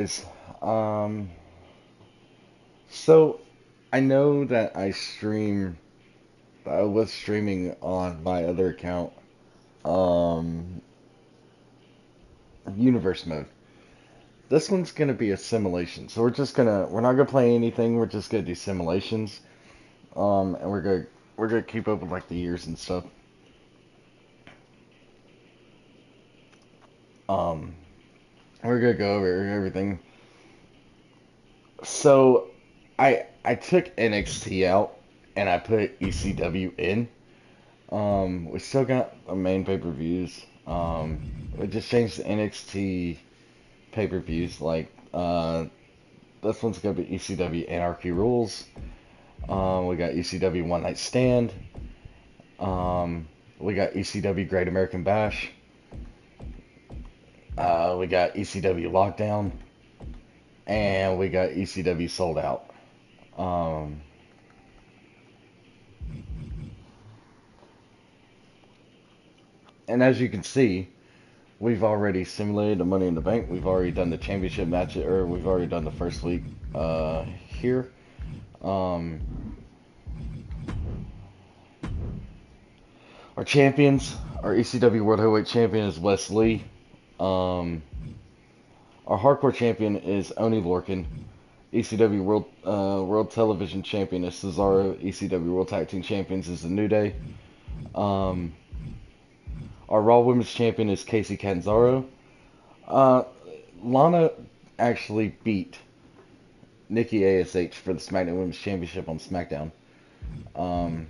Is um so I know that I was streaming on my other account, um universe mode. This one's gonna be a simulation. So we're not gonna play anything, we're just gonna do simulations. And we're gonna keep up with like the years and stuff. Um we're gonna go over everything. So I took NXT out and I put ECW in. We still got the main pay-per-views. We just changed the NXT pay-per-views. This one's gonna be ECW Anarchy Rules. We got ECW One Night Stand. We got ECW Great American Bash. We got ECW Lockdown, and we got ECW Sold Out. Um, and as you can see, we've already simulated the Money in the Bank. We've already done the championship match, or we've already done the first week here. Um, our champions, our ECW World Heavyweight Champion is Wes Lee. Um, our Hardcore Champion is Oni Lorcan. ECW World Television Champion is Cesaro. ECW World Tag Team Champions is the New Day. Um, our Raw Women's Champion is Casey Catanzaro. Uh, Lana actually beat Nikki ASH for the SmackDown Women's Championship on SmackDown. Um,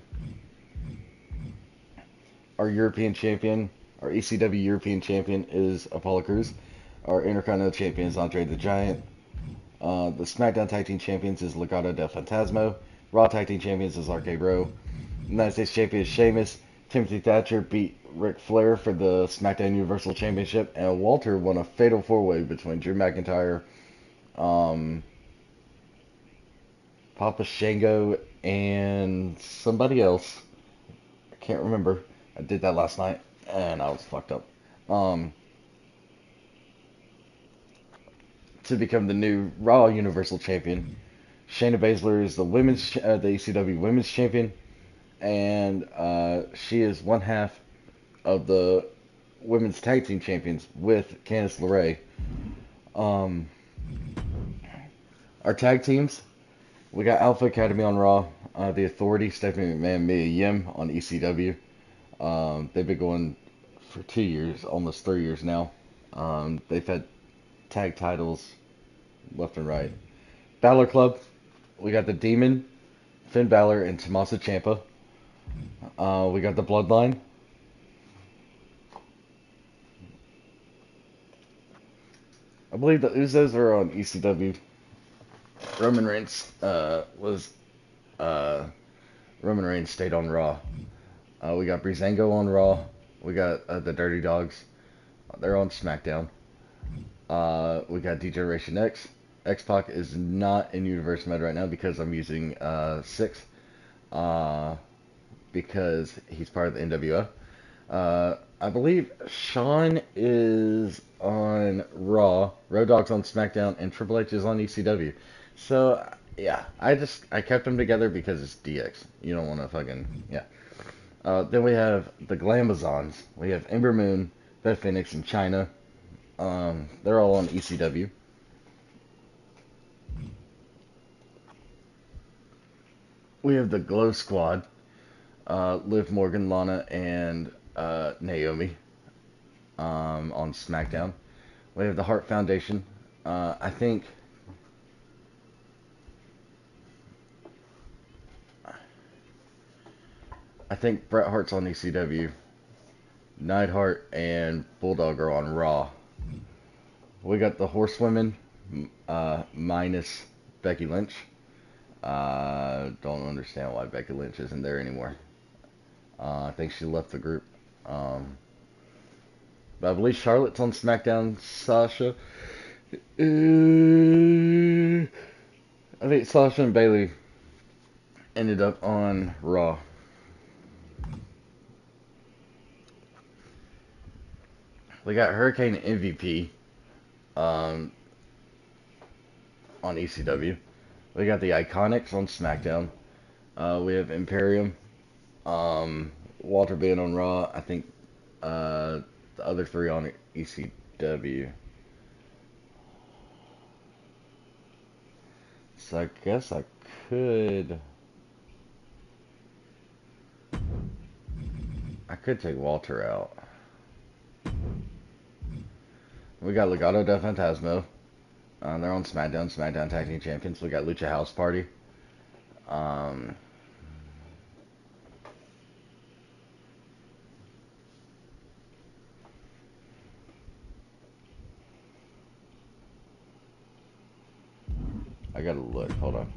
our European Champion, our ECW European Champion is Apollo Crews. Our Intercontinental Champion is Andre the Giant. The SmackDown Tag Team Champions is Legado del Fantasma. Raw Tag Team Champions is RK Bro. United States Champion is Sheamus. Timothy Thatcher beat Ric Flair for the SmackDown Universal Championship, and Walter won a fatal four-way between Drew McIntyre, um, Papa Shango, and somebody else. I can't remember. I did that last night, and I was fucked up. Um, to become the new Raw Universal Champion. Shayna Baszler is the ECW Women's Champion, and she is one half of the Women's Tag Team Champions with Candice LeRae. Um, our tag teams, we got Alpha Academy on Raw, The Authority, Stephanie McMahon, Mia Yim on ECW. They've been going for 2 years, almost 3 years now. They've had tag titles left and right. Balor Club, we got the Demon, Finn Balor, and Tommaso Ciampa. We got the Bloodline. I believe the Usos are on ECW. Roman Reigns was uh, Roman Reigns stayed on Raw. We got Breezango on Raw. We got the Dirty Dogs. They're on SmackDown. We got D-Generation X. X-Pac is not in Universe Mode right now because I'm using 6. Uh, because he's part of the NWO. I believe Sean is on Raw, Road Dogg's on SmackDown, and Triple H is on ECW. So yeah, I kept them together because it's DX. You don't want to fucking yeah. Then we have the Glamazons. We have Ember Moon, Beth Phoenix, and China. They're all on ECW. We have the Glow Squad. Liv Morgan, Lana, and Naomi on SmackDown. We have the Hart Foundation. I think Bret Hart's on ECW. Neidhart and Bulldog are on Raw. We got the Horsewomen minus Becky Lynch. Don't understand why Becky Lynch isn't there anymore. I think she left the group. Um, but I believe Charlotte's on SmackDown. I think Sasha and Bailey ended up on Raw. We got Hurricane MVP. Um, on ECW. We got the Iconics on SmackDown. We have Imperium. Walter being on Raw. I think the other three on ECW. So I guess I could. I could take Walter out. We got Legado del Fantasma. They're on SmackDown. SmackDown Tag Team Champions. We got Lucha House Party. Um, I gotta look. Hold on.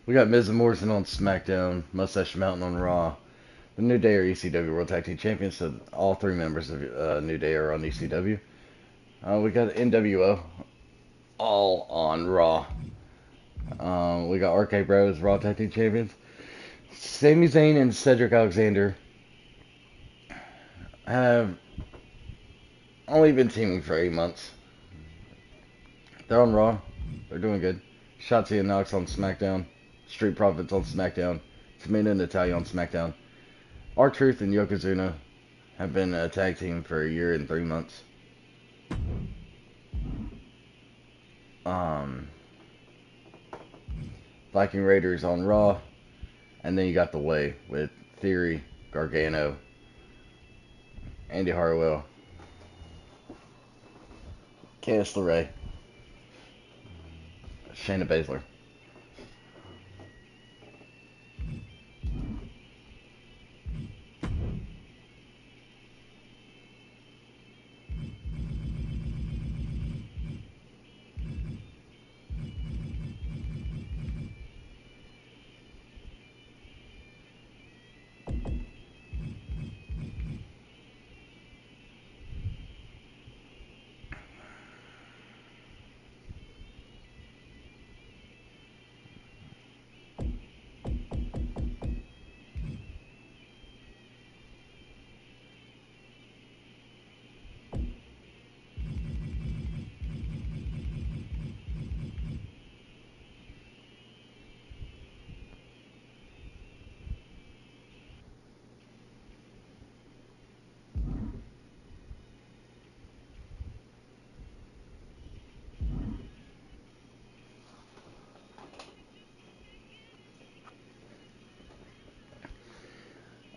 We got Miz and Morrison on SmackDown. Mustache Mountain on Raw. The New Day are ECW World Tag Team Champions, so all three members of New Day are on ECW. We got NWO all on Raw. We got RK Bros, Raw Tag Team Champions. Sami Zayn and Cedric Alexander have only been teaming for 8 months. They're on Raw. They're doing good. Shotzi and Knox on SmackDown. Street Profits on SmackDown. Tamina and Natalya on SmackDown. R-Truth and Yokozuna have been a tag team for a year and 3 months. Viking Raiders on Raw. And then you got The Way with Theory, Gargano, Andy Hartwell, Candice LeRae, Shayna Baszler.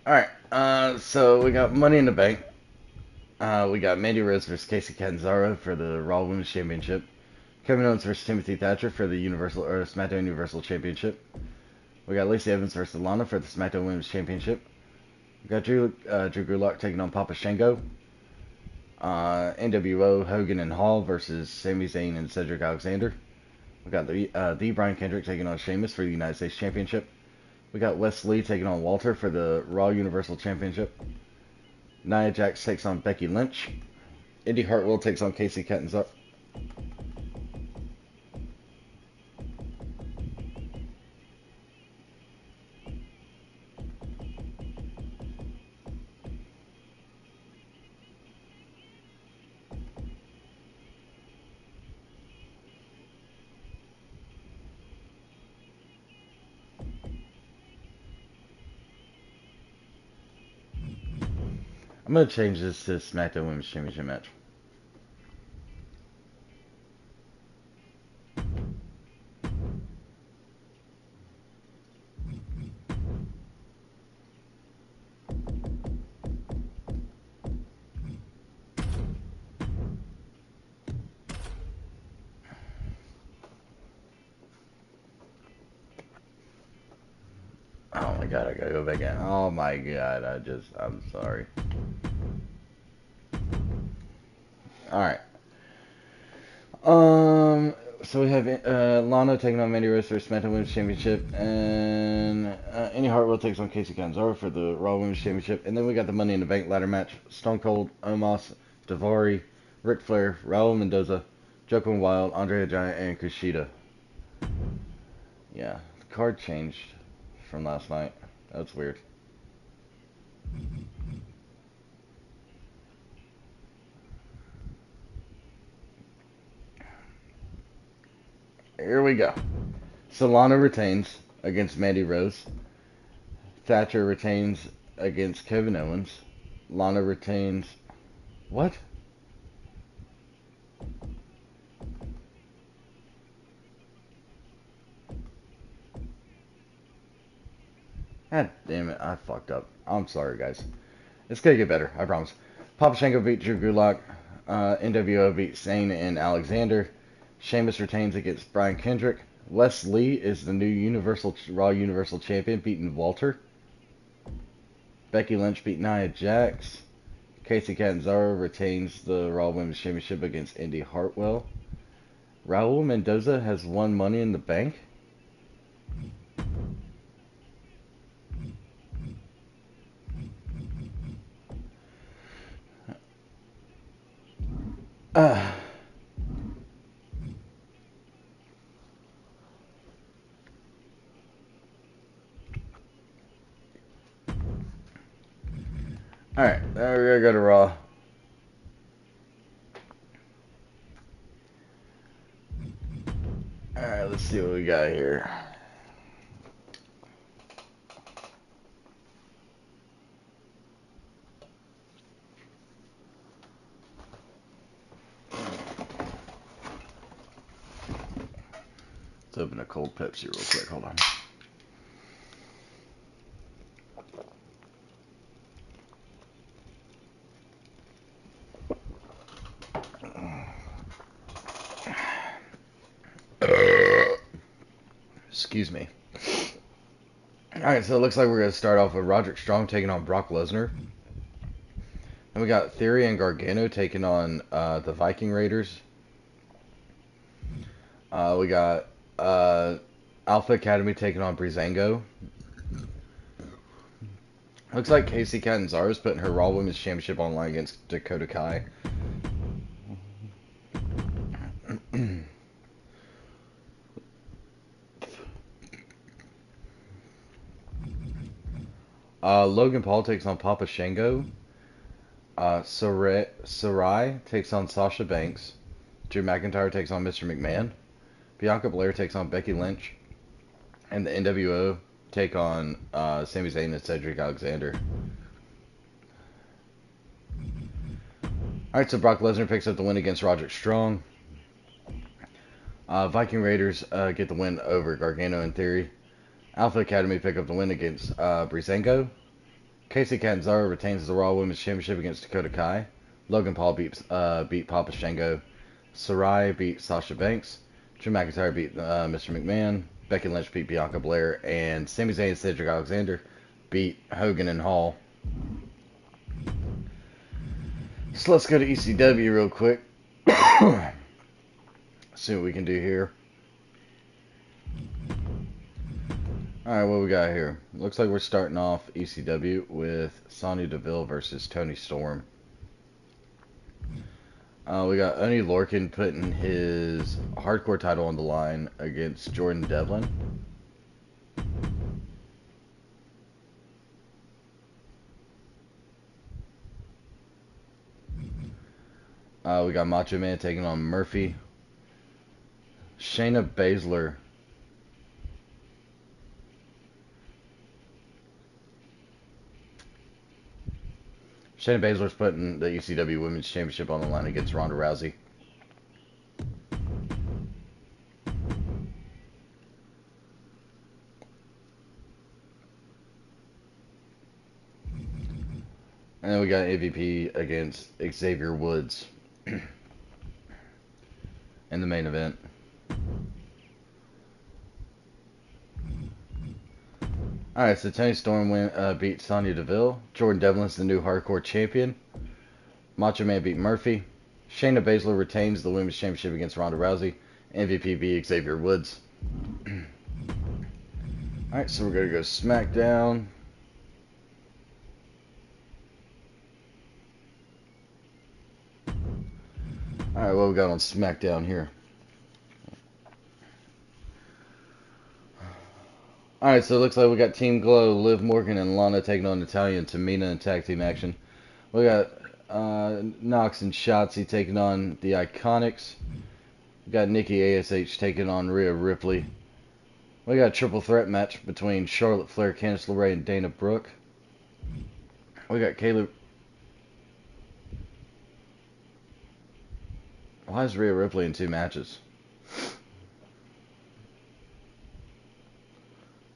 Alright, so we got Money in the Bank. We got Mandy Rose versus Casey Catanzaro for the Raw Women's Championship. Kevin Owens versus Timothy Thatcher for the SmackDown Universal Championship. We got Lacey Evans versus Lana for the SmackDown Women's Championship. We got Drew Gulak taking on Papa Shango. NWO Hogan and Hall versus Sami Zayn and Cedric Alexander. We got the Brian Kendrick taking on Sheamus for the United States Championship. We got Wes Lee taking on Walter for the Raw Universal Championship. Nia Jax takes on Becky Lynch. Indy Hartwell takes on Casey Catanzaro. I'm going to change this to SmackDown Women's Championship match. Oh my god, I gotta go back in. Oh my god, I'm sorry. Alright. So we have Lana taking on Mandy Rose for SmackDown Women's Championship, and Indy Hartwell takes on Casey Catanzaro for the Raw Women's Championship, and then we got the Money in the Bank ladder match: Stone Cold, Omos, Daivari, Ric Flair, Raul Mendoza, Joaquin Wild, Andre the Giant, and Kushida. Yeah, the card changed from last night. That's weird. Here we go. Solana retains against Mandy Rose. Thatcher retains against Kevin Owens. Lana retains. What? God damn it, I fucked up. I'm sorry, guys. It's gonna get better, I promise. Papashenko beat Drew Gulak. NWO beat Sane and Alexander. Sheamus retains against Brian Kendrick. Les Lee is the new Raw Universal Champion, beating Walter. Becky Lynch beat Nia Jax. Casey Catanzaro retains the Raw Women's Championship against Indy Hartwell. Raul Mendoza has won Money in the Bank. Alright, now we're gonna go to Raw. Alright, let's see what we got here. Let's open a cold Pepsi real quick. Hold on. Excuse me. Alright, so it looks like we're going to start off with Roderick Strong taking on Brock Lesnar. Then we got Theory and Gargano taking on the Viking Raiders. We got Alpha Academy taking on Breezango. Looks like Casey Catanzaro is putting her Raw Women's Championship on line against Dakota Kai. Logan Paul takes on Papa Shango. Sarai takes on Sasha Banks. Drew McIntyre takes on Mr. McMahon. Bianca Belair takes on Becky Lynch. And the NWO take on Sami Zayn and Cedric Alexander. Alright, so Brock Lesnar picks up the win against Roderick Strong. Viking Raiders get the win over Gargano and Theory. Alpha Academy pick up the win against Breezango. Casey Catanzaro retains the Raw Women's Championship against Dakota Kai. Logan Paul beat Papa Shango. Sarai beat Sasha Banks. Drew McIntyre beat Mr. McMahon. Becky Lynch beat Bianca Belair. And Sami Zayn and Cedric Alexander beat Hogan and Hall. So let's go to ECW real quick. See what we can do here. Alright, what we got here? Looks like we're starting off ECW with Sonya Deville versus Toni Storm. We got Oney Lorcan putting his hardcore title on the line against Jordan Devlin. We got Macho Man taking on Murphy. Shayna Baszler Shayna Baszler's putting the ECW Women's Championship on the line against Ronda Rousey. And then we got MVP against Xavier Woods in the main event. All right, so Tony Storm beat Sonya Deville. Jordan Devlin's the new hardcore champion. Macho Man beat Murphy. Shayna Baszler retains the women's championship against Ronda Rousey. MVP beat Xavier Woods. All right, so we're gonna go SmackDown. All right, what we got on SmackDown here? All right, so it looks like we got Team Glow, Liv Morgan and Lana taking on Natalya and Tamina in tag team action. We got Nox and Shotzi taking on the Iconics. We got Nikki ASH taking on Rhea Ripley. We got a triple threat match between Charlotte Flair, Candice LeRae, and Dana Brooke. We got Kayla. Why is Rhea Ripley in 2 matches?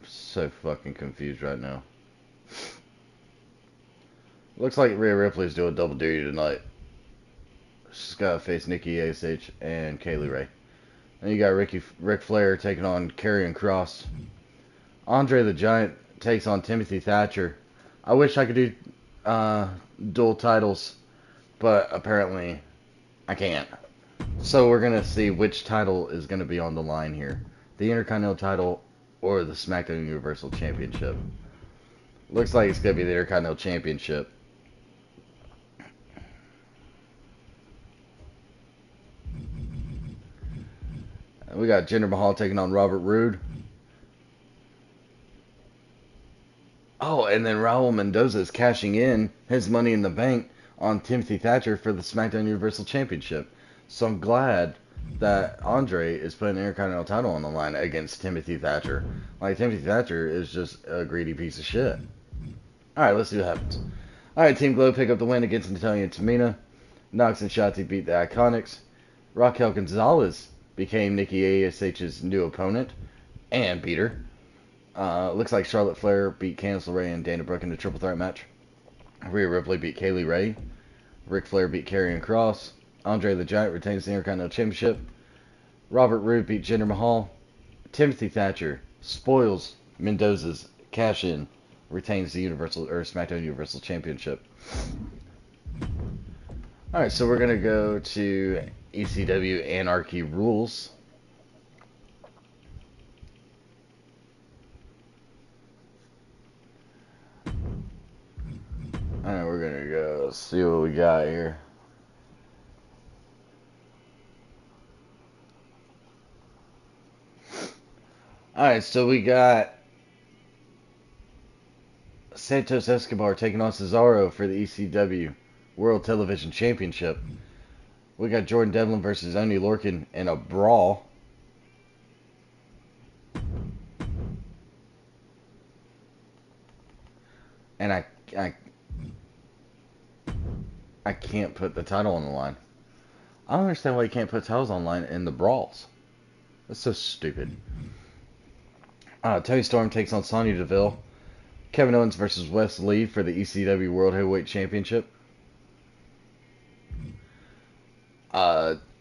So fucking confused right now. Looks like Rhea Ripley's doing double duty tonight. She's got to face Nikki ASH and Kaylee Ray. Then you got Ric Flair taking on Karrion Kross. Andre the Giant takes on Timothy Thatcher. I wish I could do dual titles, but apparently I can't. So we're going to see which title is going to be on the line here. The Intercontinental title or the SmackDown Universal Championship. Looks like it's going to be the Intercontinental Championship. We got Jinder Mahal taking on Robert Roode. Oh, and then Raul Mendoza is cashing in his Money in the Bank on Timothy Thatcher for the SmackDown Universal Championship. So I'm glad that Andre is putting the Intercontinental title on the line against Timothy Thatcher. Like, Timothy Thatcher is just a greedy piece of shit. Alright, let's see what happens. Alright, Team Glow pick up the win against Natalya and Tamina. Nox and Shotzi beat the Iconics. Raquel Gonzalez became Nikki ASH's new opponent and beat her. Looks like Charlotte Flair beat Candice LeRae and Dana Brooke in a triple threat match. Rhea Ripley beat Kaylee Ray. Ric Flair beat Karrion Kross. Andre the Giant retains the Intercontinental Championship. Robert Roode beat Jinder Mahal. Timothy Thatcher spoils Mendoza's cash in, retains the Universal or SmackDown Universal Championship. All right, so we're gonna go to ECW Anarchy Rules. Alright, we're gonna go see what we got here. Alright, so we got Santos Escobar taking on Cesaro for the ECW World Television Championship. We got Jordan Devlin versus Oney Lorcan in a brawl. And I can't put the title on the line. I don't understand why you can't put titles on the line in the brawls. That's so stupid. Tony Storm takes on Sonya Deville. Kevin Owens versus Wes Lee for the ECW World Heavyweight Championship.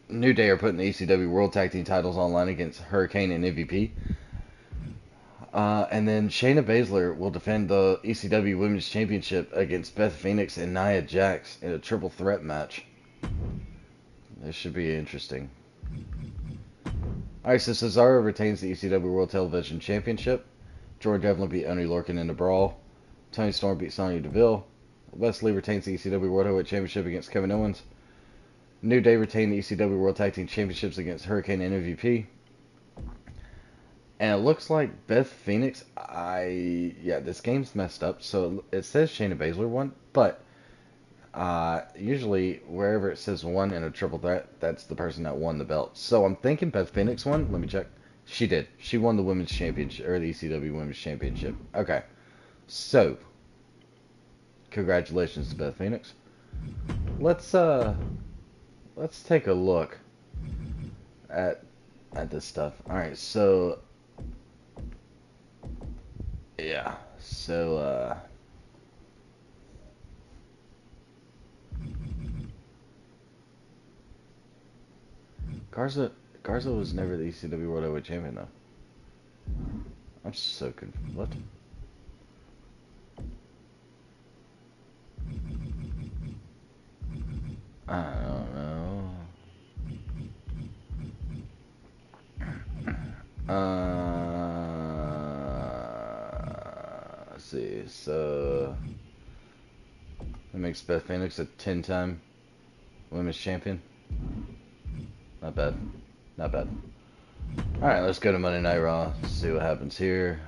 New Day are putting the ECW World Tag Team titles online against Hurricane and MVP. And then Shayna Baszler will defend the ECW Women's Championship against Beth Phoenix and Nia Jax in a triple threat match. This should be interesting. Alright, so Cesaro retains the ECW World Television Championship. Jordan Devlin beat Oney Lorcan in the brawl. Tony Storm beat Sonya Deville. Wes Lee retains the ECW World Heavyweight Championship against Kevin Owens. New Day retained the ECW World Tag Team Championships against Hurricane and MVP. And it looks like Beth Phoenix, yeah, this game's messed up. So it says Shayna Baszler won, but usually wherever it says won in a triple threat, that's the person that won the belt. So I'm thinking Beth Phoenix won. Let me check. She did. She won the Women's Championship, or the ECW Women's Championship. Okay. So, congratulations to Beth Phoenix. Let's take a look at this stuff. All right, so yeah, so Garza was never the ECW World Heavyweight Champion though. I'm so confused. What? I don't know. Let's see. So that makes Beth Phoenix a 10-time women's champion. Not bad. Not bad. All right, let's go to Monday Night Raw. See what happens here.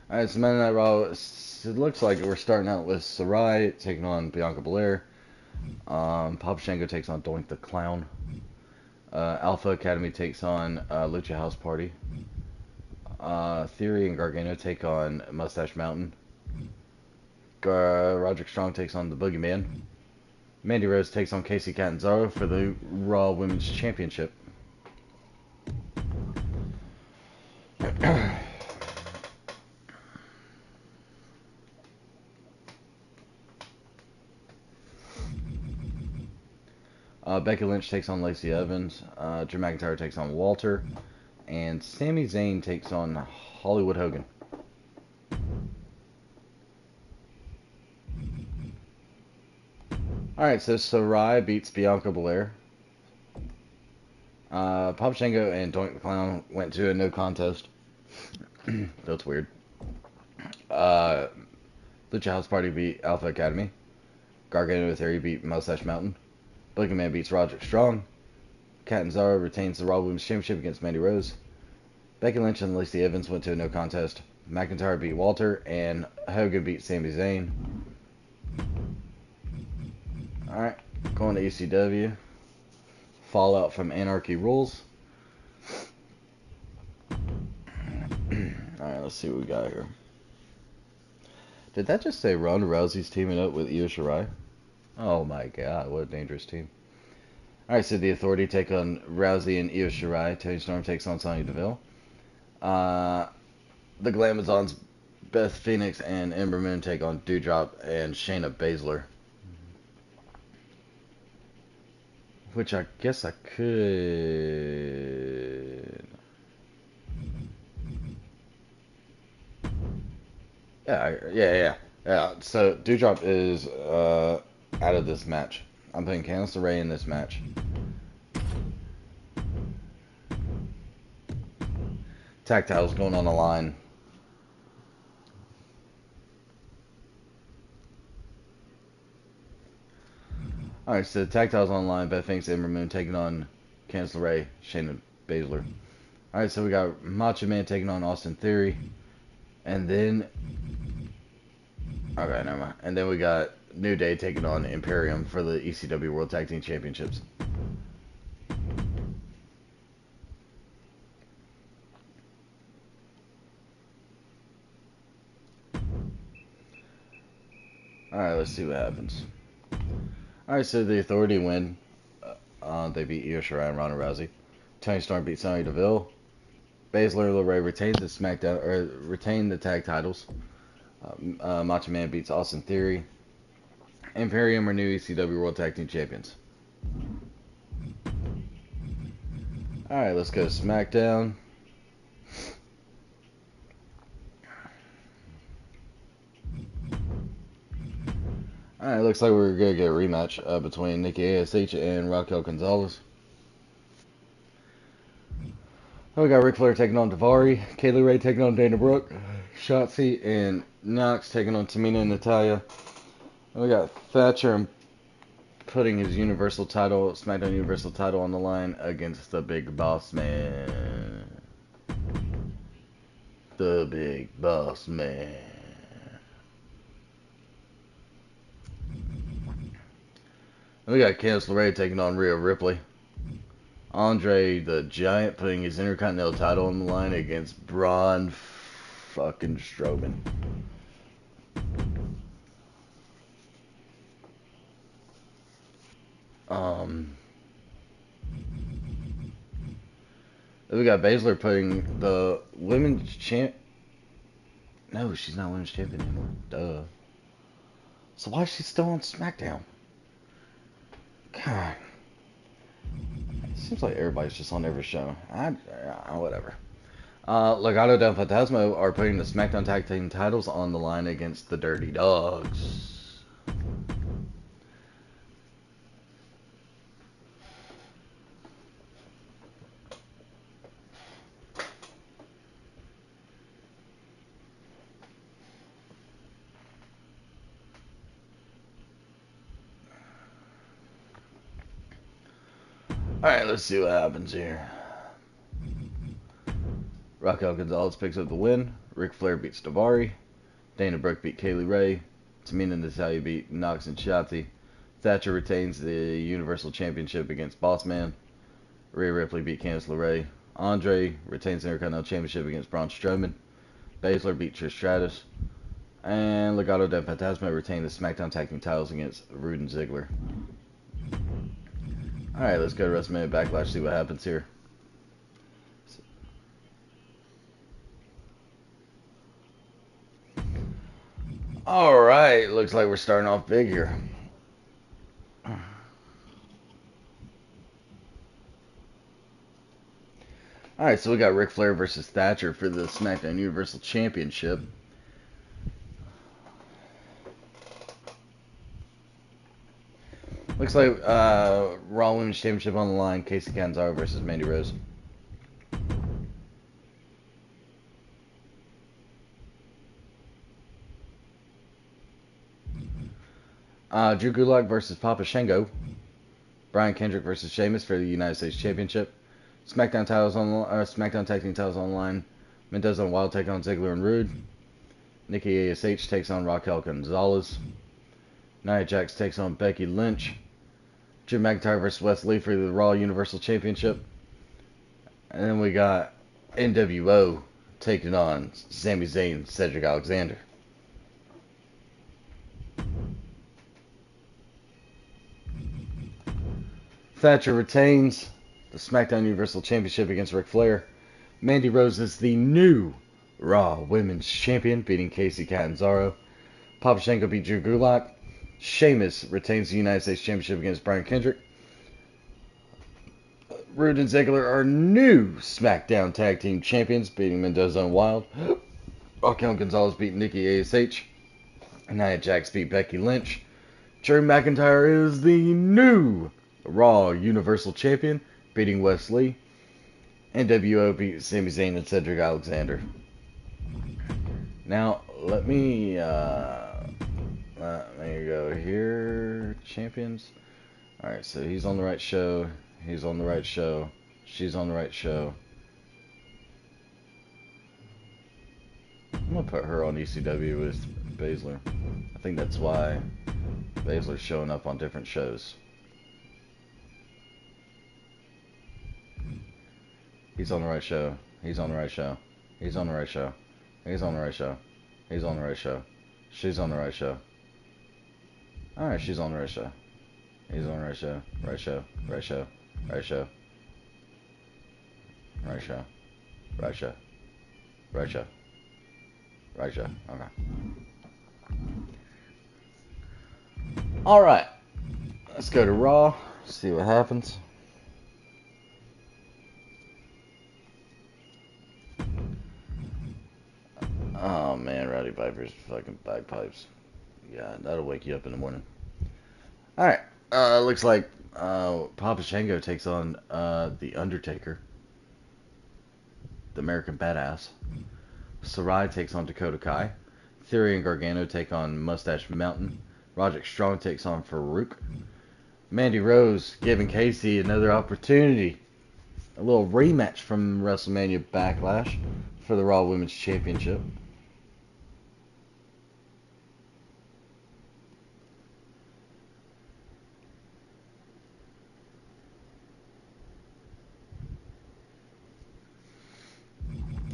Alright, so Monday Night Raw, it looks like we're starting out with Sarai taking on Bianca Belair. Papa Shango takes on Doink the Clown. Alpha Academy takes on Lucha House Party. Theory and Gargano take on Mustache Mountain. Roderick Strong takes on the Boogeyman. Mandy Rose takes on Casey Catanzaro for the Raw Women's Championship. Becky Lynch takes on Lacey Evans. Drew McIntyre takes on Walter. And Sami Zayn takes on Hollywood Hogan. Alright, so Sarai beats Bianca Belair. Papa Shango and Doink the Clown went to a no contest. That's weird. Lucha House Party beat Alpha Academy. Gargano Theory beat Mustache Mountain. Boogeyman beats Roderick Strong. Catanzaro retains the Raw Women's Championship against Mandy Rose. Becky Lynch and Lacey Evans went to a no contest. McIntyre beat Walter, and Hogan beat Sami Zayn. Alright, going to ECW. Fallout from Anarchy rules. Alright, let's see what we got here. Did that just say Ronda Rousey's teaming up with Io Shirai? Oh my god, what a dangerous team. Alright, so the Authority take on Rousey and Io Shirai. Tony Storm takes on Sonya Deville. The Glamazons, Beth Phoenix and Ember Moon take on Doudrop and Shayna Baszler. Which I guess I could... Yeah. So Doudrop is out of this match. I'm putting Candice LeRae in this match. Tag titles going on the line. Alright, so tag titles on the line. Beth Phoenix, Ember Moon taking on Candice LeRae, Shayna Baszler. Alright, so we got Macho Man taking on Austin Theory. And then... Okay, never mind. And then we got New Day taking on Imperium for the ECW World Tag Team Championships. Alright, let's see what happens. Alright, so the Authority win. They beat Io Shirai and Ronda Rousey. Tony Storm beat Sonya Deville. Baszler LeRae retains the SmackDown, or retained the tag titles. Macho Man beats Austin Theory. Imperium are new ECW World Tag Team Champions. Alright, let's go to SmackDown. Alright, looks like we're going to get a rematch between Nikki ASH and Raquel Gonzalez. We got Ric Flair taking on Daivari, Kaylee Ray taking on Dana Brooke, Shotzi and Knox taking on Tamina and Natalya. And we got Thatcher putting his Universal title, SmackDown Universal title on the line against the Big Boss Man. The Big Boss Man. And we got Candice LeRae taking on Rhea Ripley. Andre the Giant putting his Intercontinental title on the line against Braun fucking Strowman. We got Baszler putting the women's champ. No, she's not women's champion anymore. Duh. So why is she still on SmackDown? God. It seems like everybody's just on every show. Whatever. Legado del Fantasma are putting the SmackDown Tag Team titles on the line against the Dirty Dogs. Alright, let's see what happens here. Raquel Gonzalez picks up the win. Ric Flair beats Daivari. Dana Brooke beat Kaylee Ray. Tamina Natalia beat Nox and Shotzi. Thatcher retains the Universal Championship against Bossman. Rhea Ripley beat Candice LeRae. Andre retains the Intercontinental Championship against Braun Strowman. Baszler beat Trish Stratus. And Legado del Fantasma retained the SmackDown Tag Team titles against Rude and Ziggler. Alright, let's go to WrestleMania Backlash, see what happens here. Alright, looks like we're starting off big here. Alright, so we got Ric Flair versus Thatcher for the SmackDown Universal Championship. Looks like Raw Women's Championship on the line. Casey Catanzaro versus Mandy Rose. Drew Gulak versus Papa Shango. Brian Kendrick versus Sheamus for the United States Championship. SmackDown SmackDown Tag Team titles on the line. Mendoza and Wild take on Ziggler and Rude. Nikki ASH takes on Raquel Gonzalez. Nia Jax takes on Becky Lynch. Drew McIntyre versus Wes Lee for the Raw Universal Championship. And then we got NWO taking on Sami Zayn and Cedric Alexander. Thatcher retains the SmackDown Universal Championship against Ric Flair. Mandy Rose is the new Raw Women's Champion, beating Casey Catanzaro. Papa Shango beat Drew Gulak. Sheamus retains the United States Championship against Brian Kendrick. Rude and Ziggler are new SmackDown Tag Team Champions, beating Mendoza and Wild. Raquel Gonzalez beat Nikki ASH. Nia Jax beat Becky Lynch. Drew McIntyre is the new Raw Universal Champion, beating Wes Lee. NWO beat Sami Zayn and Cedric Alexander. Now, let me go here. Champions. Alright, so he's on the right show. He's on the right show. She's on the right show. I'm going to put her on ECW with Baszler. I think that's why Baszler's showing up on different shows. He's on the right show. He's on the right show. He's on the right show. He's on the right show. He's on the right show. She's on the right show. Alright, she's on the right show. He's on the right show. Right show. Right show. Right show. Right show. Right show. Right show. Right show. Okay. Alright. Let's go to Raw. See what happens. Oh man, Rowdy Piper's fucking bagpipes. Yeah, that'll wake you up in the morning. Alright, looks like Papa Shango takes on The Undertaker, the American Badass. Sarai takes on Dakota Kai. Theory and Gargano take on Mustache Mountain. Roderick Strong takes on Farouk. Mandy Rose giving Casey another opportunity. A little rematch from WrestleMania Backlash for the Raw Women's Championship.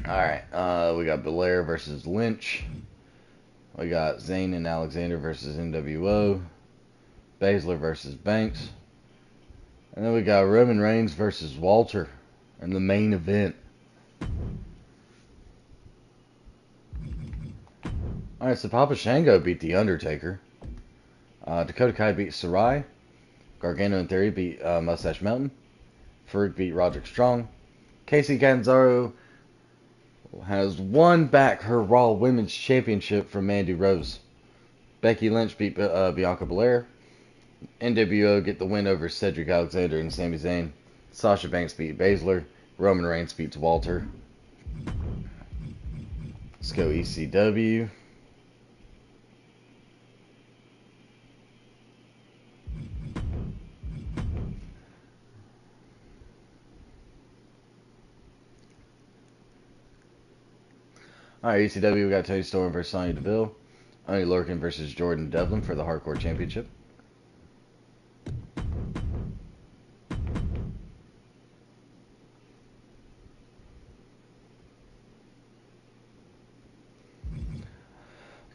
Alright, we got Belair versus Lynch. We got Zayn and Alexander versus NWO. Baszler versus Banks. And then we got Roman Reigns versus Walter in the main event. Alright, so Papa Shango beat The Undertaker. Dakota Kai beat Sarai. Gargano and Theory beat Mustache Mountain. Farouk beat Roderick Strong. Casey Catanzaro has won back her Raw Women's Championship from Mandy Rose. Becky Lynch beat Bianca Belair. NWO get the win over Cedric Alexander and Sami Zayn. Sasha Banks beat Baszler. Roman Reigns beats Walter. Let's go ECW. Alright, ECW, we got Tony Storm versus Sonya Deville. Oney Lorcan versus Jordan Devlin for the Hardcore Championship.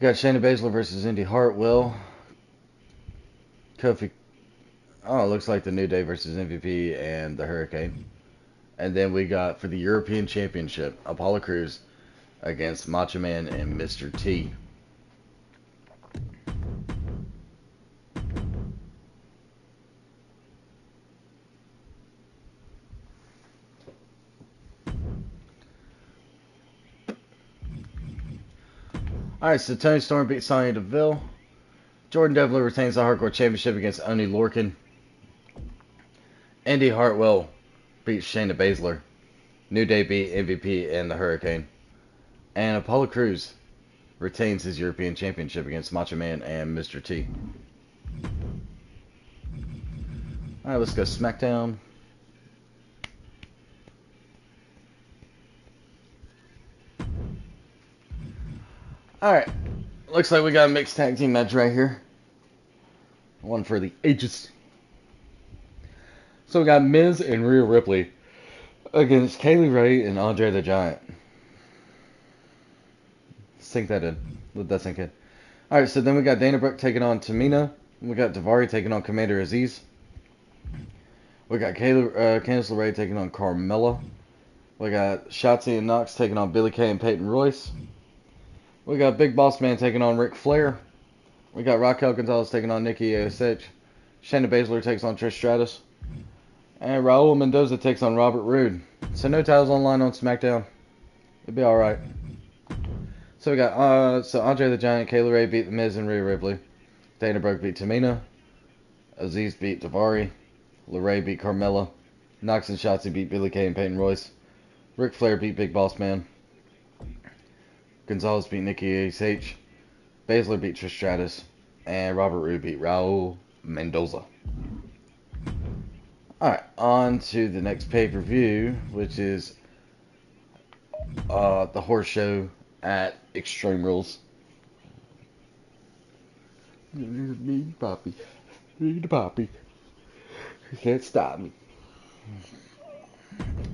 We got Shayna Baszler versus Indy Hartwell. Kofi. Oh, it looks like the New Day versus MVP and the Hurricane. And then we got, for the European Championship, Apollo Crews against Macho Man and Mr. T. Alright, so Tony Storm beats Sonya Deville. Jordan Devlin retains the Hardcore Championship against Oney Lorcan. Indy Hartwell beats Shayna Baszler. New Day beat MVP and the Hurricane. And Apollo Crews retains his European Championship against Macho Man and Mr. T. Alright, let's go SmackDown. Alright, looks like we got a mixed tag team match right here. One for the ages. So we got Miz and Rhea Ripley against Kaylee Ray and Andre the Giant. Sink that in. Let that sink in. Alright, so then we got Dana Brooke taking on Tamina. We got Daivari taking on Commander Aziz. We got Candice LeRae taking on Carmella. We got Shotzi and Knox taking on Billie Kay and Peyton Royce. We got Big Boss Man taking on Ric Flair. We got Raquel Gonzalez taking on Nikki ASH. Shayna Baszler takes on Trish Stratus. And Raul Mendoza takes on Robert Roode. So no titles online on SmackDown. It'll be alright. So we got Andre the Giant, Kaylee Ray beat The Miz and Rhea Ripley. Dana Brooke beat Tamina. Aziz beat Daivari. LeRae beat Carmella. Knox and Shotzi beat Billie Kay and Peyton Royce. Ric Flair beat Big Boss Man. Gonzalez beat Nikki ASH. Baszler beat Trish Stratus. And Robert Roode beat Raul Mendoza. Alright, on to the next pay-per-view, which is the horse show at Extreme Rules. Me, Poppy. Me, Poppy. You can't stop me.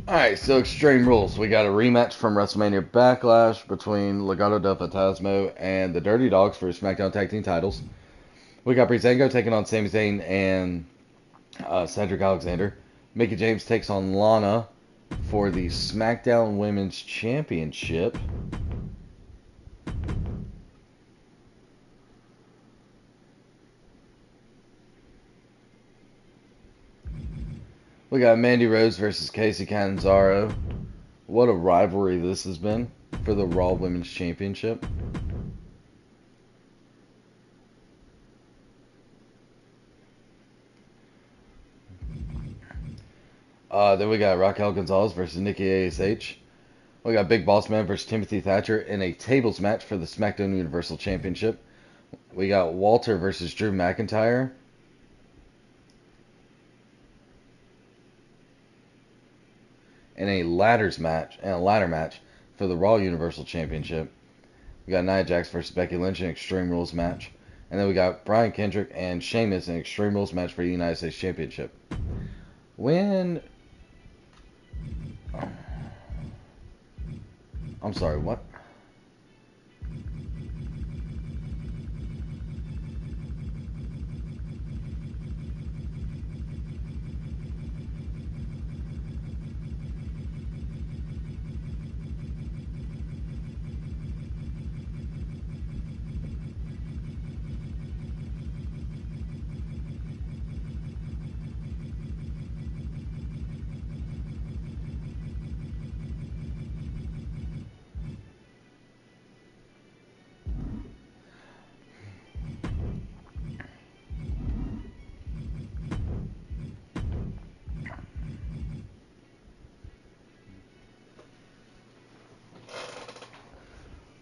Alright, so Extreme Rules. We got a rematch from WrestleMania Backlash between Legado del Fantasma and the Dirty Dogs for SmackDown Tag Team titles. We got Breezango taking on Sami Zayn and Cedric Alexander. Mickie James takes on Lana for the SmackDown Women's Championship. We got Mandy Rose versus Casey Catanzaro. What a rivalry this has been for the Raw Women's Championship. Then we got Raquel Gonzalez versus Nikki ASH. We got Big Boss Man versus Timothy Thatcher in a tables match for the SmackDown Universal Championship. We got Walter versus Drew McIntyre. In a ladder match for the Raw Universal Championship. We got Nia Jax versus Becky Lynch in an Extreme Rules match. And then we got Brian Kendrick and Sheamus in an Extreme Rules match for the United States Championship. I'm sorry, what?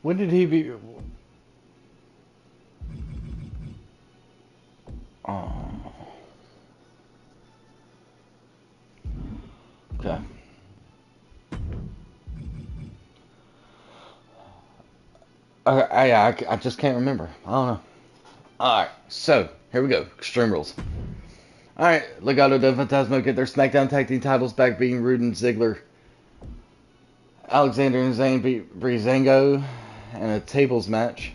When did he be? Oh, okay. I just can't remember. I don't know. Alright, so, here we go. Extreme Rules. Alright, Legado del Fantasma get their SmackDown Tag Team titles back, beating Rude and Ziggler. Alexander and Zayn beat Breezango in a tables match.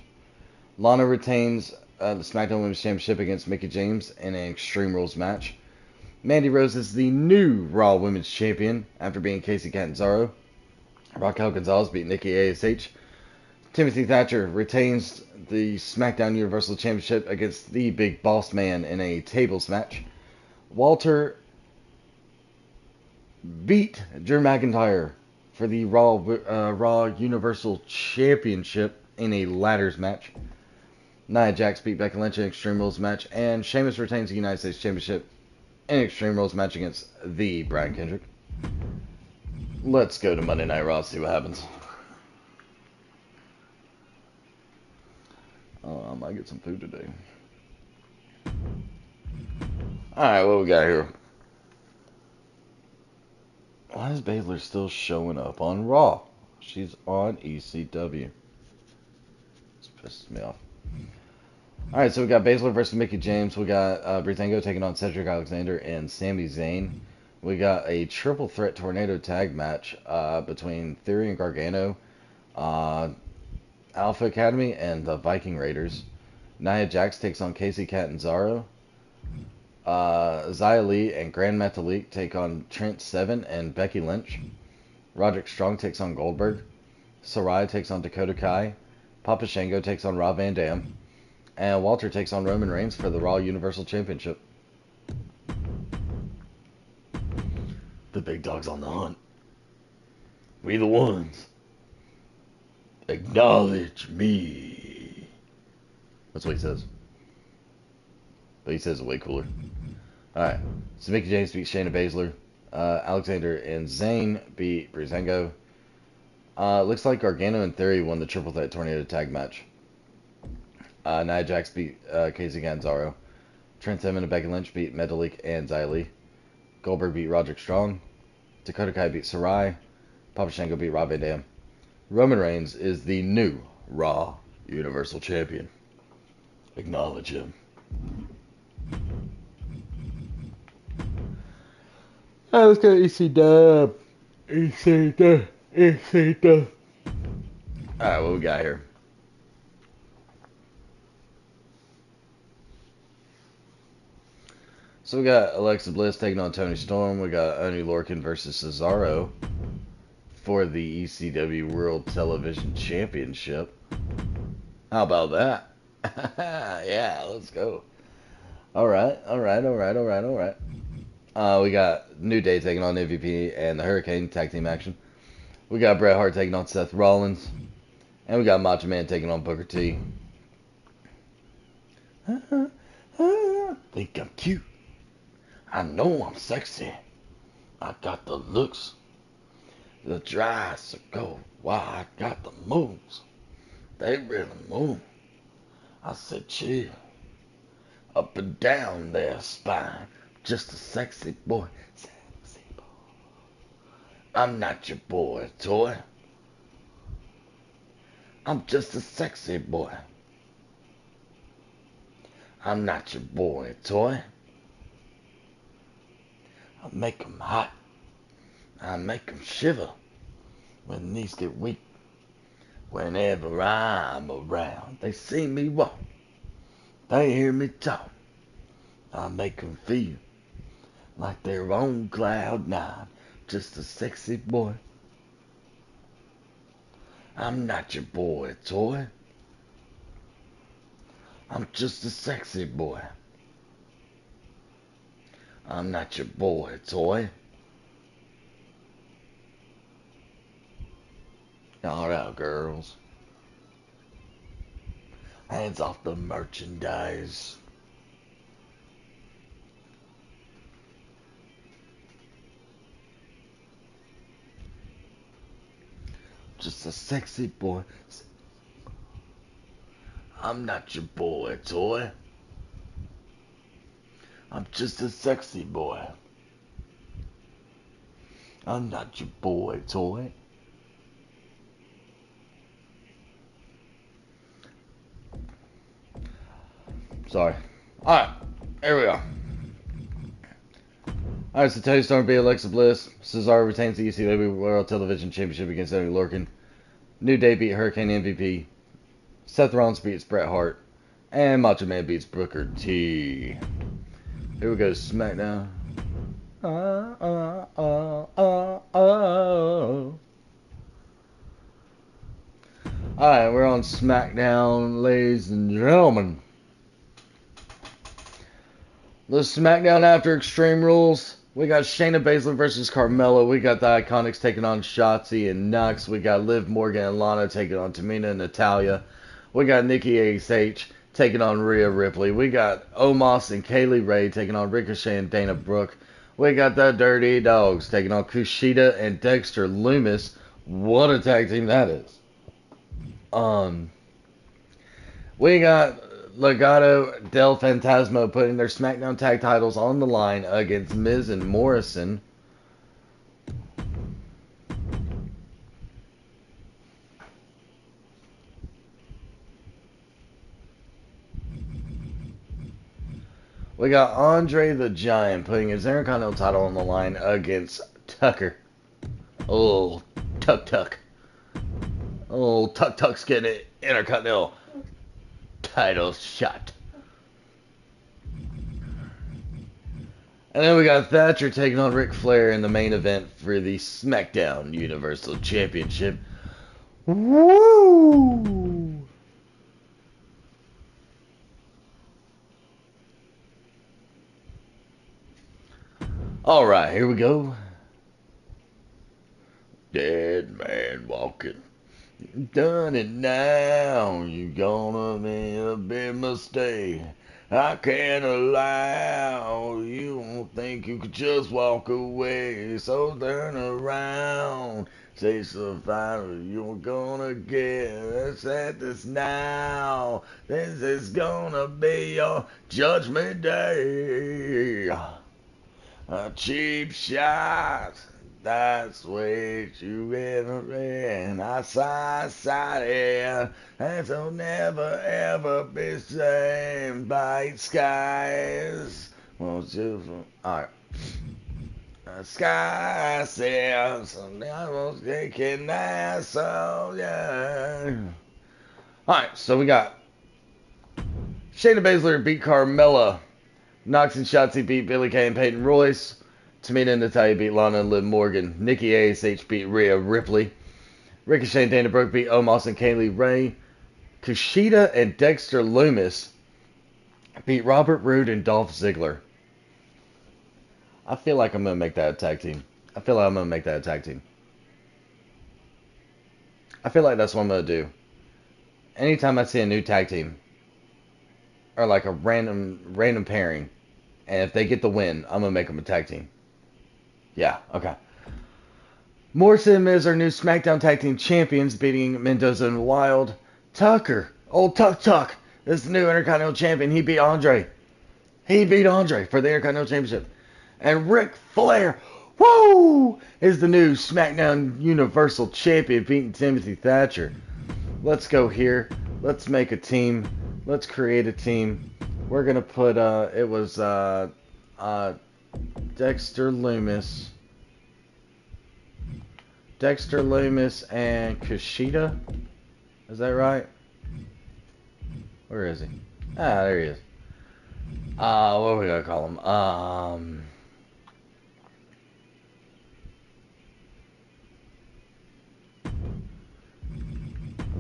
Lana retains the SmackDown Women's Championship against Mickie James in an Extreme Rules match. Mandy Rose is the new Raw Women's Champion after beating Casey Catanzaro. Raquel Gonzalez beat Nikki ASH. Timothy Thatcher retains the SmackDown Universal Championship against the Big Boss Man in a tables match. Walter beat Drew McIntyre for the Raw Universal Championship in a ladders match. Nia Jax beat Becky Lynch in an Extreme Rules match, and Sheamus retains the United States Championship in an Extreme Rules match against the Brian Kendrick. Let's go to Monday Night Raw, see what happens. Oh, I might get some food today. Alright, what we got here? Why is Baszler still showing up on Raw? She's on ECW. This pisses me off. Alright, so we got Baszler versus Mickie James. We got Breezango taking on Cedric Alexander and Sami Zayn. We got a triple threat tornado tag match between Theory and Gargano, Alpha Academy, and the Viking Raiders. Nia Jax takes on Casey Catanzaro. Xia Li and Grand Metalik take on Trent Seven and Becky Lynch. Roderick Strong takes on Goldberg. Saraya takes on Dakota Kai. Papa Shango takes on Rob Van Dam. And Walter takes on Roman Reigns for the Raw Universal Championship. The big dog's on the hunt. We the ones. Acknowledge me. That's what he says. But he says it way cooler. Alright. So Mickie James beat Shayna Baszler. Alexander and Zayn beat Breezango. Looks like Gargano and Theory won the triple threat tornado tag match. Nia Jax beat Casey Catanzaro. Trent Seven and Becky Lynch beat Metalik and Xia Li. Goldberg beat Roderick Strong. Dakota Kai beat Sarai. Papa Shango beat Rob Van Dam. Roman Reigns is the new Raw Universal Champion. Acknowledge him. Alright, let's go EC-Dub. EC-Dub. EC-Dub. Alright, what we got here? So we got Alexa Bliss taking on Toni Storm. We got Oney Lorcan versus Cesaro for the ECW World Television Championship. How about that? Yeah, let's go. Alright. We got New Day taking on MVP and the Hurricane tag team action. We got Bret Hart taking on Seth Rollins. And we got Macho Man taking on Booker T. Think I'm cute. I know I'm sexy. I got the looks. The drives to go. Wow, I got the moves. They really move. I said chill. Up and down their spine. Just a sexy boy. Sexy boy. I'm not your boy toy. I'm just a sexy boy. I'm not your boy toy. I make 'em hot. I make 'em shiver when knees get weak. Whenever I'm around, they see me walk. They hear me talk. I make 'em feel like they're on cloud nine. Just a sexy boy. I'm not your boy toy. I'm just a sexy boy. I'm not your boy toy. Alright, girls. Hands off the merchandise. Just a sexy boy. I'm not your boy toy. I'm just a sexy boy. I'm not your boy toy. Sorry. Alright, here we go. Alright, so Tony Storm beat Alexa Bliss. Cesaro retains the ECW World Television Championship against Eddie Lorcan. New Day beat Hurricane MVP. Seth Rollins beats Bret Hart. And Macho Man beats Booker T. Here we go, SmackDown. Alright, we're on SmackDown, ladies and gentlemen. The SmackDown after Extreme Rules. We got Shayna Baszler versus Carmella. We got the Iconics taking on Shotzi and Nux. We got Liv Morgan and Lana taking on Tamina and Natalya. We got Nikki ASH taking on Rhea Ripley. We got Omos and Kaylee Ray taking on Ricochet and Dana Brooke. We got the Dirty Dogs taking on Kushida and Dexter Lumis. What a tag team that is. We got Legado del Fantasma putting their SmackDown tag titles on the line against Miz and Morrison. We got Andre the Giant putting his Intercontinental title on the line against Tucker. Oh, Tuck. Oh, Tuck's getting an Intercontinental title shot. And then we got Thatcher taking on Ric Flair in the main event for the SmackDown Universal Championship. Woo! Alright, here we go. Dead man walking. You've done it now. You're gonna make a big mistake. I can't allow you don't think you could just walk away. So turn around. Say survivor, you're gonna get. Let's at this now. This is gonna be your judgment day. A cheap shot. That's what you in. I side in. And so never ever be shamed by skies. Won't you? Alright. Sky says, I was taking that, so yeah. Alright, so we got Shayna Baszler beat Carmella. Knox and Shotzi beat Billie Kay and Peyton Royce. Tamina and Natalya beat Lana and Liv Morgan. Nikki ASH beat Rhea Ripley. Ricochet and Dana Brooke beat Omos and Kaylee Ray. Kushida and Dexter Lumis beat Robert Roode and Dolph Ziggler. I feel like I'm going to make that a tag team. I feel like that's what I'm going to do. Anytime I see a new tag team, or like a random pairing, and if they get the win, I'm going to make them a tag team. Yeah, okay. Morrison and Miz are new SmackDown Tag Team Champions, beating Mendoza and Wild. Tucker, old Tuck, is the new Intercontinental Champion. He beat Andre for the Intercontinental Championship. And Ric Flair, woo, is the new SmackDown Universal Champion, beating Timothy Thatcher. Let's go here. Let's make a team. Let's create a team. We're going to put, it was Dexter Lumis and Kushida. Is that right? Where is he? Ah, there he is. What are we going to call him?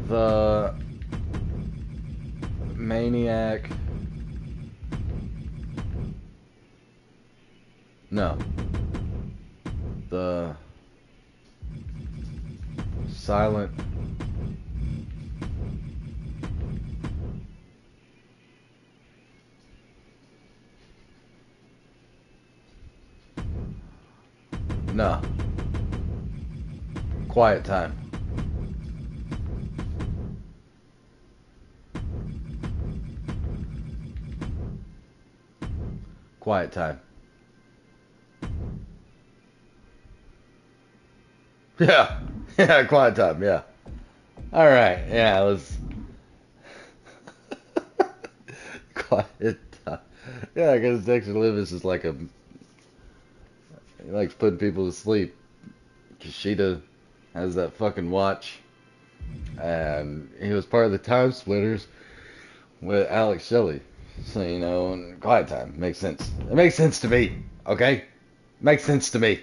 The Maniac. No. The Silent. No. Quiet Time. Quiet time. Yeah. Yeah, quiet time, yeah. Alright, yeah, it was quiet time. Yeah, because Dexter Lewis is like he likes putting people to sleep. Kushida has that fucking watch. And he was part of the Time Splitters with Alex Shelley. So, and quiet time. Makes sense. It makes sense to me, okay? Makes sense to me.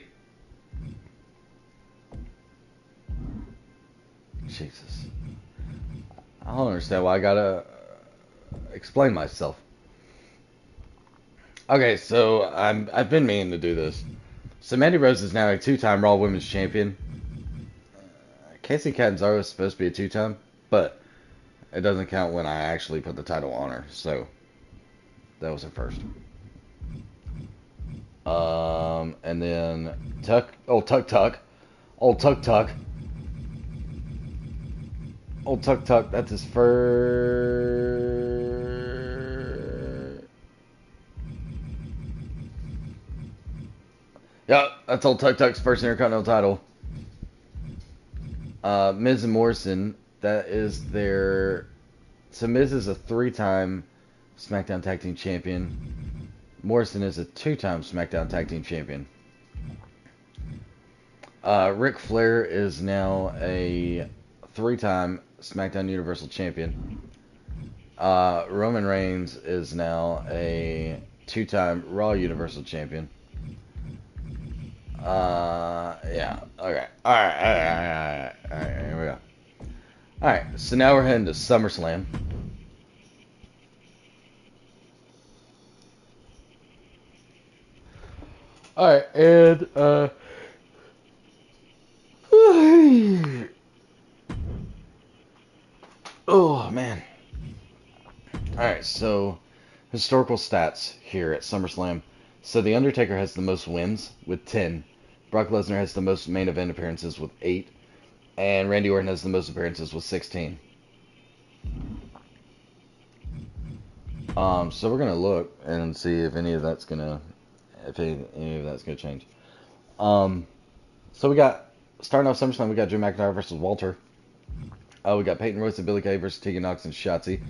Jesus. I don't understand why I gotta explain myself. Okay, so I've been meaning to do this. So Mandy Rose is now a two-time Raw Women's Champion. Casey Catanzaro is supposed to be a two-time, but it doesn't count when I actually put the title on her. So that was her first. And then Old Tuck Tuck, that's his first. Yeah, that's Old Tuck Tuck's first Intercontinental title. Miz and Morrison, that is their. So Miz is a three-time SmackDown Tag Team Champion. Morrison is a two-time SmackDown Tag Team Champion. Ric Flair is now a three-time SmackDown Universal Champion. Roman Reigns is now a two-time Raw Universal Champion. Yeah. Okay. Alright, here we go. Alright, so now we're heading to SummerSlam. Alright, and, oh, man. Alright, so historical stats here at SummerSlam. So The Undertaker has the most wins with 10. Brock Lesnar has the most main event appearances with 8. And Randy Orton has the most appearances with 16. So we're gonna look and see if any of that's gonna change. So we got starting off SummerSlam, we got Drew McIntyre versus Walter. We got Peyton Royce and Billie Kay versus Tegan Nox and Shotzi.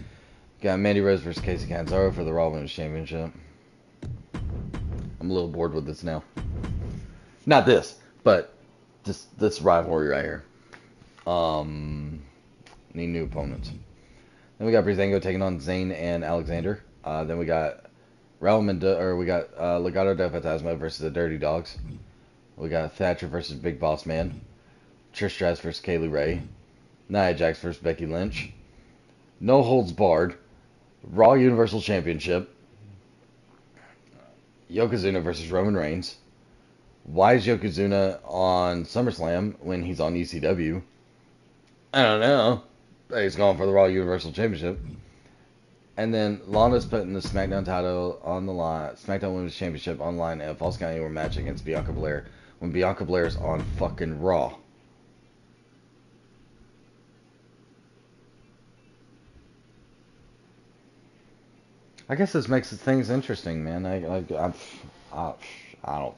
Got Mandy Rose versus Casey Catanzaro for the Raw Women's Championship. I'm a little bored with this now. Not this, but just this rivalry right here. Need new opponents. Then we got Breezango taking on Zayn and Alexander. Then we got Legado del Fantasma versus the Dirty Dogs. We got Thatcher versus Big Boss Man. Trish Stratus versus Kaylee Ray. Nia Jax versus Becky Lynch. No Holds Barred. Raw Universal Championship. Yokozuna versus Roman Reigns. Why is Yokozuna on SummerSlam when he's on ECW? I don't know. He's going for the Raw Universal Championship. And then Lana's putting the SmackDown title on the line, SmackDown Women's Championship online in a Falls Count Anywhere match against Bianca Belair when Bianca Belair's on fucking Raw. I guess this makes things interesting, man. I don't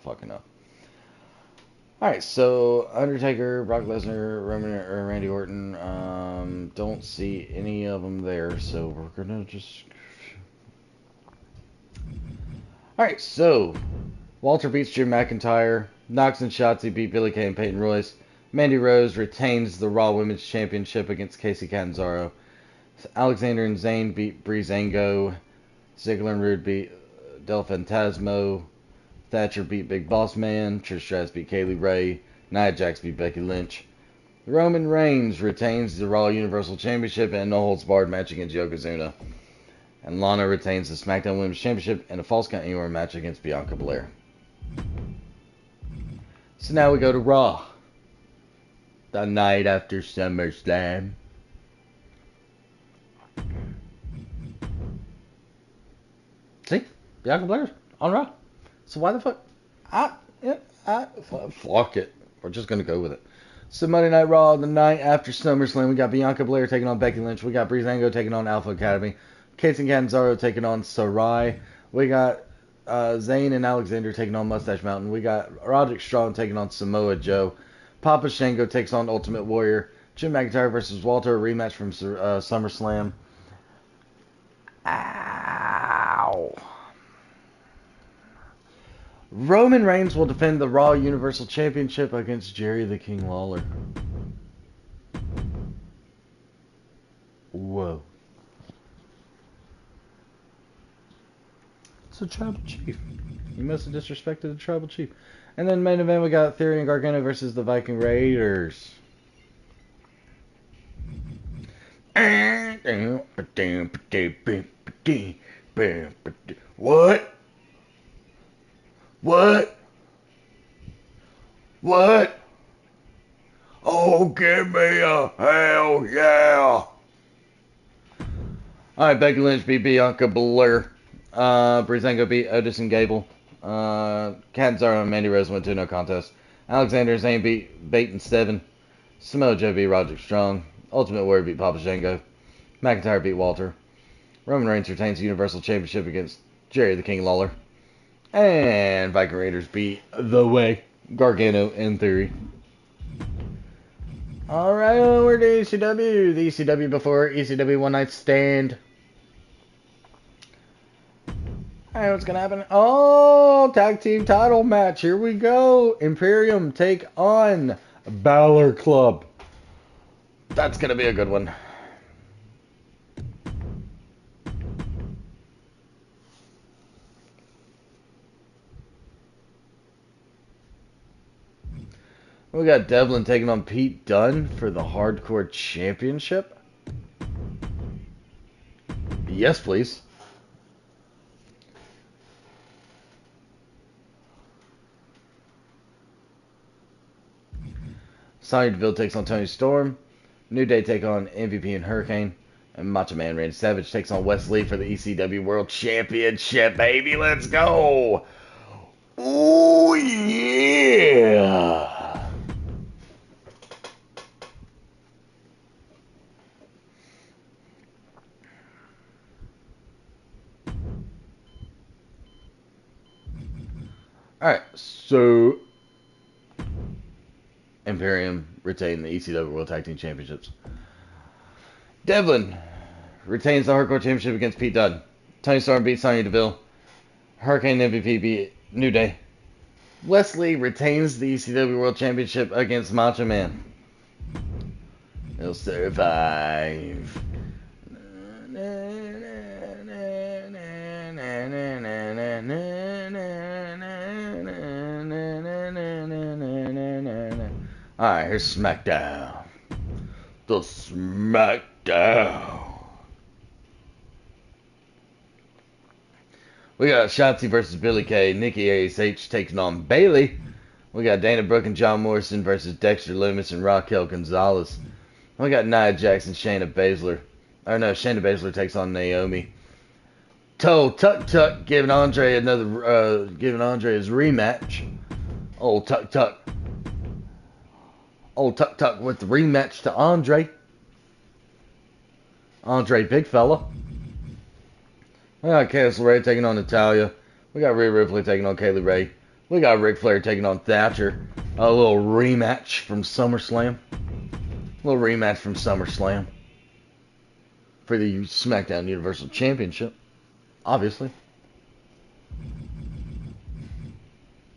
fucking know. Alright, so Undertaker, Brock Lesnar, Randy Orton, don't see any of them there, so we're gonna just... Alright, so Walter beats Drew McIntyre, Nox and Shotzi beat Billie Kay and Peyton Royce, Mandy Rose retains the Raw Women's Championship against Casey Catanzaro, Alexander and Zayn beat Breezango, Ziggler and Rude beat Del Fantasmo, Thatcher beat Big Boss Man. Trish Stratus beat Kaylee Ray. Nia Jax beat Becky Lynch. Roman Reigns retains the Raw Universal Championship in a No Holds Barred match against Yokozuna. And Lana retains the SmackDown Women's Championship in a Falls Count Anywhere match against Bianca Belair. So now we go to Raw. The night after SummerSlam. See? Bianca Belair's on Raw. So why the fuck? Fuck it. We're just gonna go with it. So Monday Night Raw, the night after SummerSlam, we got Bianca Belair taking on Becky Lynch. We got Breezango taking on Alpha Academy. Casey Catanzaro taking on Sarai. We got Zayn and Alexander taking on Mustache Mountain. We got Roderick Strong taking on Samoa Joe. Papa Shango takes on Ultimate Warrior. Jim McIntyre versus Walter, a rematch from SummerSlam. Ow. Roman Reigns will defend the Raw Universal Championship against Jerry the King Lawler. Whoa. It's a Tribal Chief. You must have disrespected the Tribal Chief. And then main event, we got Theory and Gargano versus the Viking Raiders. What? What? What? Oh, give me a hell yeah! Alright, Becky Lynch beat Bianca Belair. Breezango beat Otis and Gable. Catanzaro and Mandy Rose went to no contest. Alexander Zayn beat Bate and Steven. Samoa Joe beat Roderick Strong. Ultimate Warrior beat Papa Shango. McIntyre beat Walter. Roman Reigns retains the Universal Championship against Jerry the King Lawler. And Viking Raiders beat The Way, Gargano, and Theory. Alright, we're to ECW. The ECW before ECW One Night Stand. Alright, what's gonna happen? Oh, tag team title match. Here we go. Imperium take on Balor Club. That's gonna be a good one. We got Devlin taking on Pete Dunne for the Hardcore Championship. Yes, please. Sonya Deville takes on Toni Storm. New Day take on MVP and Hurricane. And Macho Man Randy Savage takes on Wes Lee for the ECW World Championship, baby. Let's go. Oh, yeah. Alright, so Imperium retain the ECW World Tag Team Championships. Devlin retains the Hardcore Championship against Pete Dunne. Toni Storm beats Sonya Deville. Hurricane MVP beat New Day. Wes Lee retains the ECW World Championship against Macho Man. He'll survive. Alright, here's SmackDown. The SmackDown. We got Shotzi versus Billie Kay. Nikki ASH taking on Bayley. We got Dana Brooke and John Morrison versus Dexter Lumis and Raquel Gonzalez. We got Nia Jax and Shayna Baszler. Or no, Shayna Baszler takes on Naomi. Tuck giving Andre his rematch. Old Tuck with the rematch to Andre. Andre, big fella. We got Candice LeRae taking on Natalya. We got Rhea Ripley taking on Kaylee Ray. We got Ric Flair taking on Thatcher. A little rematch from SummerSlam. For the SmackDown Universal Championship. Obviously.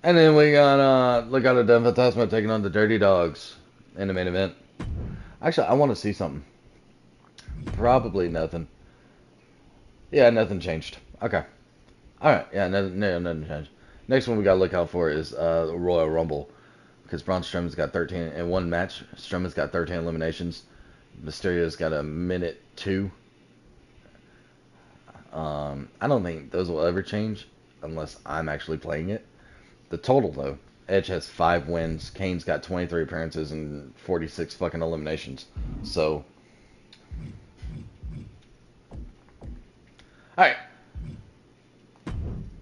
And then we got Legado del Fantasma taking on the Dirty Dogs in the main event. Actually, I want to see something. Probably nothing. Yeah, nothing changed. Okay. Alright, yeah, nothing changed. Next one we gotta look out for is the Royal Rumble. Because Braun Strowman's got 13 in one match. Strowman's got 13 eliminations. Mysterio's got a minute 2. I don't think those will ever change unless I'm actually playing it. The total, though. Edge has 5 wins. Kane's got 23 appearances and 46 fucking eliminations. So... Alright.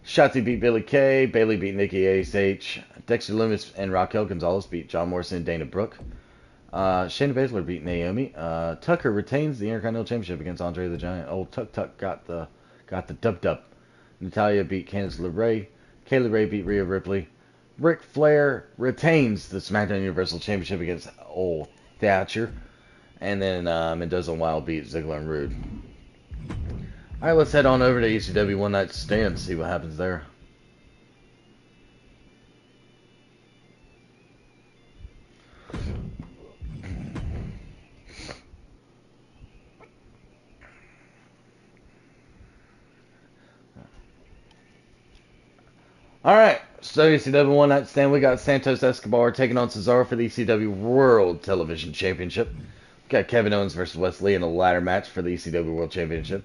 Shotzi beat Billie Kay. Bayley beat Nikki ASH. Dexter Lumis and Raquel Gonzalez beat John Morrison and Dana Brooke. Shayna Baszler beat Naomi. Tucker retains the Intercontinental Championship against Andre the Giant. Old Tuck got the dub. Natalya beat Candice LeRae. Kaylee Ray beat Rhea Ripley. Ric Flair retains the SmackDown Universal Championship against old Thatcher. And then Mendoza and Wild beat Ziggler and Rude. Alright, let's head on over to ECW One Night Stand, see what happens there. Alright, so ECW One Night Stand, we got Santos Escobar taking on Cesaro for the ECW World Television Championship. We got Kevin Owens versus Wesley in a ladder match for the ECW World Championship.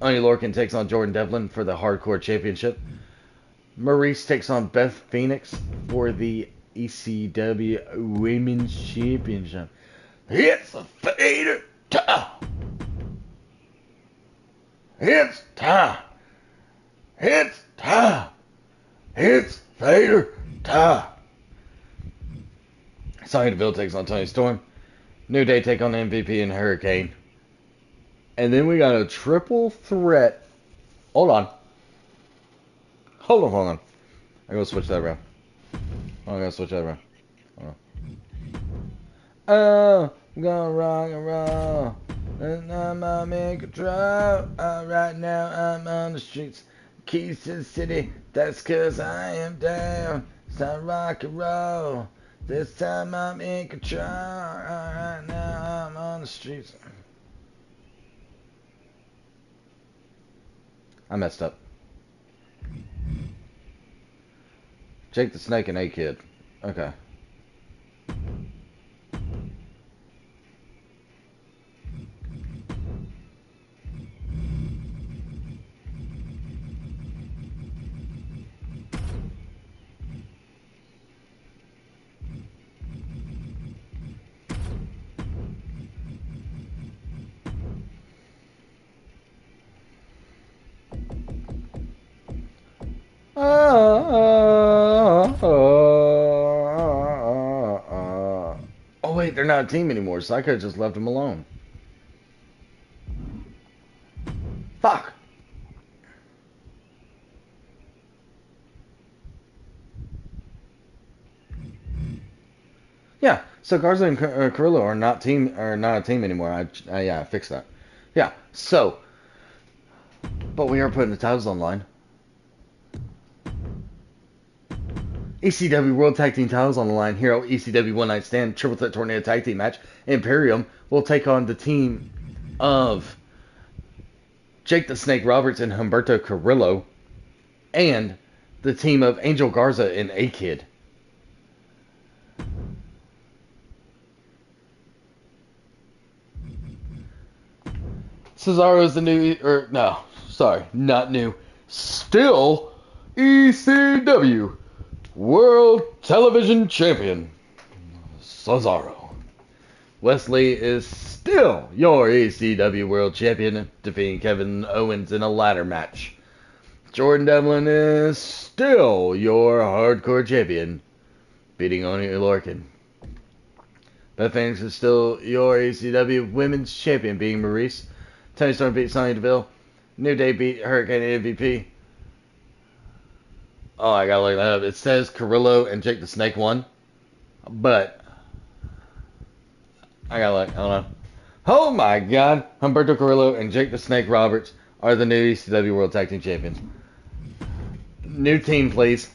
Oney Lorcan takes on Jordan Devlin for the Hardcore Championship. Maurice takes on Beth Phoenix for the ECW Women's Championship. It's a fader time. It's time. It's time. It's fader time. Sonya Deville takes on Toni Storm. New Day take on MVP and Hurricane. And then we got a triple threat. Hold on. Hold on. I'm going to switch that around. I'm going to switch that around. Hold on. Oh, I'm going to rock and roll. And I'm in control. Right now I'm on the streets. Keys to the city. That's 'cause I am down. It's time to rock and roll. This time I'm in control. Right now I'm on the streets. I messed up. Jake the Snake and A-Kid. Okay. Oh wait, they're not a team anymore, so I could have just left them alone. Fuck. Yeah, so Garza and Carrillo are not a team anymore. I fixed that. Yeah, so, but we are putting the titles online. ECW World Tag Team titles on the line here at ECW One Night Stand Triple Threat Tornado Tag Team match. Imperium will take on the team of Jake the Snake Roberts and Humberto Carrillo, and the team of Angel Garza and A-Kid. Cesaro is the new, not new, still ECW World Television Champion, Cesaro. Wesley is still your ECW World Champion, defeating Kevin Owens in a ladder match. Jordan Devlin is still your Hardcore Champion, beating Oney Lorcan. Beth Phoenix is still your ECW Women's Champion, beating Maurice. Toni Storm beat Sonya Deville. New Day beat Hurricane and MVP. Oh, I gotta look that up. It says Carrillo and Jake the Snake won, but I gotta look. Hold on. Oh my God! Humberto Carrillo and Jake the Snake Roberts are the new ECW World Tag Team Champions. New team, please.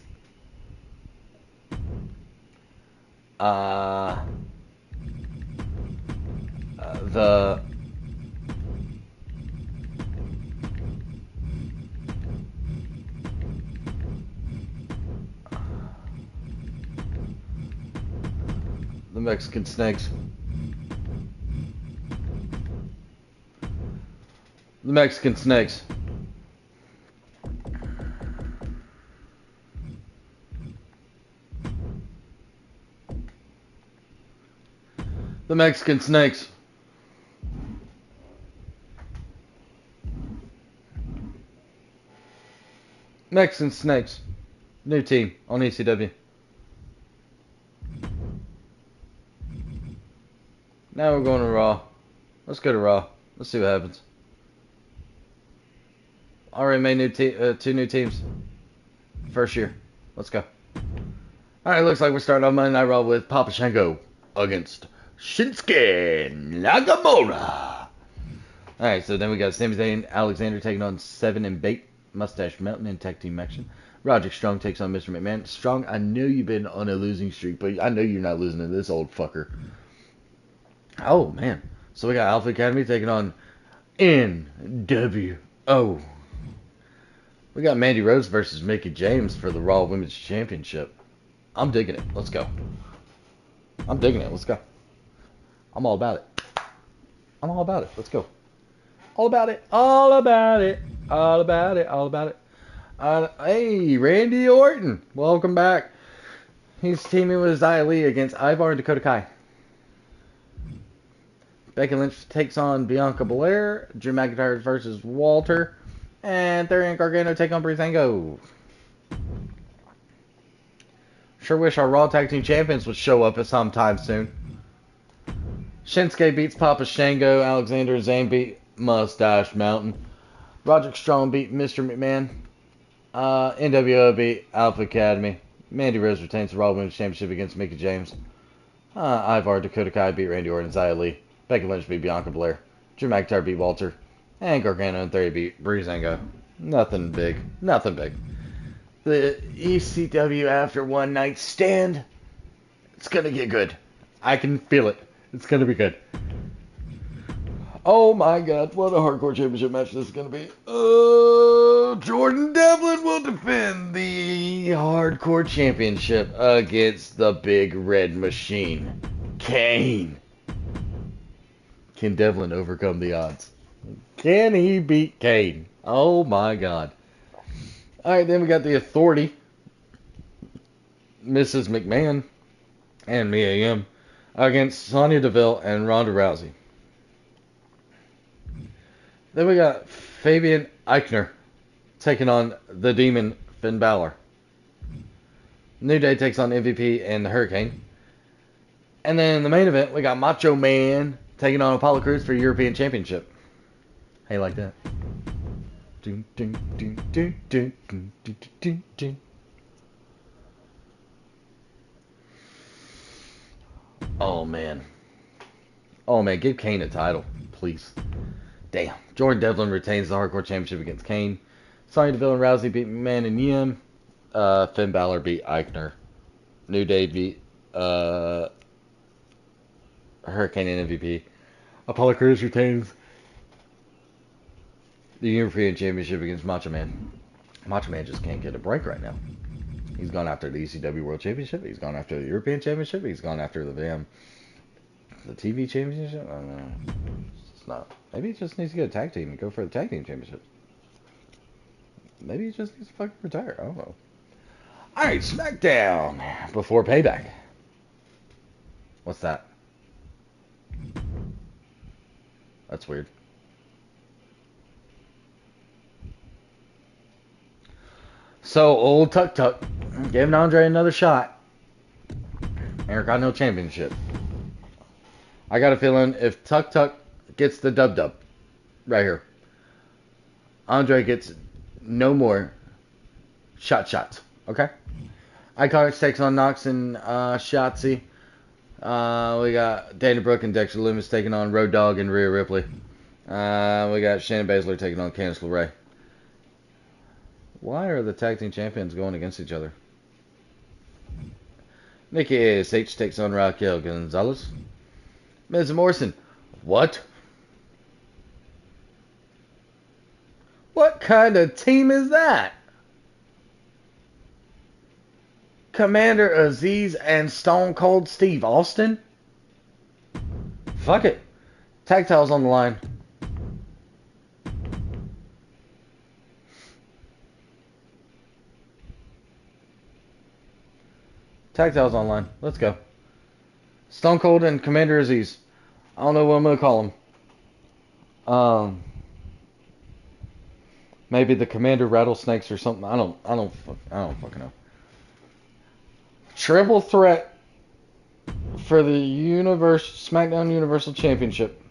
The Mexican Snakes. The Mexican Snakes. The Mexican Snakes. Mexican Snakes. New team on ECW. Now we're going to Raw. Let's go to Raw. Let's see what happens. Already made two new teams. First year. Let's go. Alright, looks like we're starting off Monday Night Raw with Papa Shango against Shinsuke Nakamura. Alright, so then we got Sami Zayn, Alexander taking on Seven and Bait, Mustache Mountain in tag team action. Roderick Strong takes on Mr. McMahon. Strong, I know you've been on a losing streak, but I know you're not losing to this old fucker. Oh, man. So we got Alpha Academy taking on NWO. We got Mandy Rose versus Mickie James for the Raw Women's Championship. I'm digging it. Let's go. I'm digging it. Let's go. I'm all about it. I'm all about it. Let's go. All about it. All about it. All about it. All about it. Hey, Randy Orton. Welcome back. He's teaming with Xia Li against Ivar and Dakota Kai. Becky Lynch takes on Bianca Belair. Drew McIntyre versus Walter. And Theory and Gargano take on Breezango. Sure wish our Raw Tag Team Champions would show up at some time soon. Shinsuke beats Papa Shango. Alexander Zayn beat Mustache Mountain. Roderick Strong beat Mr. McMahon. NWO beat Alpha Academy. Mandy Rose retains the Raw Women's Championship against Mickie James. Ivar Dakota Kai beat Randy Orton and Xia Li. Becky Lynch beat Bianca Belair. Drew McIntyre beat Walter. And Gargano and Theory beat Breezango. Nothing big. Nothing big. The ECW after one night stand, it's going to get good. I can feel it. It's going to be good. Oh my god, what a hardcore championship match this is going to be. Jordan Devlin will defend the hardcore championship against the big red machine, Kane. Can Devlin overcome the odds? Can he beat Kane? Oh my god. Alright, then we got the Authority, Mrs. McMahon, and Mia Yim against Sonya Deville and Ronda Rousey. Then we got Fabian Eichner taking on the Demon Finn Balor. New Day takes on MVP and the Hurricane. And then the main event, we got Macho Man taking on Apollo Crews for European Championship. How you like that? Oh man. Oh man, give Kane a title, please. Damn. Jordan Devlin retains the Hardcore Championship against Kane. Sonya Deville and Rousey beat McMahon and Yim. Finn Balor beat Eichner. New Day beat Hurricane and MVP. Apollo Crews retains the European Championship against Macho Man. Macho Man just can't get a break right now. He's gone after the ECW World Championship. He's gone after the European Championship. He's gone after the TV Championship. I don't know. It's not. Maybe he just needs to get a tag team and go for the tag team championship. Maybe he just needs to fucking retire. I don't know. Alright, SmackDown before Payback. What's that? That's weird. So, old Tuk Tuk giving Andre another shot. Eric got no championship. I got a feeling if Tuk Tuk gets the dub right here, Andre gets no more shots. Okay? Iconics takes on Knox and Shotzi. We got Dana Brooke and Dexter Lumis taking on Road Dogg and Rhea Ripley. We got Shayna Baszler taking on Candice LeRae. Why are the tag team champions going against each other? Nikki ASH takes on Raquel Gonzalez. Miz Morrison. What? What kind of team is that? Commander Aziz and Stone Cold Steve Austin? Fuck it. Tag titles on the line. Tag titles online. Let's go. Stone Cold and Commander Aziz. I don't know what I'm gonna call them. Maybe the Commander Rattlesnakes or something. I don't fucking know. Triple threat for the SmackDown Universal Championship.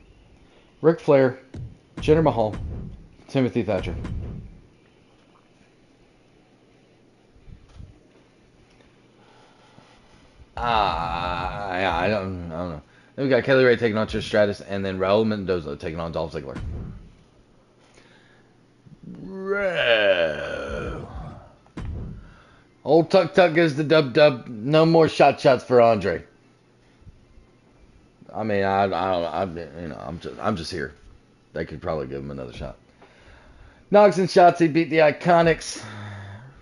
Ric Flair, Jinder Mahal, Timothy Thatcher. I don't know. Then we got Kelly Ray taking on Trish Stratus, and then Raul Mendoza taking on Dolph Ziggler. Bro. Old Tuck Tuck is the dub. No more shots for Andre. I mean, I don't, I'm just here. They could probably give him another shot. Knox and Shotzi beat the Iconics.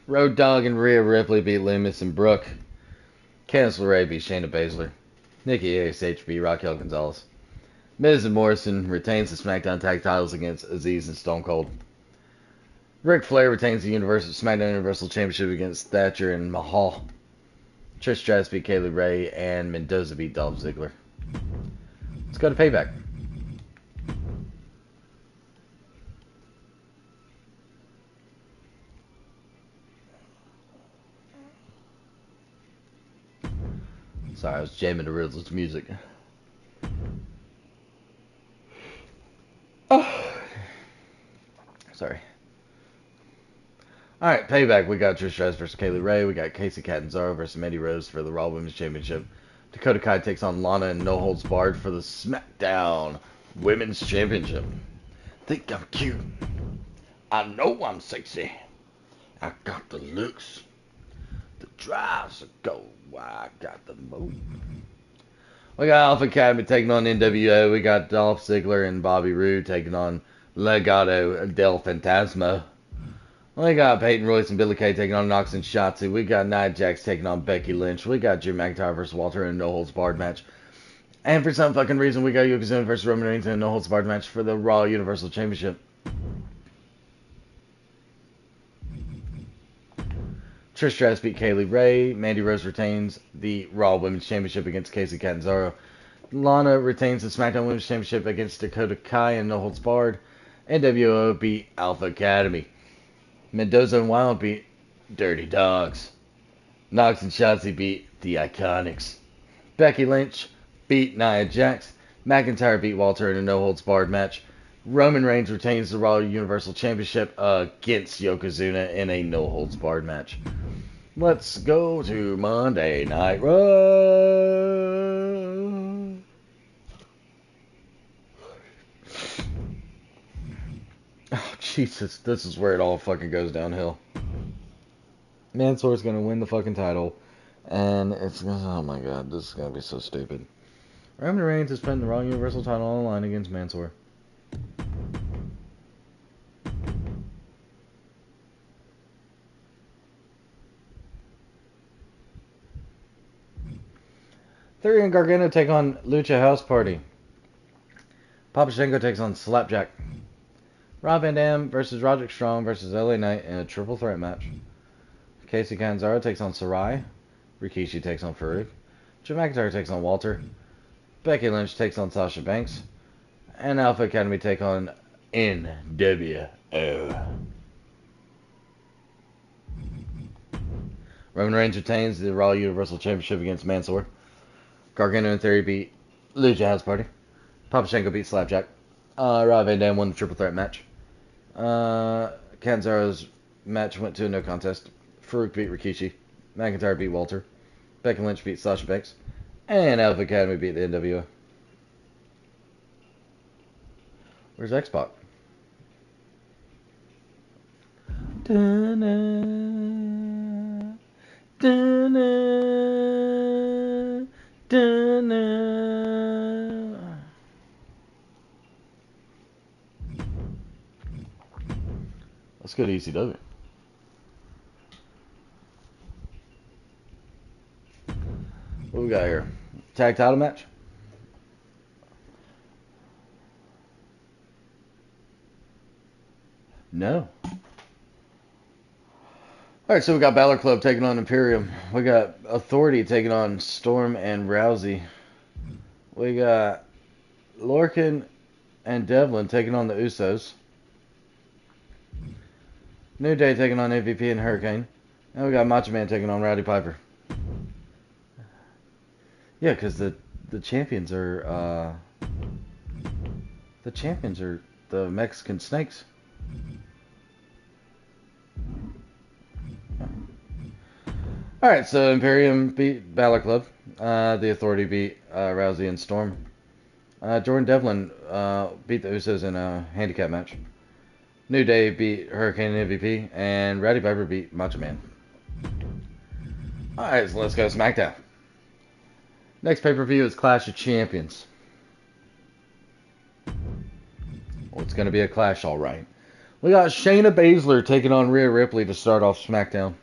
Road Dogg and Rhea Ripley beat Loomis and Brooke. Candice LeRae beat Shayna Baszler. Nikki ASH beat Raquel Gonzalez. Miz and Morrison retains the SmackDown Tag Titles against Aziz and Stone Cold. Ric Flair retains the SmackDown Universal Championship against Thatcher and Mahal. Trish Stratus beat Kaylee Ray, and Mendoza beat Dolph Ziggler. Let's go to Payback. Sorry, I was jamming to Riddler's music. Oh. Sorry. Alright, Payback. We got Trish Stratus versus Kaylee Ray. We got Casey Catanzaro versus Mandy Rose for the Raw Women's Championship. Dakota Kai takes on Lana and No Holds Barred for the SmackDown Women's Championship. Think I'm cute. I know I'm sexy. I got the looks. The drives to go. Why I got the move. We got Alpha Academy taking on NWO. We got Dolph Ziggler and Bobby Roode taking on Legado del Fantasma. We got Peyton Royce and Billie Kay taking on Knox and Shotzi. We got Nia Jax taking on Becky Lynch. We got Drew McIntyre versus Walter in a No Holds Barred match. And for some fucking reason, we got Yokozuna versus Roman Reigns in a No Holds Barred match for the Raw Universal Championship. Trish Stratus beat Kaylee Ray. Mandy Rose retains the Raw Women's Championship against Casey Catanzaro. Lana retains the SmackDown Women's Championship against Dakota Kai in No Holds Barred. NWO beat Alpha Academy. Mendoza and Wild beat Dirty Dogs. Knox and Shotzi beat the Iconics. Becky Lynch beat Nia Jax. McIntyre beat Walter in a No Holds Barred match. Roman Reigns retains the Raw Universal Championship against Yokozuna in a No Holds Barred match. Let's go to Monday Night Raw. Oh, Jesus. This is where it all fucking goes downhill. Mansoor's going to win the fucking title. And it's... Oh my god, this is going to be so stupid. Roman Reigns is putting the Raw Universal title on the line against Mansoor. Theory and Gargano take on Lucha House Party. Papa Shango takes on Slapjack. Rob Van Dam versus Roderick Strong versus LA Knight in a triple threat match. Casey Catanzaro takes on Sarai. Rikishi takes on Farouk. Drew McIntyre takes on Walter. Becky Lynch takes on Sasha Banks. And Alpha Academy take on NWO. Roman Reigns retains the Raw Universal Championship against Mansoor. Gargano and Theory beat Lucha House Party. Papa Shango beat Slapjack. Rob Van Dam won the triple threat match. Catanzaro's match went to a no contest. Farouk beat Rikishi. McIntyre beat Walter. Becky Lynch beat Sasha Banks. And Alpha Academy beat the NWO. Where's X-Pac? Da-na, da-na, da-na. Let's go to ECW. What we got here? Tag title match? No. Alright, so we got Balor Club taking on Imperium. We got Authority taking on Storm and Rousey. We got Lorcan and Devlin taking on the Usos. New Day taking on MVP and Hurricane. And we got Macho Man taking on Rowdy Piper. Yeah, because the champions are the Mexican Snakes. Alright, so Imperium beat Balor Club. The Authority beat Rousey and Storm. Jordan Devlin beat the Usos in a handicap match. New Day beat Hurricane and MVP, and Rowdy Piper beat Macho Man. Alright, so let's go to SmackDown. Next pay-per-view is Clash of Champions. Well, it's going to be a clash, alright. We got Shayna Baszler taking on Rhea Ripley to start off SmackDown.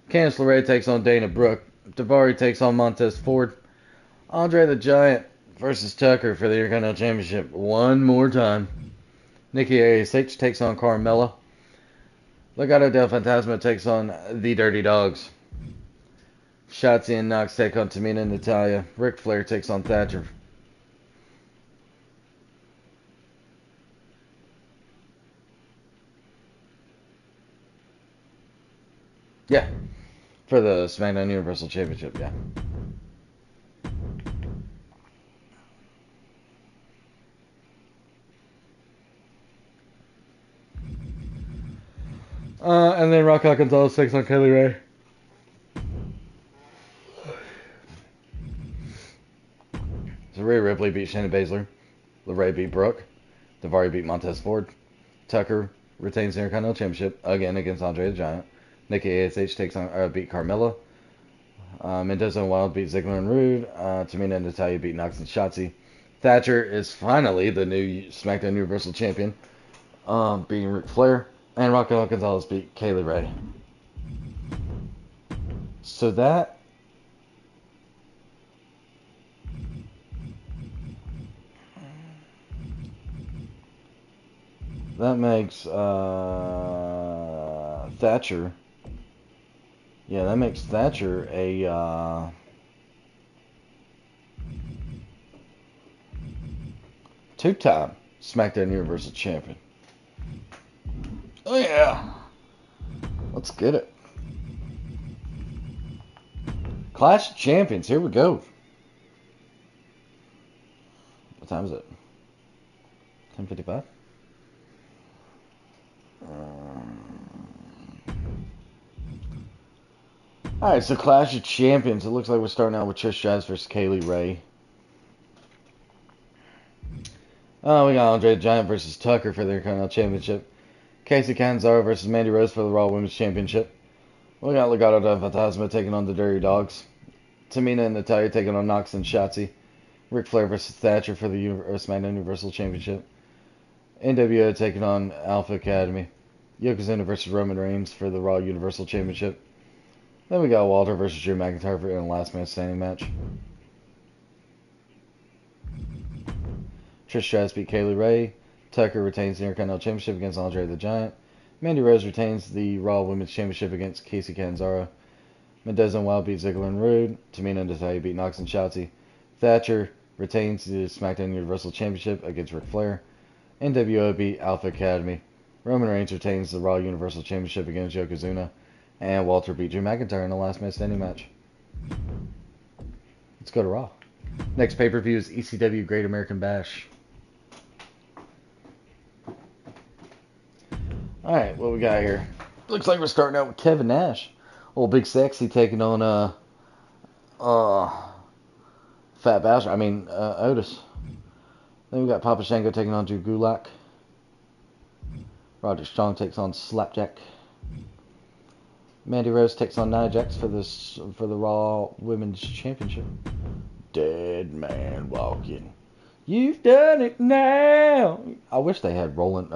Candice LeRae takes on Dana Brooke. Daivari takes on Montez Ford. Andre the Giant versus Tucker for the Intercontinental Championship one more time. Nikki ASH takes on Carmella. Legado del Fantasma takes on the Dirty Dogs. Shotzi and Knox take on Tamina and Natalya. Ric Flair takes on Thatcher. Yeah, for the SmackDown Universal Championship, yeah. And then Raquel Gonzalez takes on Kelly Ray. So Rhea Ripley beat Shayna Baszler. LeRae beat Brooke. Daivari beat Montez Ford. Tucker retains the Intercontinental Championship again against Andre the Giant. Nikki ASH beat Carmella. Mendoza and Wild beat Ziggler and Rude. Tamina and Natalya beat Knox and Shotzi. Thatcher is finally the new SmackDown Universal Champion, beating Ric Flair. And Raquel Gonzalez beat Kaylee Ray. So that makes Thatcher. Yeah, that makes Thatcher a two-time SmackDown Universal Champion. Oh yeah, let's get it. Clash of Champions, here we go. What time is it? 10:55. Alright, so Clash of Champions. It looks like we're starting out with Trish Stratus versus Kaylee Ray. Oh, we got Andre the Giant versus Tucker for the Intercontinental Championship. Casey Catanzaro versus Mandy Rose for the Raw Women's Championship. We got Legado del Fantasma taking on the Dirty Dogs. Tamina and Natalya taking on Knox and Shotzi. Ric Flair versus Thatcher for the SmackDown Universal Championship. NWO taking on Alpha Academy. Yokozuna versus Roman Reigns for the Raw Universal Championship. Then we got Walter versus Drew McIntyre in a last man standing match. Trish Stratus beat Kaylee Ray. Tucker retains the Intercontinental Championship against Andre the Giant. Mandy Rose retains the Raw Women's Championship against Casey Catanzaro. Mendoza and Wild beat Ziggler and Rude. Tamina and Natalya beat Knox and Shotzi. Thatcher retains the SmackDown Universal Championship against Ric Flair. NWO beat Alpha Academy. Roman Reigns retains the Raw Universal Championship against Yokozuna. And Walter beat Drew McIntyre in a last man standing match. Let's go to Raw. Next pay-per-view is ECW Great American Bash. Alright, what we got here? Looks like we're starting out with Kevin Nash. Old Big Sexy taking on Fat Bastard. Otis. Then we got Papa Shango taking on Drew Gulak. Roderick Strong takes on Slapjack. Mandy Rose takes on Nia Jax for the Raw Women's Championship. Dead Man Walking. You've done it now. I wish they had Roland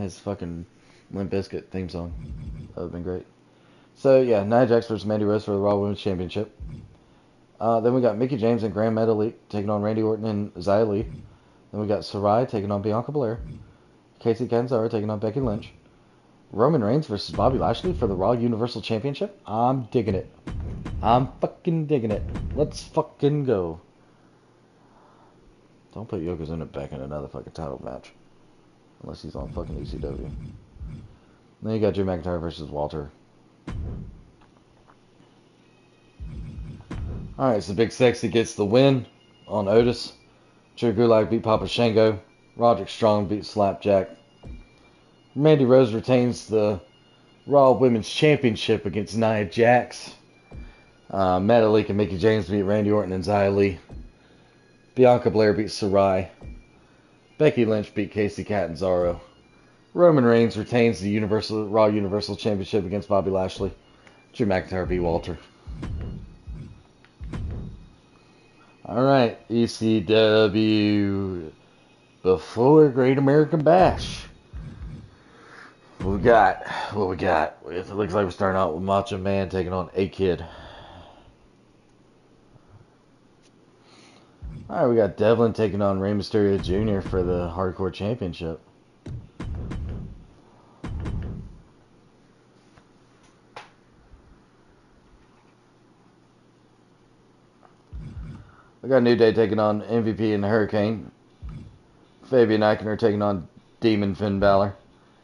his fucking Limp Bizkit theme song. That would have been great. So yeah, Nia Jax versus Mandy Rose for the Raw Women's Championship. Then we got Mickie James and Grand Metalik taking on Randy Orton and Xia Li. Then we got Sarai taking on Bianca Belair. Casey Catanzaro taking on Becky Lynch. Roman Reigns versus Bobby Lashley for the Raw Universal Championship. I'm digging it. I'm fucking digging it. Let's fucking go. Don't put Yokozuna back in another fucking title match. Unless he's on fucking ECW. Then you got Drew McIntyre versus Walter. Alright, so Big Sexy gets the win on Otis. Drew Gulak beat Papa Shango. Roderick Strong beat Slapjack. Mandy Rose retains the Raw Women's Championship against Nia Jax. Metalik and Mickey James beat Randy Orton and Xia Li. Bianca Belair beat Sarai. Becky Lynch beat Casey Catanzaro. Roman Reigns retains the Raw Universal Championship against Bobby Lashley. Drew McIntyre beat Walter. Alright, ECW. Before Great American Bash. What we got? It looks like we're starting out with Macho Man taking on A-Kid. Alright, we got Devlin taking on Rey Mysterio Jr. for the Hardcore Championship. We got New Day taking on MVP and Hurricane. Fabian Eichner taking on Demon Finn Balor.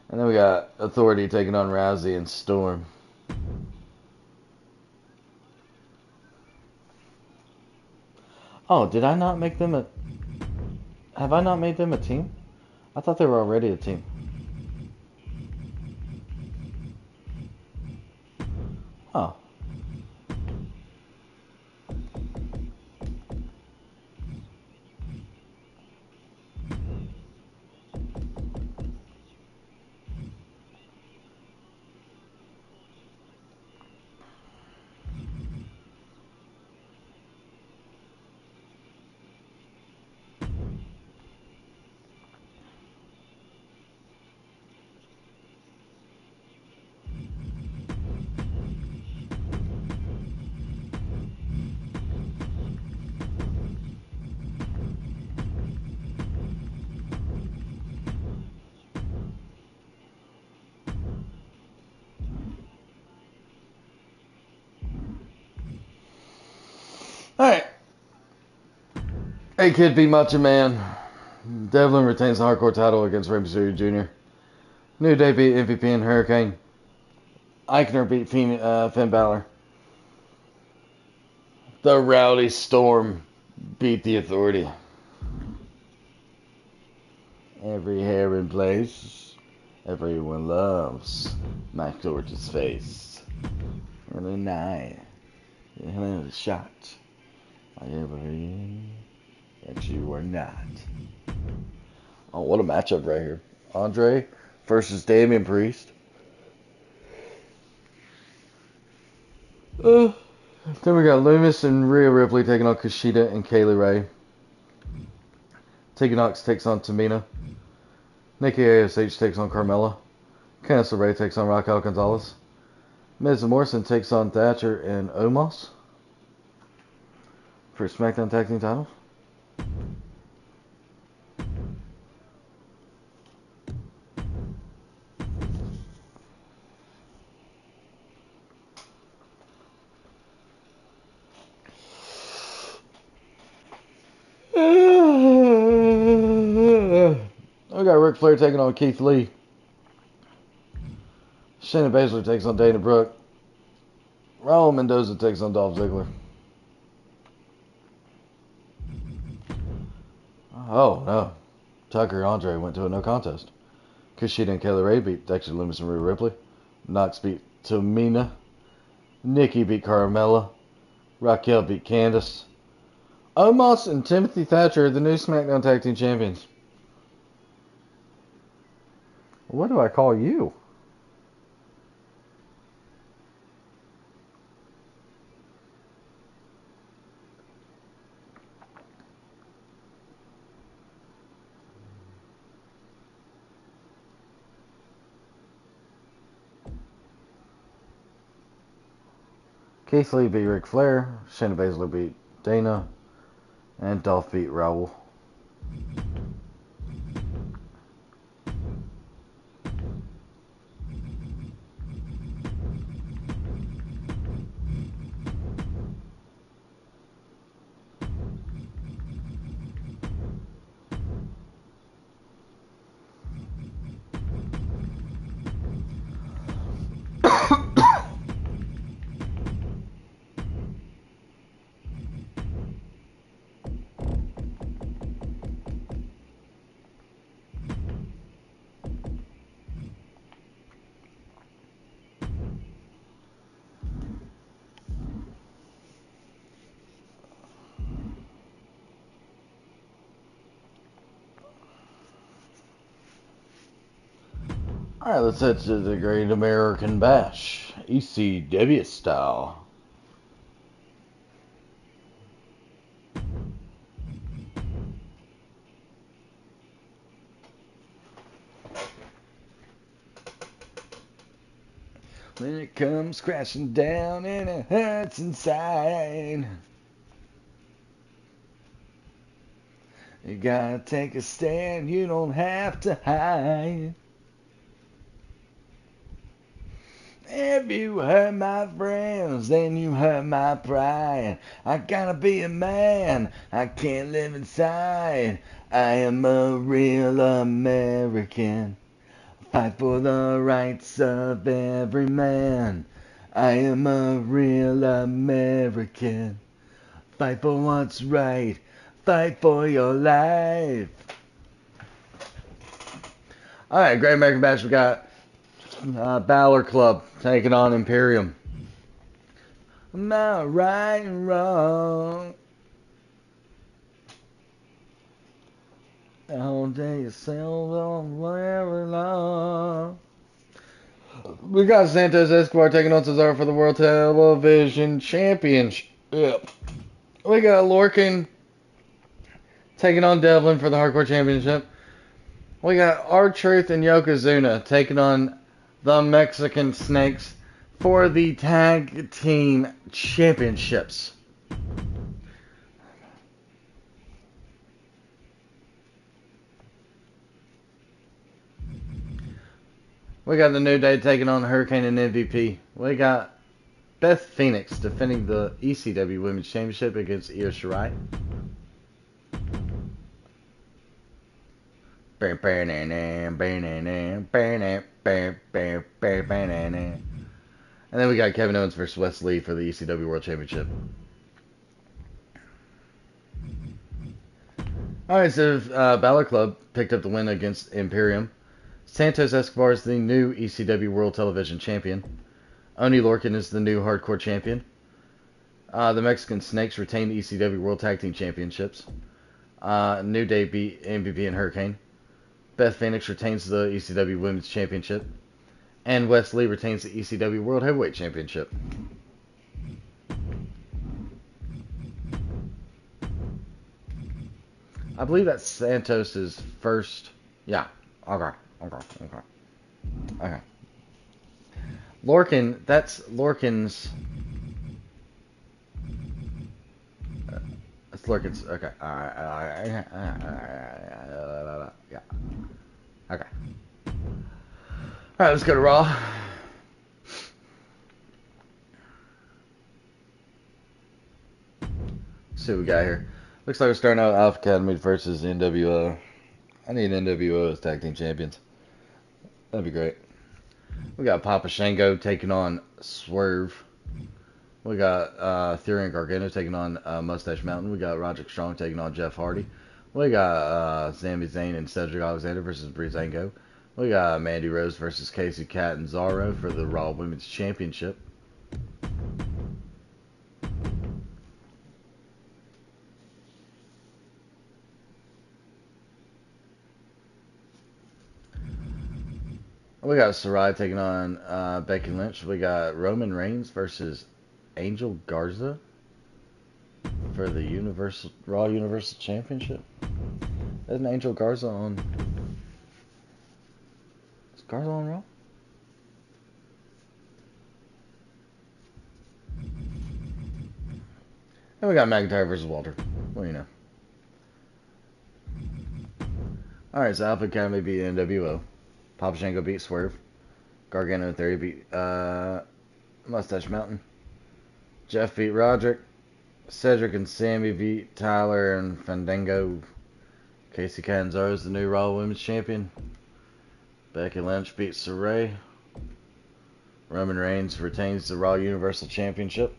And then we got Authority taking on Rousey and Storm. Oh, did I not make them a... Have I not made them a team? I thought they were already a team. Oh. Alright. A-Kid beat Macho Man. Devlin retains the Hardcore title against Rey Mysterio Jr. New Day beat MVP and Hurricane. Eichner beat Finn Balor. The Rowdy Storm beat the Authority. Every hair in place. Everyone loves Mike George's face. Really nice. A shot. I ever in that you are not. Oh, what a matchup right here. Andre versus Damian Priest. Then we got Loomis and Rhea Ripley taking on Kushida and Kaylee Ray. Tegan Knox takes on Tamina. Nikki ASH takes on Carmella. Candice LeRae takes on Raquel Gonzalez. Miz and Morrison takes on Thatcher and Omos for SmackDown Tag Team titles. We got Ric Flair taking on Keith Lee. Shayna Baszler takes on Dana Brooke. Raul Mendoza takes on Dolph Ziggler. Oh no. Tucker and Andre went to a no contest. Kushida and Kaylee Ray beat Dexter Loomis and Rhea Ripley. Knox beat Tamina. Nikki beat Carmella. Raquel beat Candice. Omos and Timothy Thatcher are the new SmackDown Tag Team Champions. What do I call you? Keith Lee beat Ric Flair. Shayna Baszler beat Dana. And Dolph beat Raul. Alright, let's head to the Great American Bash. ECW style. When it comes crashing down and it hurts inside, you gotta take a stand, you don't have to hide. If you hurt my friends, then you hurt my pride. I gotta be a man, I can't live inside. I am a real American. Fight for the rights of every man. I am a real American. Fight for what's right. Fight for your life. Alright, Great American Bash. We got Balor Club taking on Imperium. Am I right and wrong? Don't take yourself on very long. We got Santos Escobar taking on Cesaro for the World Television Championship. We got Lorcan taking on Devlin for the Hardcore Championship. We got R-Truth and Yokozuna taking on the Mexican Snakes for the Tag Team Championships. We got the New Day taking on Hurricane and MVP. We got Beth Phoenix defending the ECW Women's Championship against Io Shirai. And then we got Kevin Owens versus Wes Lee for the ECW World Championship. Alright, so Balor Club picked up the win against Imperium. Santos Escobar is the new ECW World Television Champion. Oney Lorcan is the new Hardcore Champion. The Mexican Snakes retain the ECW World Tag Team Championships. New Day beat MVP and Hurricane. Beth Phoenix retains the ECW Women's Championship. And Wes Lee retains the ECW World Heavyweight Championship. I believe that's Santos's first... Yeah, okay. Lorcan, that's Lorcan's... That's Lorcan's... Okay, alright. Yeah. Okay. Alright, let's go to Raw. Let's see what we got here. Looks like we're starting out Alpha Academy versus NWO. I need NWO as tag team champions. That'd be great. We got Papa Shango taking on Swerve. We got Theory and Gargano taking on Mustache Mountain. We got Roderick Strong taking on Jeff Hardy. We got Sami Zayn and Cedric Alexander versus Breezango. We got Mandy Rose versus Casey Catanzaro for the Raw Women's Championship. We got Sarai taking on Becky Lynch. We got Roman Reigns versus Angel Garza for the Raw Universal Championship. Isn't Angel Garza on... Is Garza on Raw? And we got McIntyre versus Walter. What do you know? Alright, so Alpha Academy beat NWO. Papa Shango beat Swerve. Gargano and Theory beat Mustache Mountain. Jeff beat Roderick. Cedric and Sammy beat Tyler and Fandango. Casey Catanzaro is the new Raw Women's Champion. Becky Lynch beat Saray. Roman Reigns retains the Raw Universal Championship.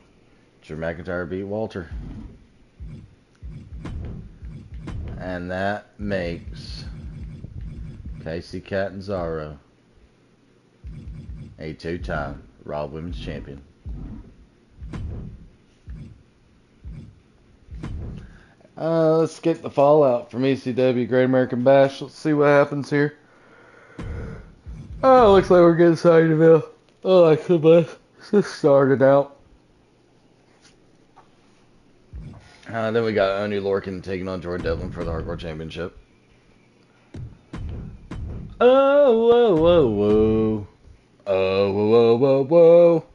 Drew McIntyre beat Walter. And that makes Casey Catanzaro a two-time Raw Women's Champion. Let's get the fallout from ECW Great American Bash. Let's see what happens here. Oh, looks like we're getting started, Bill. Oh, I could just started out. Then we got Oney Lorcan taking on Jordan Devlin for the Hardcore Championship. Oh, whoa, whoa, whoa. Oh, whoa, whoa, whoa, whoa.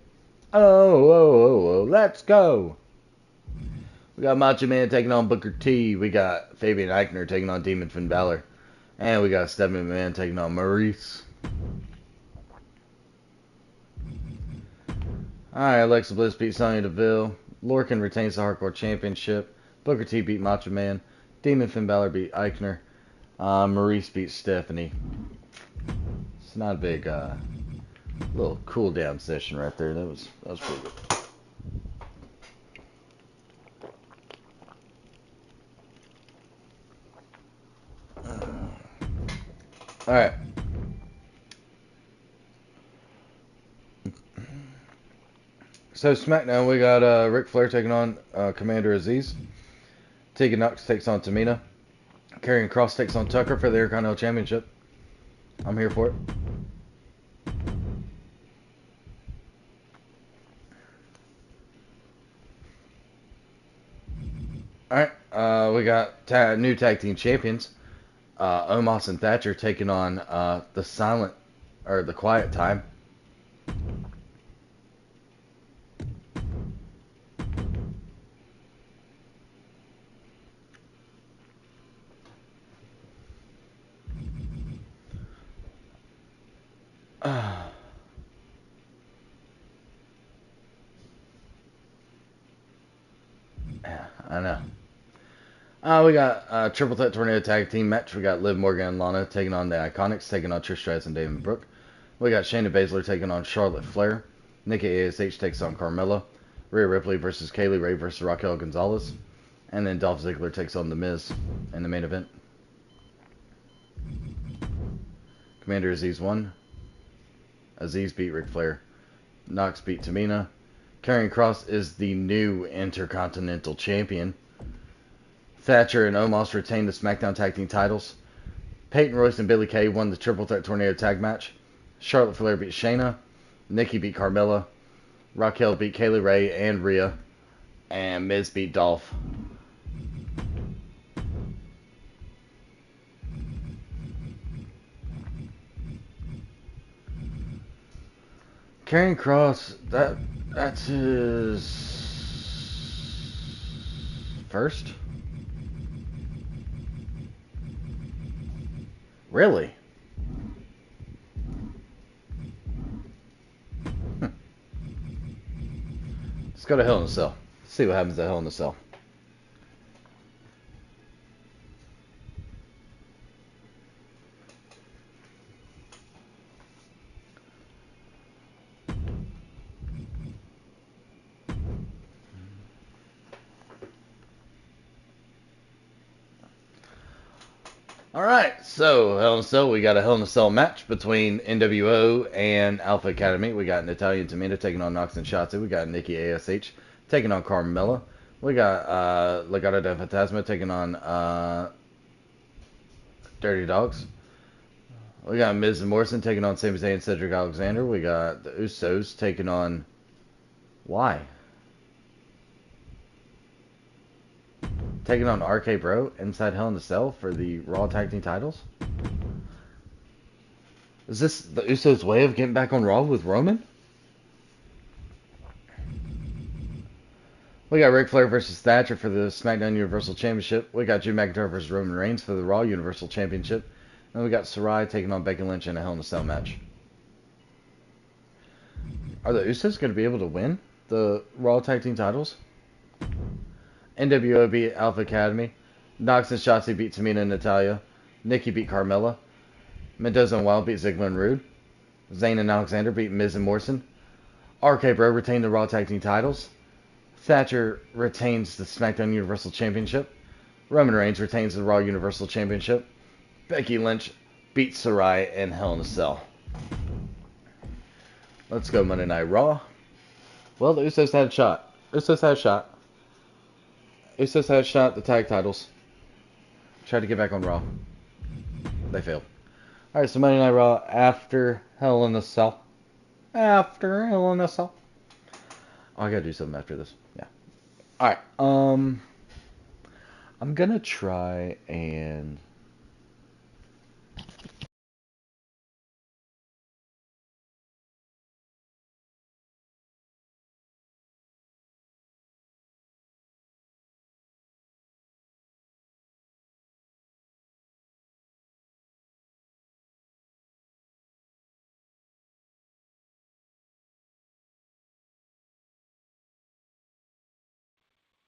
Oh, whoa, whoa, whoa. Let's go. We got Macho Man taking on Booker T. We got Fabian Eichner taking on Demon Finn Balor. And we got Stephanie McMahon taking on Maurice. Alright, Alexa Bliss beat Sonya Deville. Lorcan retains the Hardcore Championship. Booker T beat Macho Man. Demon Finn Balor beat Eichner. Maurice beat Stephanie. It's not a big, little cool down session right there. That was pretty good. Alright. So SmackDown, we got Ric Flair taking on Commander Aziz. Tegan Knox takes on Tamina. Karrion Kross takes on Tucker for the Intercontinental Championship. I'm here for it. Alright, we got new tag team champions. Omos and Thatcher taking on the Quiet Time. Yeah, I know. We got a Triple Threat Tornado Tag Team match. We got Liv Morgan and Lana taking on the Iconics, taking on Trish Stratus and David Brooke. We got Shayna Baszler taking on Charlotte Flair. Nikki ASH takes on Carmella. Rhea Ripley versus Kaylee Ray versus Raquel Gonzalez. And then Dolph Ziggler takes on The Miz in the main event. Commander Aziz won. Aziz beat Ric Flair. Knox beat Tamina. Karrion Kross is the new Intercontinental Champion. Thatcher and Omos retained the SmackDown Tag Team titles. Peyton Royce and Billie Kay won the Triple Threat Tornado Tag match. Charlotte Flair beat Shayna. Nikki beat Carmella. Raquel beat Kaylee Ray and Rhea. And Miz beat Dolph. Karrion Kross, that's his first? Really? Let's go to Hell in a Cell. See what happens at Hell in a Cell. Alright, so Hell in a Cell, we got a Hell in a Cell match between NWO and Alpha Academy. We got Natalya and Tamina taking on Nox and Shotzi. We got Nikki ASH taking on Carmella. We got Legado del Fantasma taking on Dirty Dogs. We got Miz and Morrison taking on Sami Zayn and Cedric Alexander. We got the Usos taking on... Why? Taking on RK Bro inside Hell in a Cell for the Raw Tag Team titles? Is this the Usos' way of getting back on Raw with Roman? We got Ric Flair versus Thatcher for the SmackDown Universal Championship. We got Drew McIntyre versus Roman Reigns for the Raw Universal Championship. And we got Sarai taking on Becky Lynch in a Hell in a Cell match. Are the Usos going to be able to win the Raw Tag Team titles? NWO beat Alpha Academy. Nox and Shotzi beat Tamina and Natalya. Nikki beat Carmella. Mendoza and Wild beat Ziggler and Rude. Zayn and Alexander beat Miz and Morrison. RK Bro retained the Raw Tag Team titles. Thatcher retains the SmackDown Universal Championship. Roman Reigns retains the Raw Universal Championship. Becky Lynch beats Sarai in Hell in a Cell. Let's go Monday Night Raw. Well, the Usos had a shot. Usos had a shot at the tag titles. Tried to get back on Raw. They failed. All right, so Monday Night Raw after Hell in a Cell. After Hell in a Cell. Oh, I gotta do something after this. Yeah. All right. I'm gonna try and.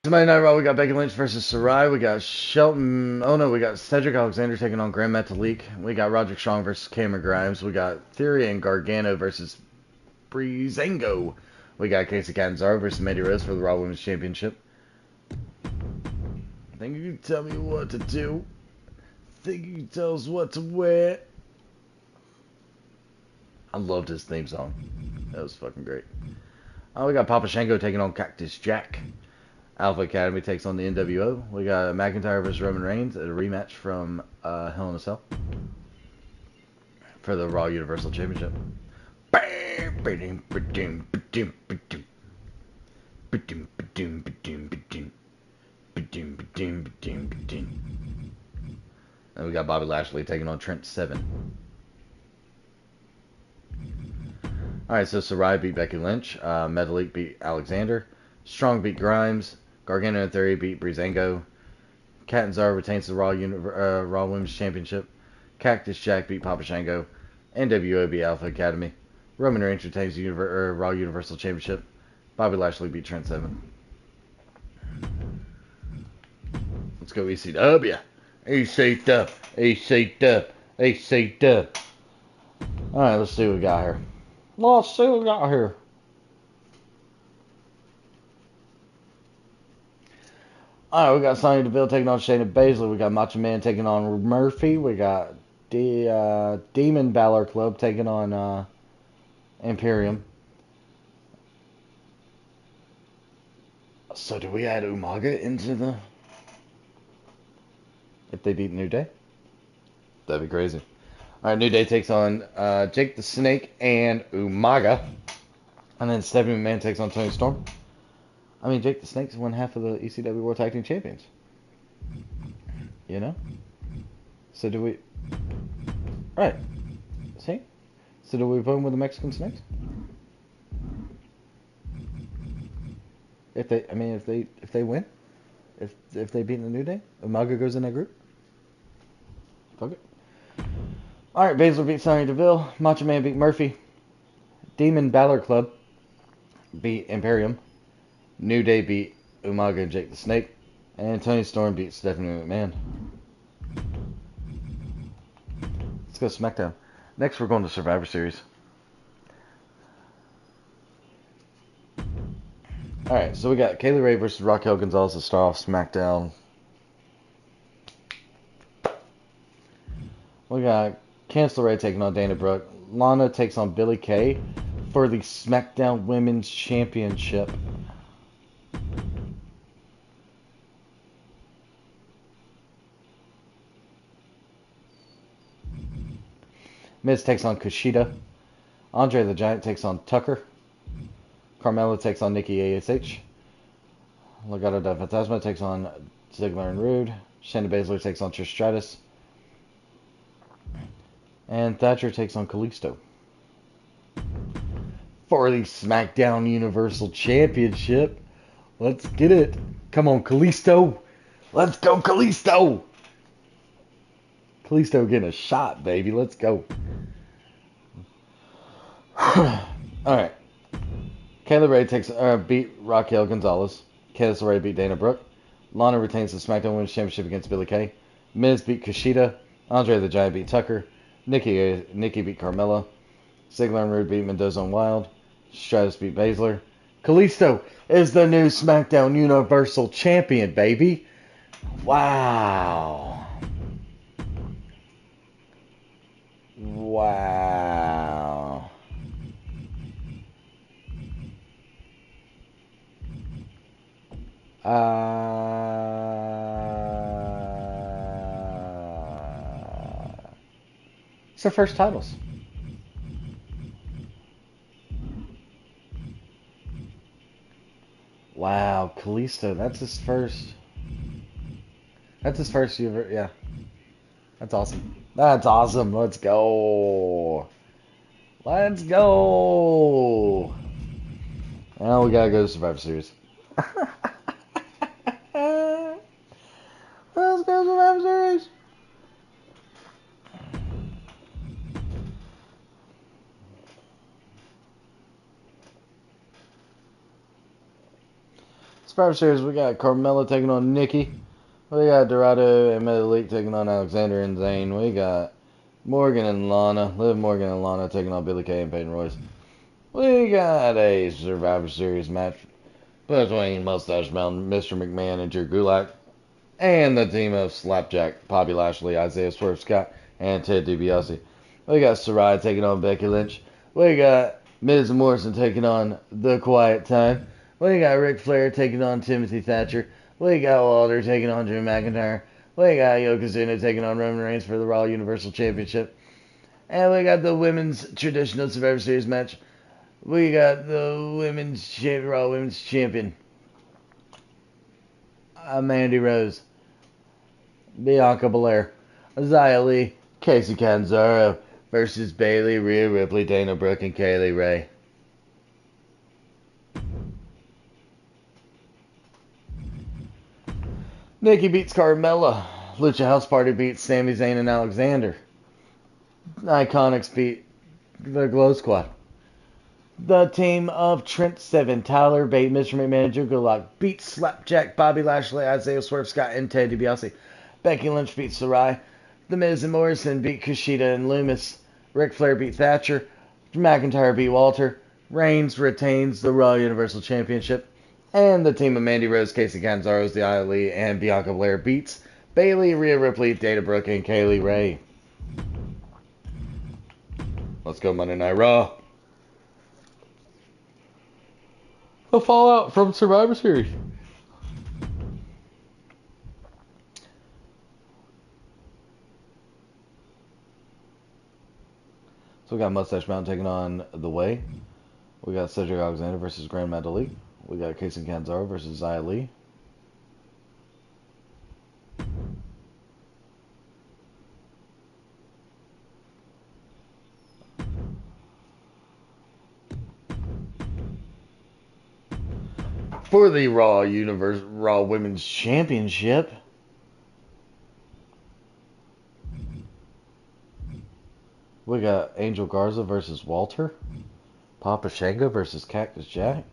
Monday Night Raw, we got Becky Lynch versus Sarai. We got Shelton. Oh no, we got Cedric Alexander taking on Grand Metalik. We got Roderick Strong versus Cameron Grimes. We got Theory and Gargano versus Breezango. We got Casey Catanzaro versus Mandy Rose for the Raw Women's Championship. Think you can tell me what to do? Think you can tell us what to wear? I loved his theme song. That was fucking great. We got Papa Shango taking on Cactus Jack. Alpha Academy takes on the NWO. We got McIntyre versus Roman Reigns at a rematch from Hell in a Cell for the Raw Universal Championship. And we got Bobby Lashley taking on Trent Seven. Alright, so Sarai beat Becky Lynch. Metalik beat Alexander. Strong beat Grimes. Gargano and Theory beat Breezango. Catanzaro retains the Raw Women's Championship. Cactus Jack beat Papa Shango. NWO beat Alpha Academy. Roman Reigns retains the Raw Universal Championship. Bobby Lashley beat Trent Seven. Let's go ECW. ECW. Alright, let's see what we got here. Alright, we got Sonya Deville taking on Shayna Baszler. We got Macho Man taking on Murphy. We got Demon Balor Club taking on Imperium. So do we add Umaga into the... If they beat New Day? That'd be crazy. Alright, New Day takes on Jake the Snake and Umaga. And then Stephanie McMahon takes on Toni Storm. I mean, Jake the Snake's one half of the ECW World Tag Team Champions. You know? So do we... Right. See? So do we vote with the Mexican Snakes? If they win? If they beat the New Day? Umaga goes in that group? Fuck it. Alright, Baszler beat Sonya Deville. Macho Man beat Murphy. Demon Balor Club beat Imperium. New Day beat Umaga and Jake the Snake. And Toni Storm beat Stephanie McMahon. Let's go SmackDown. Next, we're going to Survivor Series. Alright, so we got Kaylee Ray versus Raquel Gonzalez to start off SmackDown. We got Candice Ray taking on Dana Brooke. Lana takes on Billie Kay for the SmackDown Women's Championship. Miz takes on Kushida. Andre the Giant takes on Tucker. Carmella takes on Nikki ASH. Legado del Fantasma takes on Ziggler and Rude. Shayna Baszler takes on Trish Stratus. And Thatcher takes on Kalisto. For the SmackDown Universal Championship. Let's get it. Come on, Kalisto. Let's go, Kalisto. Kalisto getting a shot, baby. Let's go. Alright. Kayla Ray beat Raquel Gonzalez. Candice LeRae beat Dana Brooke. Lana retains the SmackDown Women's Championship against Billie Kay. Miz beat Kushida. Andre the Giant beat Tucker. Nikki beat Carmella. Ziggler and Rude beat Mendoza and Wild. Stratus beat Baszler. Kalisto is the new SmackDown Universal Champion, baby. Wow. Wow. It's their first titles. Wow, Kalisto, that's his first. That's his first ever. Yeah, that's awesome. That's awesome. Let's go. Let's go. Now we gotta go to Survivor Series. Let's go Survivor Series. Survivor Series, we got Carmella taking on Nikki. We got Dorado and Metalik taking on Alexander and Zayn. We got Morgan and Lana, Liv Morgan and Lana taking on Billie Kay and Peyton Royce. We got a Survivor Series match between Mustache Mountain, Mr. McMahon, and Drew Gulak, and the team of Slapjack, Bobby Lashley, Isaiah Swerve Scott, and Ted DiBiase. We got Saraya taking on Becky Lynch. We got Miz and Morrison taking on The Quiet Time. We got Ric Flair taking on Timothy Thatcher. We got Walter taking on Drew McIntyre. We got Yokozuna taking on Roman Reigns for the Raw Universal Championship. And we got the women's traditional Survivor Series match. We got the Raw Women's Champion, Mandy Rose, Bianca Belair, Xia Li, Casey Catanzaro versus Bayley, Rhea Ripley, Dana Brooke, and Kaylee Ray. Nikki beats Carmella. Lucha House Party beats Sami Zayn and Alexander. Iconics beat the Glow Squad. The team of Trent Seven, Tyler Bate, Mr. McMahon, and Drew Gulak beat Slapjack, Bobby Lashley, Isaiah Swerve Scott, and Ted DiBiase. Becky Lynch beat Sarai. The Miz and Morrison beat Kushida and Loomis. Ric Flair beat Thatcher. McIntyre beat Walter. Reigns retains the Raw Universal Championship. And the team of Mandy Rose, Casey Catanzaro, Xia Li, and Bianca Belair beats Bayley, Rhea Ripley, Dana Brooke, and Kaylee Ray. Let's go Monday Night Raw. The fallout from Survivor Series. So we got Mustache Mountain taking on The Way. We got Cedric Alexander versus Grand Metalik. We got Casey Catanzaro versus Xia Li. For the Raw Women's Championship, we got Angel Garza versus Walter. Papa Shango versus Cactus Jack.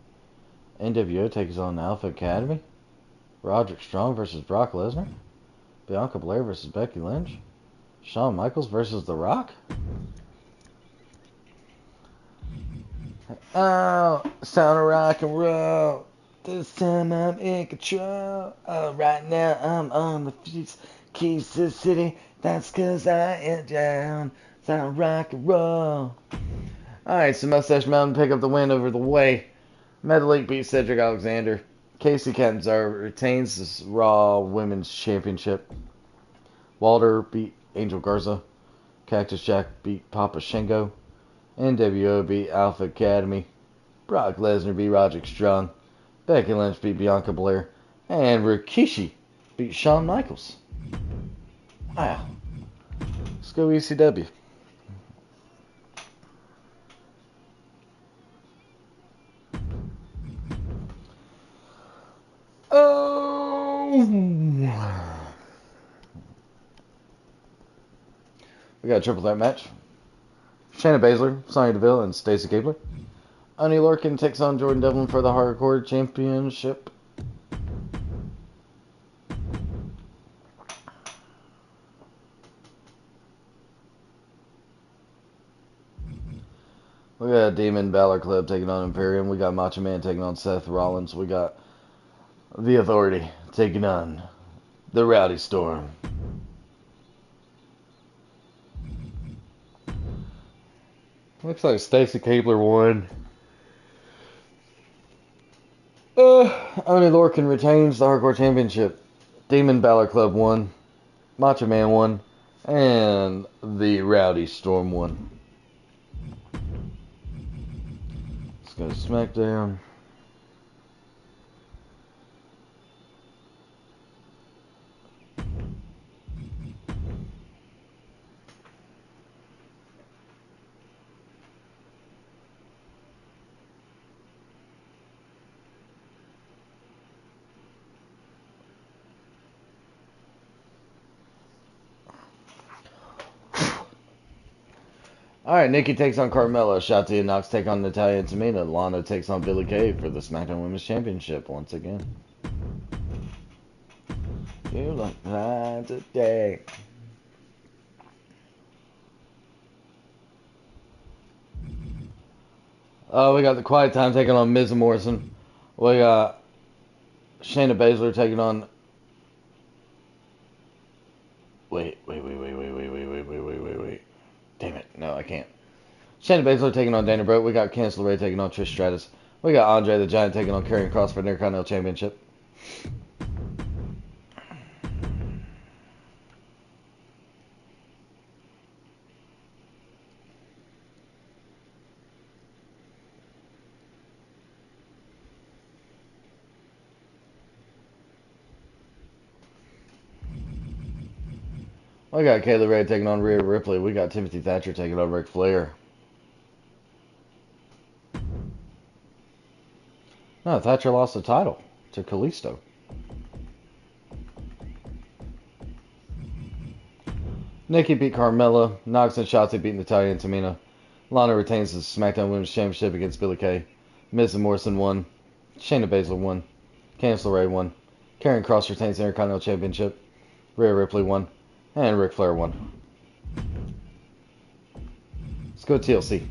NWO takes on Alpha Academy. Roderick Strong versus Brock Lesnar. Bianca Belair versus Becky Lynch. Shawn Michaels versus The Rock. Oh, sound of rock and roll. This time I'm in control. Oh, right now I'm on the keys to the city. That's 'cause I am down. Sound of rock and roll. Alright, so Mustache Mountain pick up the win over The Way. Metalik beats Cedric Alexander. Casey Catanzaro retains this Raw Women's Championship. Walter beat Angel Garza. Cactus Jack beat Papa Shango. NWO beat Alpha Academy. Brock Lesnar beat Roderick Strong. Becky Lynch beat Bianca Belair. And Rikishi beat Shawn Michaels. Wow. Let's go ECW. Oh! We got a triple threat match. Shayna Baszler, Sonya Deville, and Stacey Keibler. Oney Lorcan takes on Jordan Devlin for the Hardcore Championship. We got Demon Balor Club taking on Imperium. We got Macho Man taking on Seth Rollins. We got The Authority taking on the Rowdy Storm. Looks like Stacey Keibler won. Oney Lorcan retains the Hardcore Championship. Demon Balor Club won. Macho Man won. And the Rowdy Storm won. Let's go to SmackDown. Alright, Nikki takes on Carmella. Shotzi and Nox take on Natalya and Tamina. Lana takes on Billie Kay for the SmackDown Women's Championship once again. You look fine today. We got the Quiet Time taking on Miz and Morrison. We got Shayna Baszler taking on. Wait. Damn it. No, I can't. Shayna Baszler taking on Dana Brooke. We got Candice LeRae taking on Trish Stratus. We got Andre the Giant taking on Karrion Kross for the Intercontinental Championship. We got Kayla Ray taking on Rhea Ripley. We got Timothy Thatcher taking on Ric Flair. No, Thatcher lost the title to Kalisto. Nikki beat Carmella. Nox and Shotzi beat Natalya and Tamina. Lana retains the SmackDown Women's Championship against Billie Kay. Miz and Morrison won. Shayna Baszler won. Candice LeRae won. Karrion Kross retains the Intercontinental Championship. Rhea Ripley won. And Ric Flair won. Let's go TLC.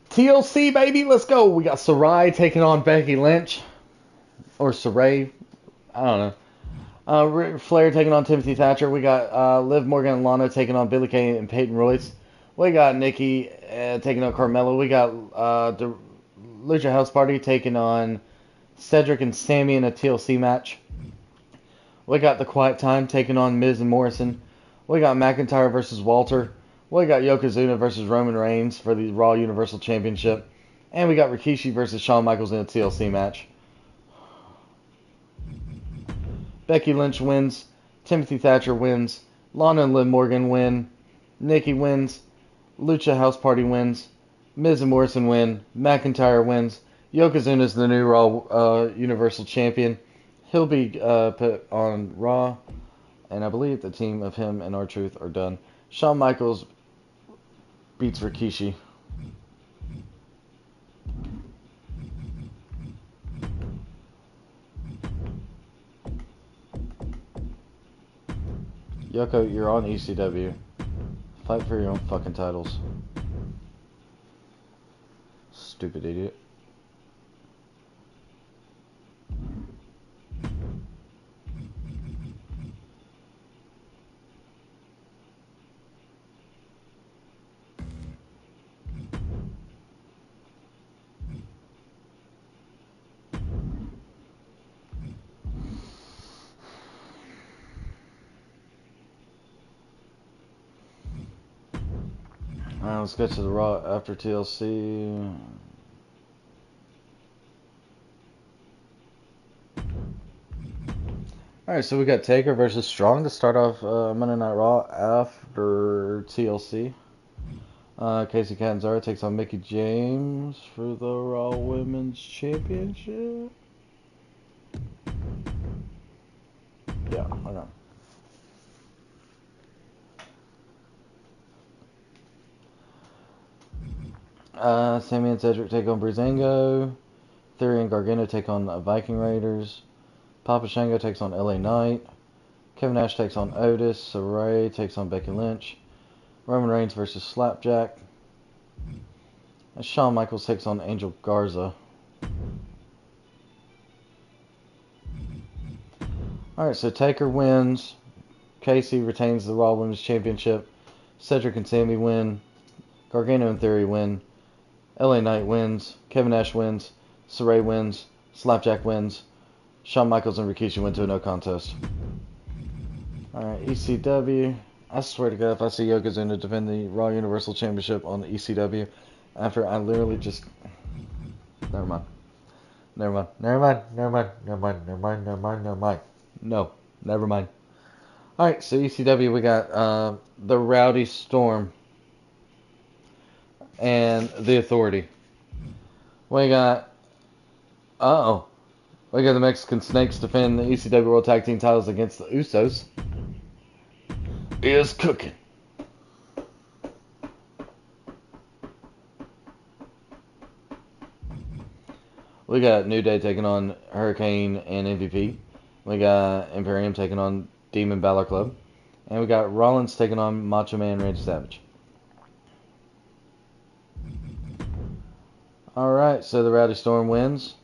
TLC, baby, let's go. We got Sarai taking on Becky Lynch. Or Sarai. I don't know. Ric Flair taking on Timothy Thatcher. We got Liv Morgan and Lana taking on Billie Kay and Peyton Royce. We got Nikki taking on Carmella. We got the Lucha House Party taking on Cedric and Sammy in a TLC match. We got The Quiet Time taking on Miz and Morrison. We got McIntyre versus Walter. We got Yokozuna versus Roman Reigns for the Raw Universal Championship. And we got Rikishi versus Shawn Michaels in a TLC match. Becky Lynch wins. Timothy Thatcher wins. Lana and Liv Morgan win. Nikki wins. Lucha House Party wins. Miz and Morrison win. McIntyre wins. Yokozuna is the new Raw Universal Champion. He'll be put on Raw. And I believe the team of him and R-Truth are done. Shawn Michaels beats Rikishi. Yoko, you're on ECW. Fight for your own fucking titles. Stupid idiot. Alright, let's get to the Raw after TLC. Alright, so we got Taker versus Strong to start off Monday Night Raw after TLC. Casey Catanzaro takes on Mickie James for the Raw Women's Championship. Yeah, hold on. Sammy and Cedric take on Breezango. Theory and Gargano take on Viking Raiders. Papa Shango takes on LA Knight. Kevin Nash takes on Otis. Saray takes on Becky Lynch. Roman Reigns versus Slapjack. And Shawn Michaels takes on Angel Garza. Alright, so Taker wins. Casey retains the Raw Women's Championship. Cedric and Sammy win. Gargano and Theory win. LA Knight wins. Kevin Nash wins. Saray wins. Slapjack wins. Shawn Michaels and Rikishi went to a no contest. Alright, ECW. I swear to God, if I see Yokozuna defend the Raw Universal Championship on the ECW, after I literally just... Never mind. No, never mind. Alright, so ECW, we got the Rowdy Storm and the Authority. We got... We got the Mexican Snakes defend the ECW World Tag Team titles against the Usos. Is cooking. We got New Day taking on Hurricane and MVP. We got Imperium taking on Demon Balor Club. And we got Rollins taking on Macho Man Randy Savage. Alright, so the Rowdy Storm wins.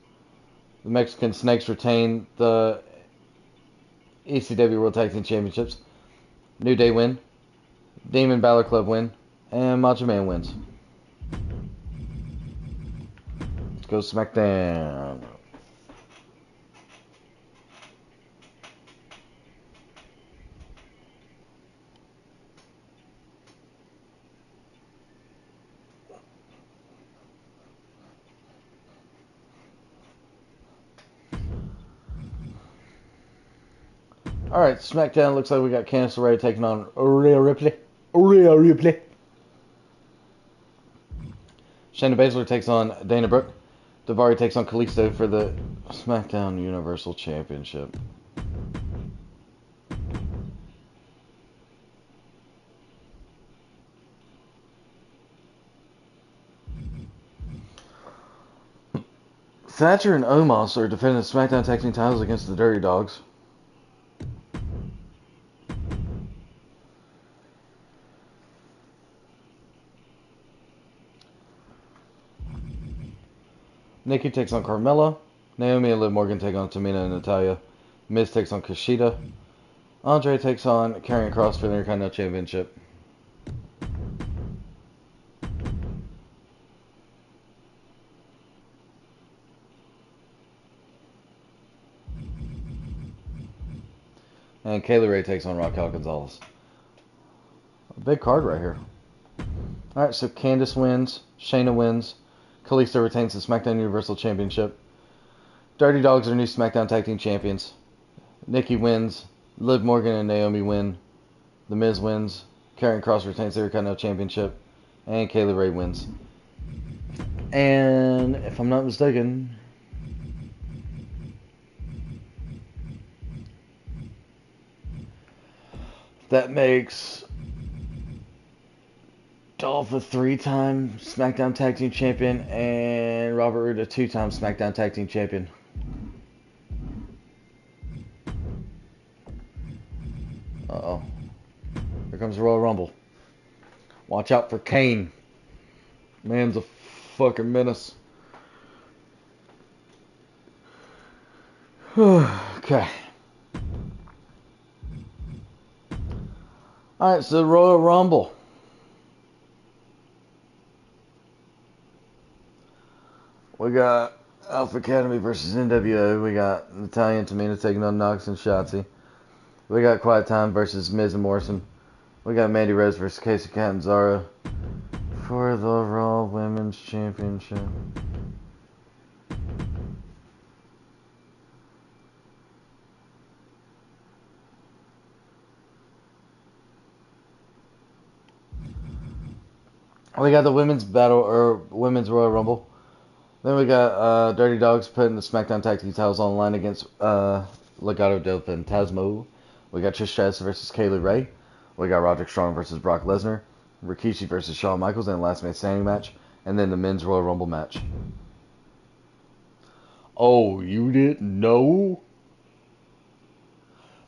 The Mexican Snakes retain the ECW World Tag Team Championships. New Day win. Demon Balor Club win. And Macho Man wins. Let's go SmackDown. Alright, SmackDown looks like we got Candice LeRae taking on Rhea Ripley. Shayna Baszler takes on Dana Brooke. Daivari takes on Kalisto for the SmackDown Universal Championship. Thatcher and Omos are defending the SmackDown Tag Team titles against the Dirty Dogs. Nikki takes on Carmella. Naomi and Liv Morgan take on Tamina and Natalya. Miz takes on Kushida. Andre takes on Karrion Kross for the Intercontinental Championship. And Kaylee Ray takes on Raquel Gonzalez. A big card right here. Alright, so Candice wins. Shayna wins. Kalisto retains the SmackDown Universal Championship. Dirty Dogs are new SmackDown Tag Team Champions. Nikki wins. Liv Morgan and Naomi win. The Miz wins. Karrion Kross retains the Intercontinental Championship. And Kaylee Ray wins. And if I'm not mistaken, that makes Dolph a 3-time SmackDown Tag Team Champion and Robert Roode a 2-time SmackDown Tag Team Champion. Uh-oh. Here comes the Royal Rumble. Watch out for Kane. Man's a fucking menace. Okay. Alright, so the Royal Rumble. We got Alpha Academy versus NWO. We got Natalya and Tamina taking on Nox and Shotzi. We got Quiet Time versus Miz and Morrison. We got Mandy Rose versus Casey Catanzaro for the Raw Women's Championship. We got the women's women's Royal Rumble. Then we got Dirty Dogs putting the SmackDown Tag Team titles on the line against Legado del Fantasma. We got Trish Stratus versus Kaylee Ray. We got Roderick Strong versus Brock Lesnar. Rikishi versus Shawn Michaels in the last man standing match. And then the men's Royal Rumble match. Oh, you didn't know?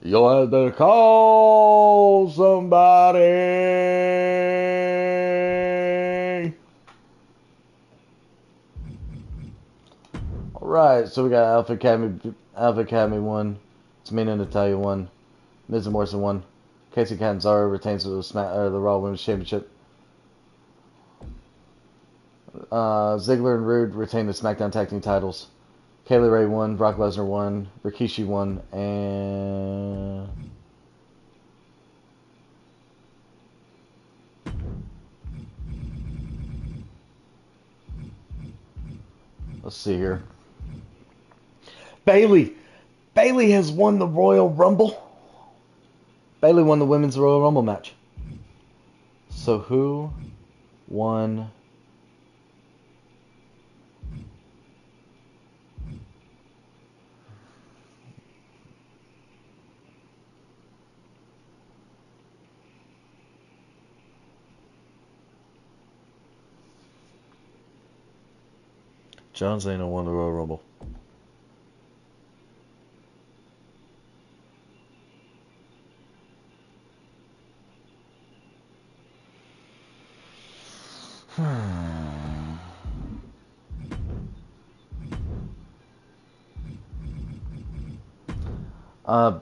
You'll have to call somebody. Alright, so we got Alpha Academy 1, Tamina and Natalya 1, Miz and Morrison 1, Casey Catanzaro retains the Raw Women's Championship. Ziggler and Rude retain the SmackDown Tag Team titles. Kaylee Ray won, Brock Lesnar won, Rikishi won, and let's see here. Bayley has won the Royal Rumble. Bayley won the Women's Royal Rumble match. So who won? John Cena won the Royal Rumble.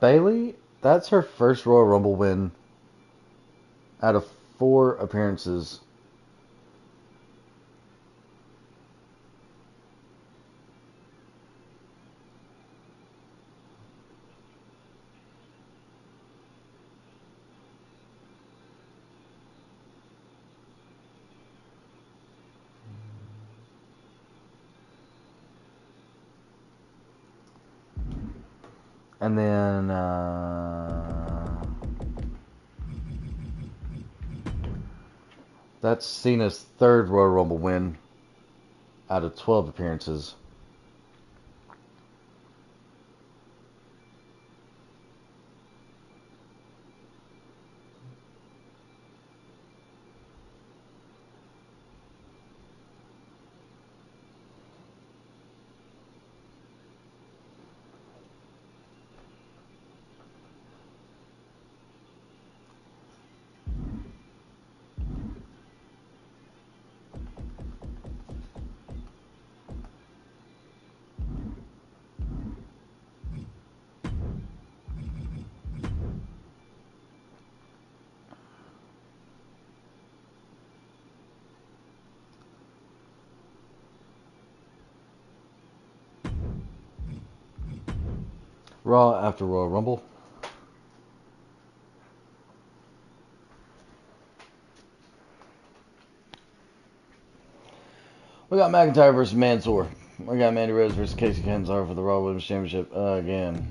Bayley, that's her first Royal Rumble win out of 4 appearances. And then that's Cena's 3rd Royal Rumble win out of 12 appearances. Raw after Royal Rumble. We got McIntyre versus Mansoor. We got Mandy Rose versus Casey Kenzar for the Raw Women's Championship again.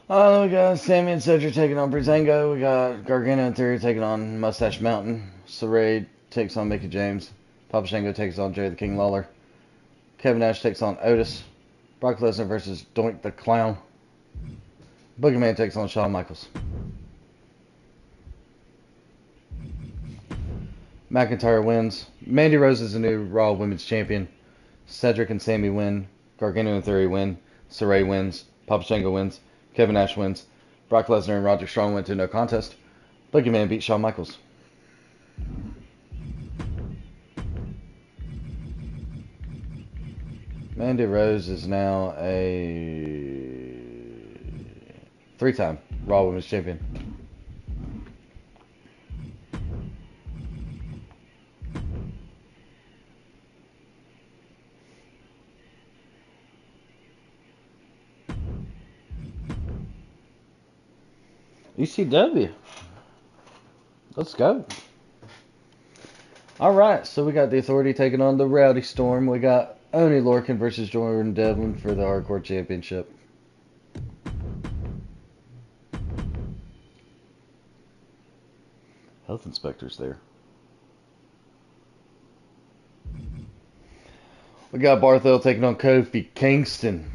We got Sammy and Cedric taking on Breezango. We got Gargano and Theory taking on Mustache Mountain. Saray takes on Mickey James. Papa Shango takes on Jerry the King Lawler. Kevin Nash takes on Otis. Brock Lesnar versus Doink the Clown. Boogeyman takes on Shawn Michaels. McIntyre wins. Mandy Rose is the new Raw Women's Champion. Cedric and Sammy win. Gargano and Theory win. Saray wins. Papa Shango wins. Kevin Nash wins. Brock Lesnar and Roderick Strong went to no contest. Boogeyman beat Shawn Michaels. Mandy Rose is now a 3-time Raw Women's Champion. ECW. Let's go. Alright, so we got the Authority taking on the Rowdy Storm. We got Oney Lorcan versus Jordan Devlin for the Hardcore Championship. Health inspectors there. We got Barthel taking on Kofi Kingston.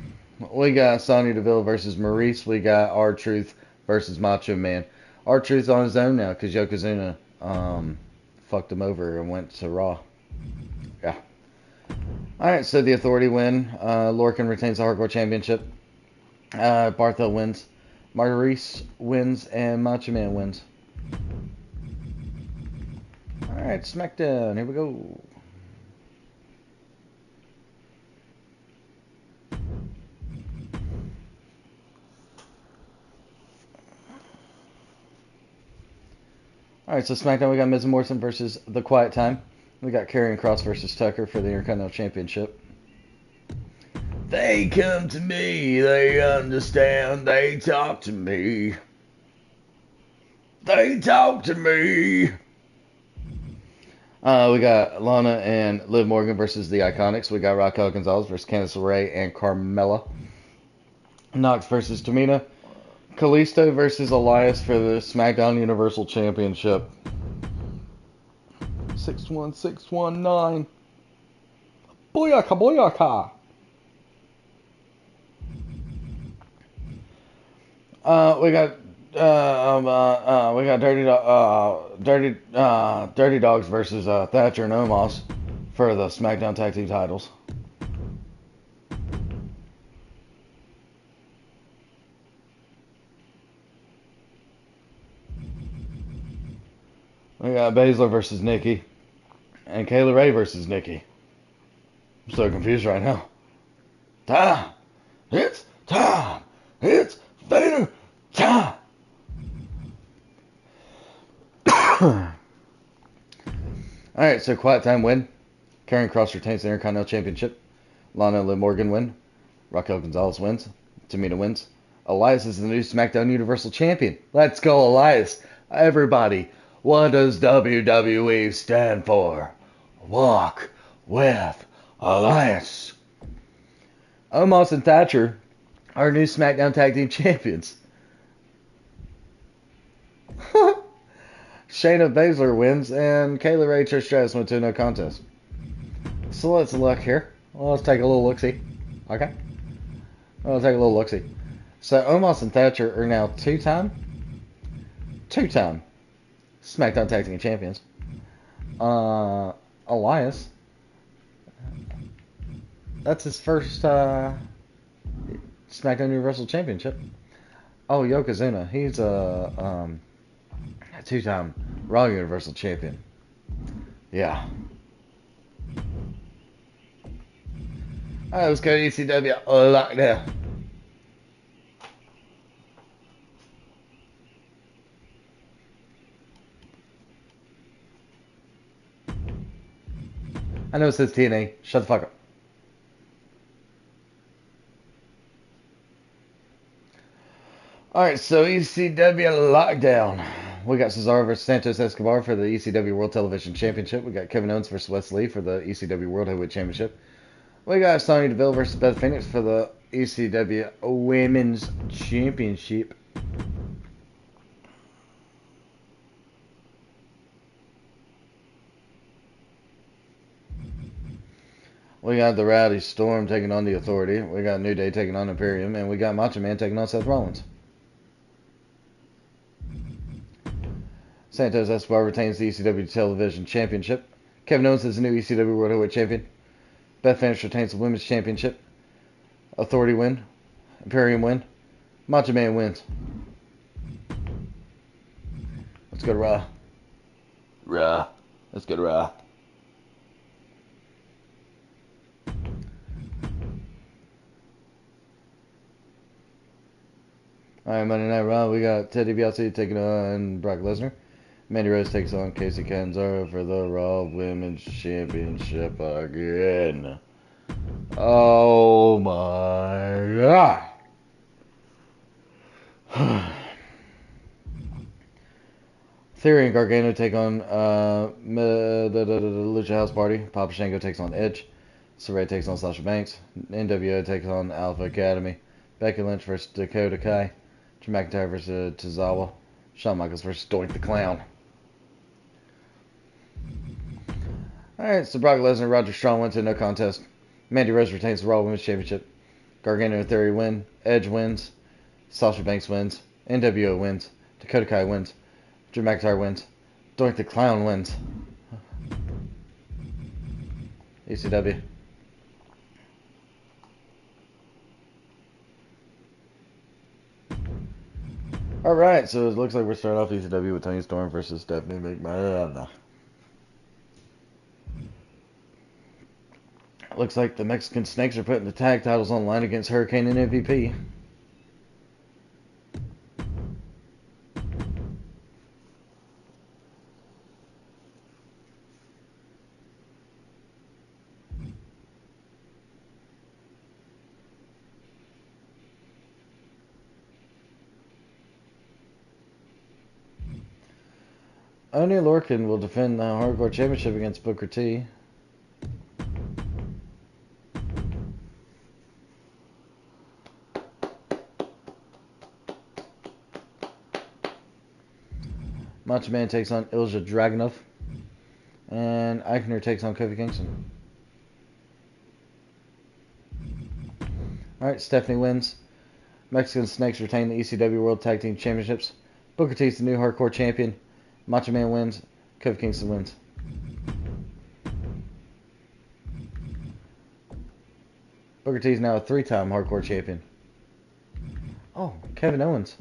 We got Sonya Deville versus Maurice. We got R-Truth versus Macho Man. R-Truth on his own now because Yokozuna fucked him over and went to Raw. Yeah. Alright, so the Authority win. Lorcan retains the Hardcore Championship. Barthel wins. Maurice wins. And Macho Man wins. Alright, SmackDown. Here we go. Alright, so SmackDown, we got Miz and Morrison versus The Quiet Time. We got Karrion Kross versus Tucker for the Intercontinental Championship. They come to me, they understand, they talk to me. They talk to me. We got Lana and Liv Morgan versus the Iconics. We got Raquel Gonzalez versus Candice LeRae and Carmella. Knox versus Tamina. Kalisto versus Elias for the SmackDown Universal Championship. 61619. Booyaka, booyaka. We got Dirty Dogs versus Thatcher and Omos for the SmackDown Tag Team titles. We got Baszler versus Nikki and Kayla Ray versus Nikki. I'm so confused right now. Time! It's time! It's Vader time! Alright, so Quiet Time win. Karrion Kross retains the Intercontinental Championship. Lana and Liv Morgan win. Raquel Gonzalez wins. Tamina wins. Elias is the new SmackDown Universal Champion. Let's go, Elias. Everybody, what does WWE stand for? Walk with Elias. Omos and Thatcher are new SmackDown Tag Team Champions. Shayna Baszler wins, and Kayla Ray Trish Stratus went to a no contest. So let's look here. Well, let's take a little look-see. Okay? Let's take a little look-see. So Omos and Thatcher are now two-time SmackDown Tag Team Champions. Elias, that's his first SmackDown Universal Championship. Oh, Yokozuna, he's a two-time Raw Universal Champion. Yeah. Alright, let's go to ECW Lockdown. I know it says TNA. Shut the fuck up. Alright, so ECW Lockdown. We got Cesaro versus Santos Escobar for the ECW World Television Championship. We got Kevin Owens versus Wes Lee for the ECW World Heavyweight Championship. We got Sonya Deville versus Beth Phoenix for the ECW Women's Championship. We got the Rowdy Storm taking on the Authority. We got New Day taking on Imperium. And we got Macho Man taking on Seth Rollins. Santos Escobar retains the ECW Television Championship. Kevin Owens is the new ECW World Heavyweight Champion. Beth Phoenix retains the Women's Championship. Authority win. Imperium win. Macho Man wins. Let's go to Raw. Raw. Let's go to Raw. Alright, Monday Night Raw, we got Ted DiBiase taking on Brock Lesnar. Mandy Rose takes on Casey Catanzaro for the Raw Women's Championship again. Oh my god. Theory and Gargano take on the Lucha House Party. Papa Shango takes on Edge. Saray takes on Sasha Banks. NWO takes on Alpha Academy. Becky Lynch versus Dakota Kai. Drew McIntyre versus Tozawa. Shawn Michaels versus Doink the Clown. Alright, so Brock Lesnar and Roderick Strong went to no contest. Mandy Rose retains the Raw Women's Championship. Gargano and Theory win. Edge wins. Sasha Banks wins. NWO wins. Dakota Kai wins. Drew McIntyre wins. Doink the Clown wins. ECW. Alright, so it looks like we're starting off ECW with Tony Storm versus Stephanie McMahon. Looks like the Mexican Snakes are putting the tag titles on the line against Hurricane and MVP. Oney Lorcan will defend the Hardcore Championship against Booker T. Macho Man takes on Ilja Dragunov. And Eichner takes on Kofi Kingston. Alright, Stephanie wins. Mexican Snakes retain the ECW World Tag Team Championships. Booker T is the new Hardcore Champion. Macho Man wins. Kofi Kingston wins. Booker T is now a 3-time Hardcore Champion. Oh, Kevin Owens.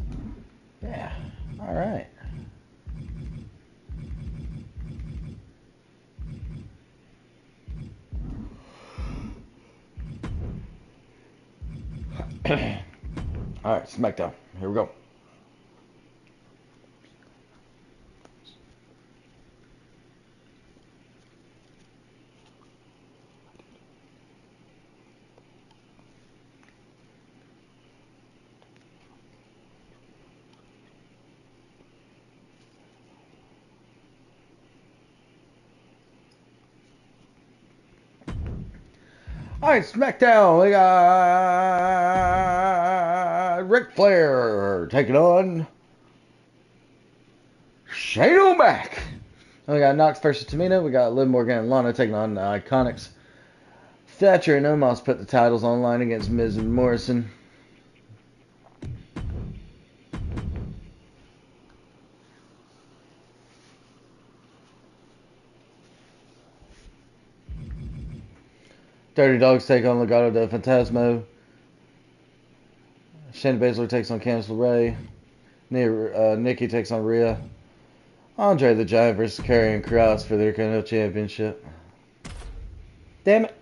Yeah, alright. Alright, SmackDown. Here we go. Alright, SmackDown. We got Ric Flair taking on Shane O'Mac. We got Knox versus Tamina. We got Liv Morgan and Lana taking on the Iconics. Thatcher and Omos put the titles online against Miz and Morrison. Dirty Dogs take on Legado del Fantasma. Shayna Baszler takes on Candice LeRae. Nikki takes on Rhea. Andre the Giant versus Karrion Kross for the Intercontinental Championship. Damn it.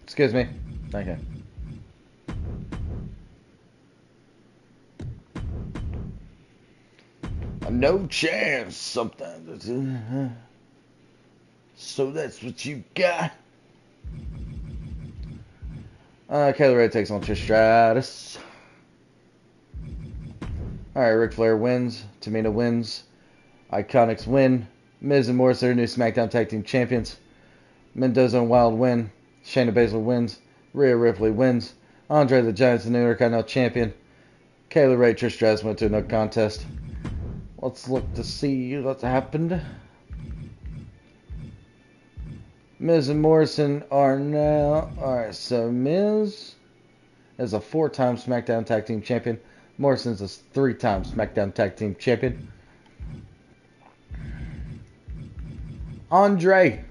Excuse me. Okay. No chance sometimes. So that's what you got. Kayla Ray takes on Trish Stratus. Alright, Ric Flair wins. Tamina wins. Iconics win. Miz and Morrison are new SmackDown Tag Team Champions. Mendoza and Wild win. Shayna Baszler wins. Rhea Ripley wins. Andre the Giant's the new Intercontinental Champion. Kayla Ray, Trish Stratus went to no contest. Let's look to see what's happened. Miz and Morrison are now... Alright, so Miz is a 4-time SmackDown Tag Team Champion. Morrison's a 3-time SmackDown Tag Team Champion. Andre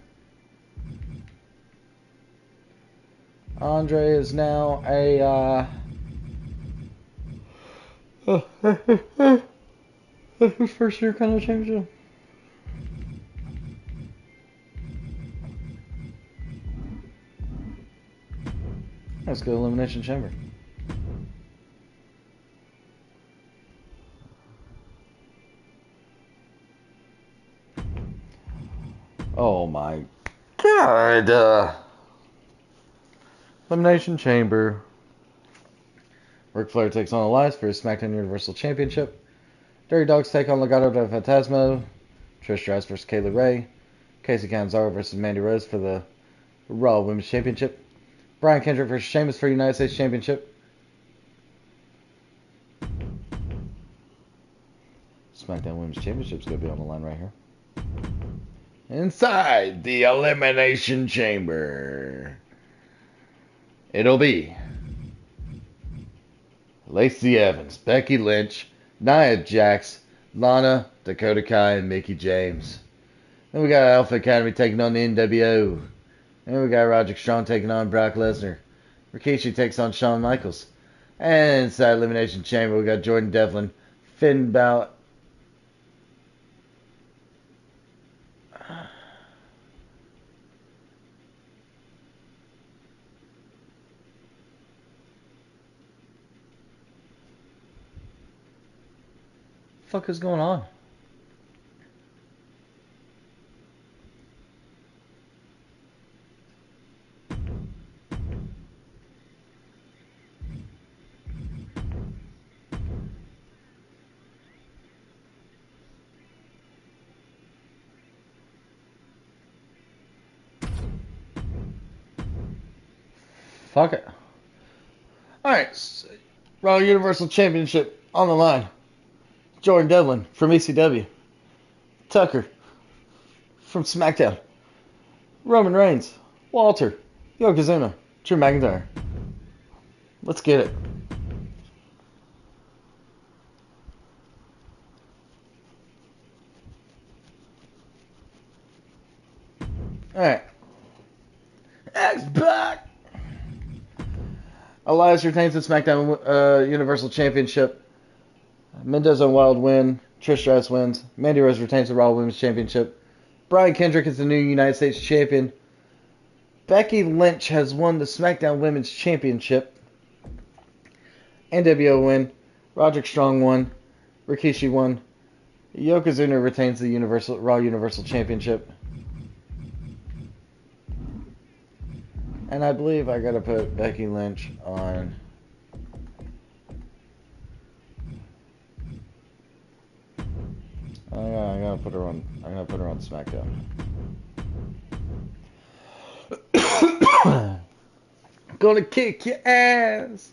is now a... his first year kind of championship. Let's go Elimination Chamber. Oh my god. Elimination Chamber. Ric Flair takes on Elias for his SmackDown Universal Championship. Dirty Dogs take on Legado del Fantasma. Trish Stratus versus Kayla Ray. Casey Catanzaro versus Mandy Rose for the Raw Women's Championship. Brian Kendrick versus Sheamus for the United States Championship. SmackDown Women's Championship is going to be on the line right here. Inside the Elimination Chamber, it'll be Lacey Evans, Becky Lynch, Nia Jax, Lana, Dakota Kai, and Mickie James. Then we got Alpha Academy taking on the NWO. Then we got Roderick Strong taking on Brock Lesnar. Rikishi takes on Shawn Michaels. And inside Elimination Chamber, we got Jordan Devlin, Finn Balor. What the fuck is going on? Fuck it. Alright, Raw Universal Championship on the line. Jordan Devlin from ECW. Tucker from SmackDown. Roman Reigns. Walter. Yokozuna. Drew McIntyre. Let's get it. Alright. X back! Elias retains the SmackDown Universal Championship. Mendoza and Wild win. Trish Stratus wins. Mandy Rose retains the Raw Women's Championship. Brian Kendrick is the new United States Champion. Becky Lynch has won the SmackDown Women's Championship. NWO win. Roderick Strong won. Rikishi won. Yokozuna retains the Raw Universal Championship. And I believe I gotta put Becky Lynch on. I gotta put her on. I'm gonna put her on SmackDown. Gonna kick your ass.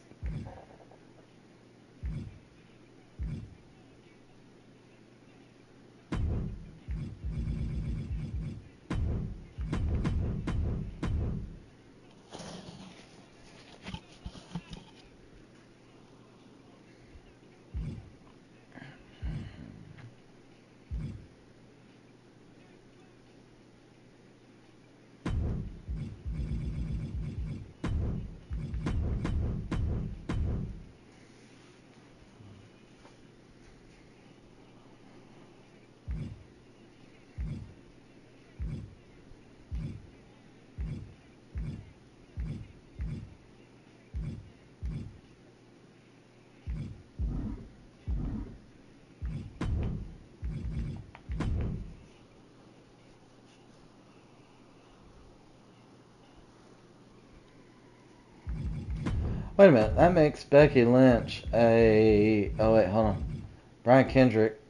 Wait a minute, that makes Becky Lynch a... Oh wait, hold on. Brian Kendrick.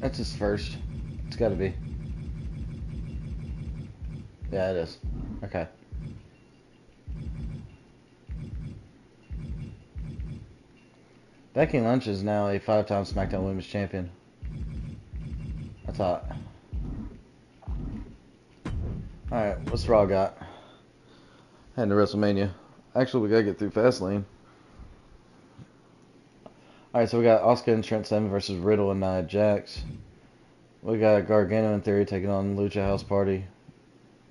That's his first. It's gotta be. Yeah, it is. Okay. Becky Lynch is now a 5-time SmackDown Women's Champion. That's hot. Alright, what's Raw got? Heading to WrestleMania. Actually, we gotta get through Fastlane. Alright, so we got Asuka and Trent Seven versus Riddle and Nia Jax. We got Gargano and Theory taking on Lucha House Party.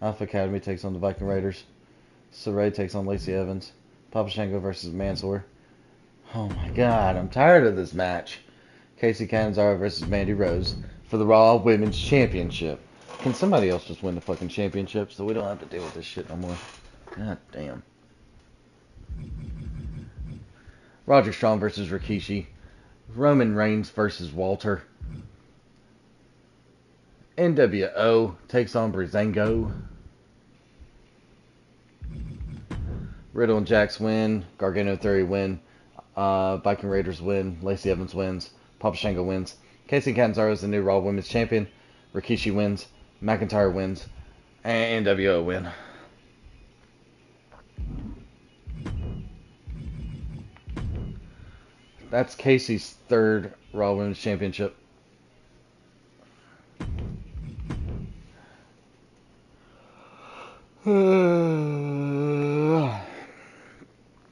Alpha Academy takes on the Viking Raiders. Saray takes on Lacey Evans. Papa Shango versus Mansoor. Oh my god, I'm tired of this match. Casey Catanzaro versus Mandy Rose for the Raw Women's Championship. Can somebody else just win the fucking championship so we don't have to deal with this shit no more? God damn. Roderick Strong versus Rikishi. Roman Reigns versus Walter. NWO takes on Breezango. Riddle and Jax win. Gargano and Theory win. Viking Raiders win. Lacey Evans wins. Papa Shango wins. Casey Catanzaro is the new Raw Women's Champion. Rikishi wins. McIntyre wins. And NWO win. That's Casey's third Raw Women's Championship.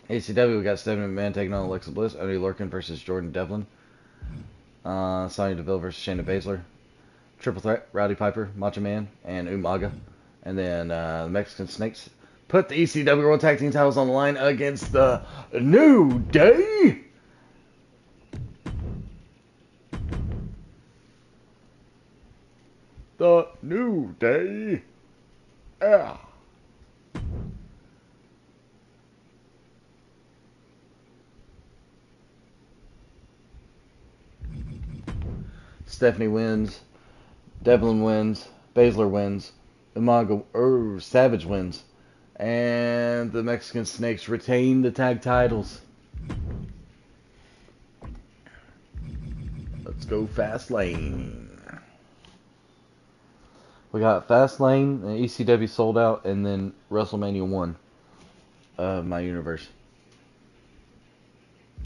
ACW, we got Stephanie McMahon taking on Alexa Bliss. Oney Lorcan versus Jordan Devlin. Sonya Deville versus Shayna Baszler. Triple threat, Rowdy Piper, Macho Man, and Umaga. And then the Mexican Snakes put the ECW World Tag Team titles on the line against the New Day. The New Day. Yeah. Stephanie wins. Devlin wins. Baszler wins. Savage wins. And the Mexican Snakes retain the tag titles. Let's go Fastlane. We got Fastlane, and ECW sold out, and then WrestleMania 1 of my universe.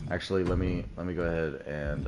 Actually, let me go ahead and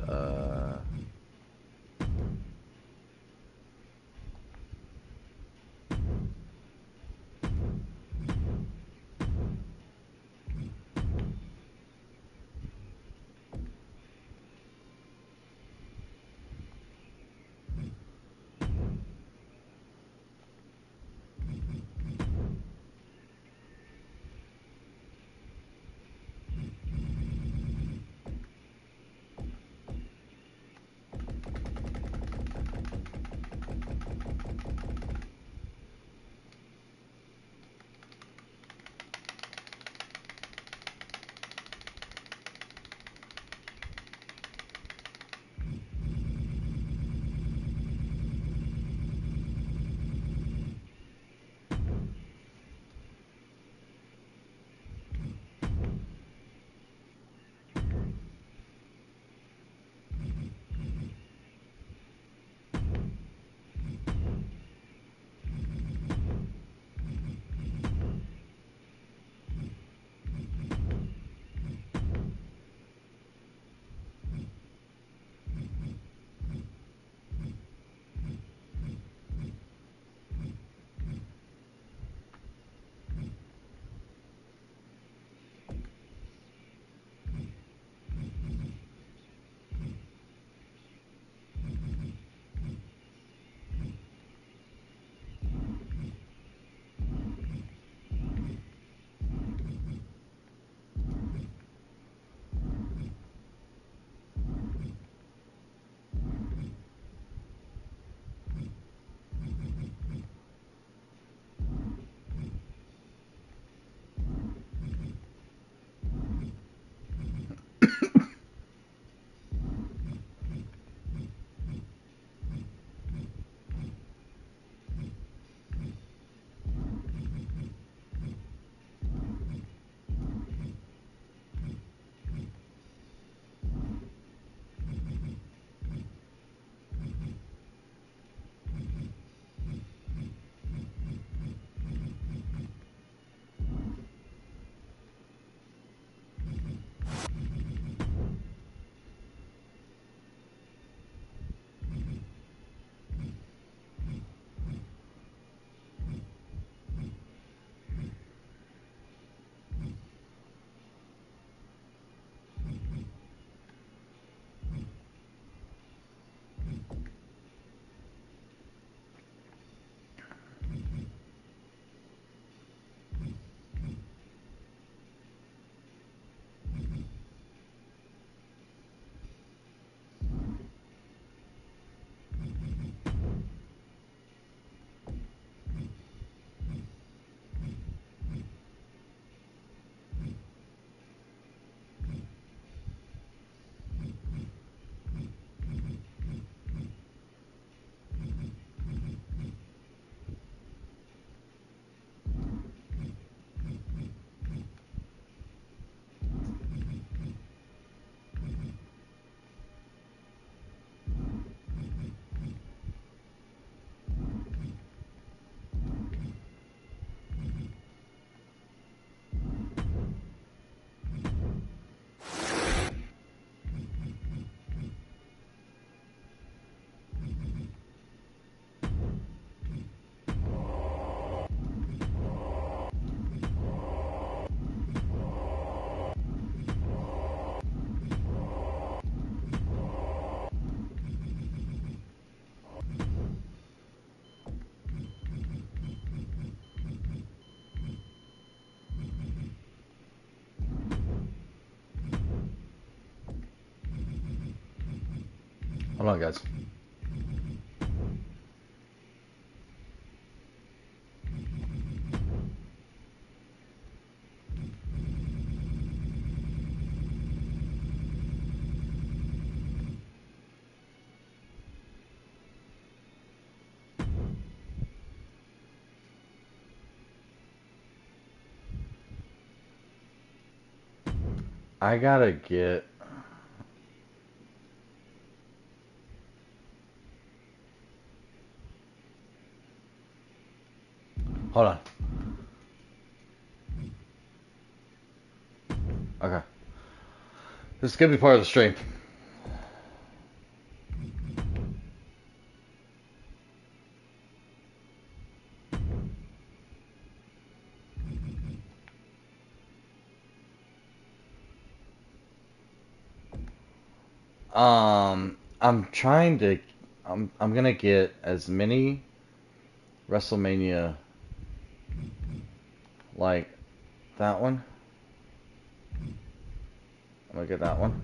Hold on, guys. I gotta get. Hold on. Okay. This is gonna be part of the stream. I'm trying to. I'm gonna get as many WrestleMania like that one. I'm gonna get that one.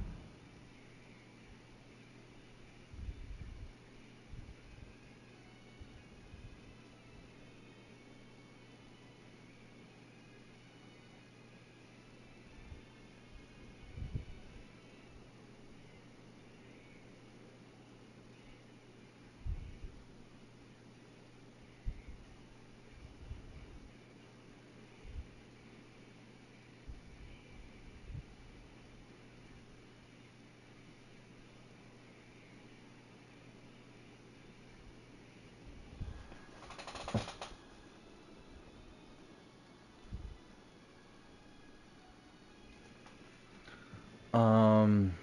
Um,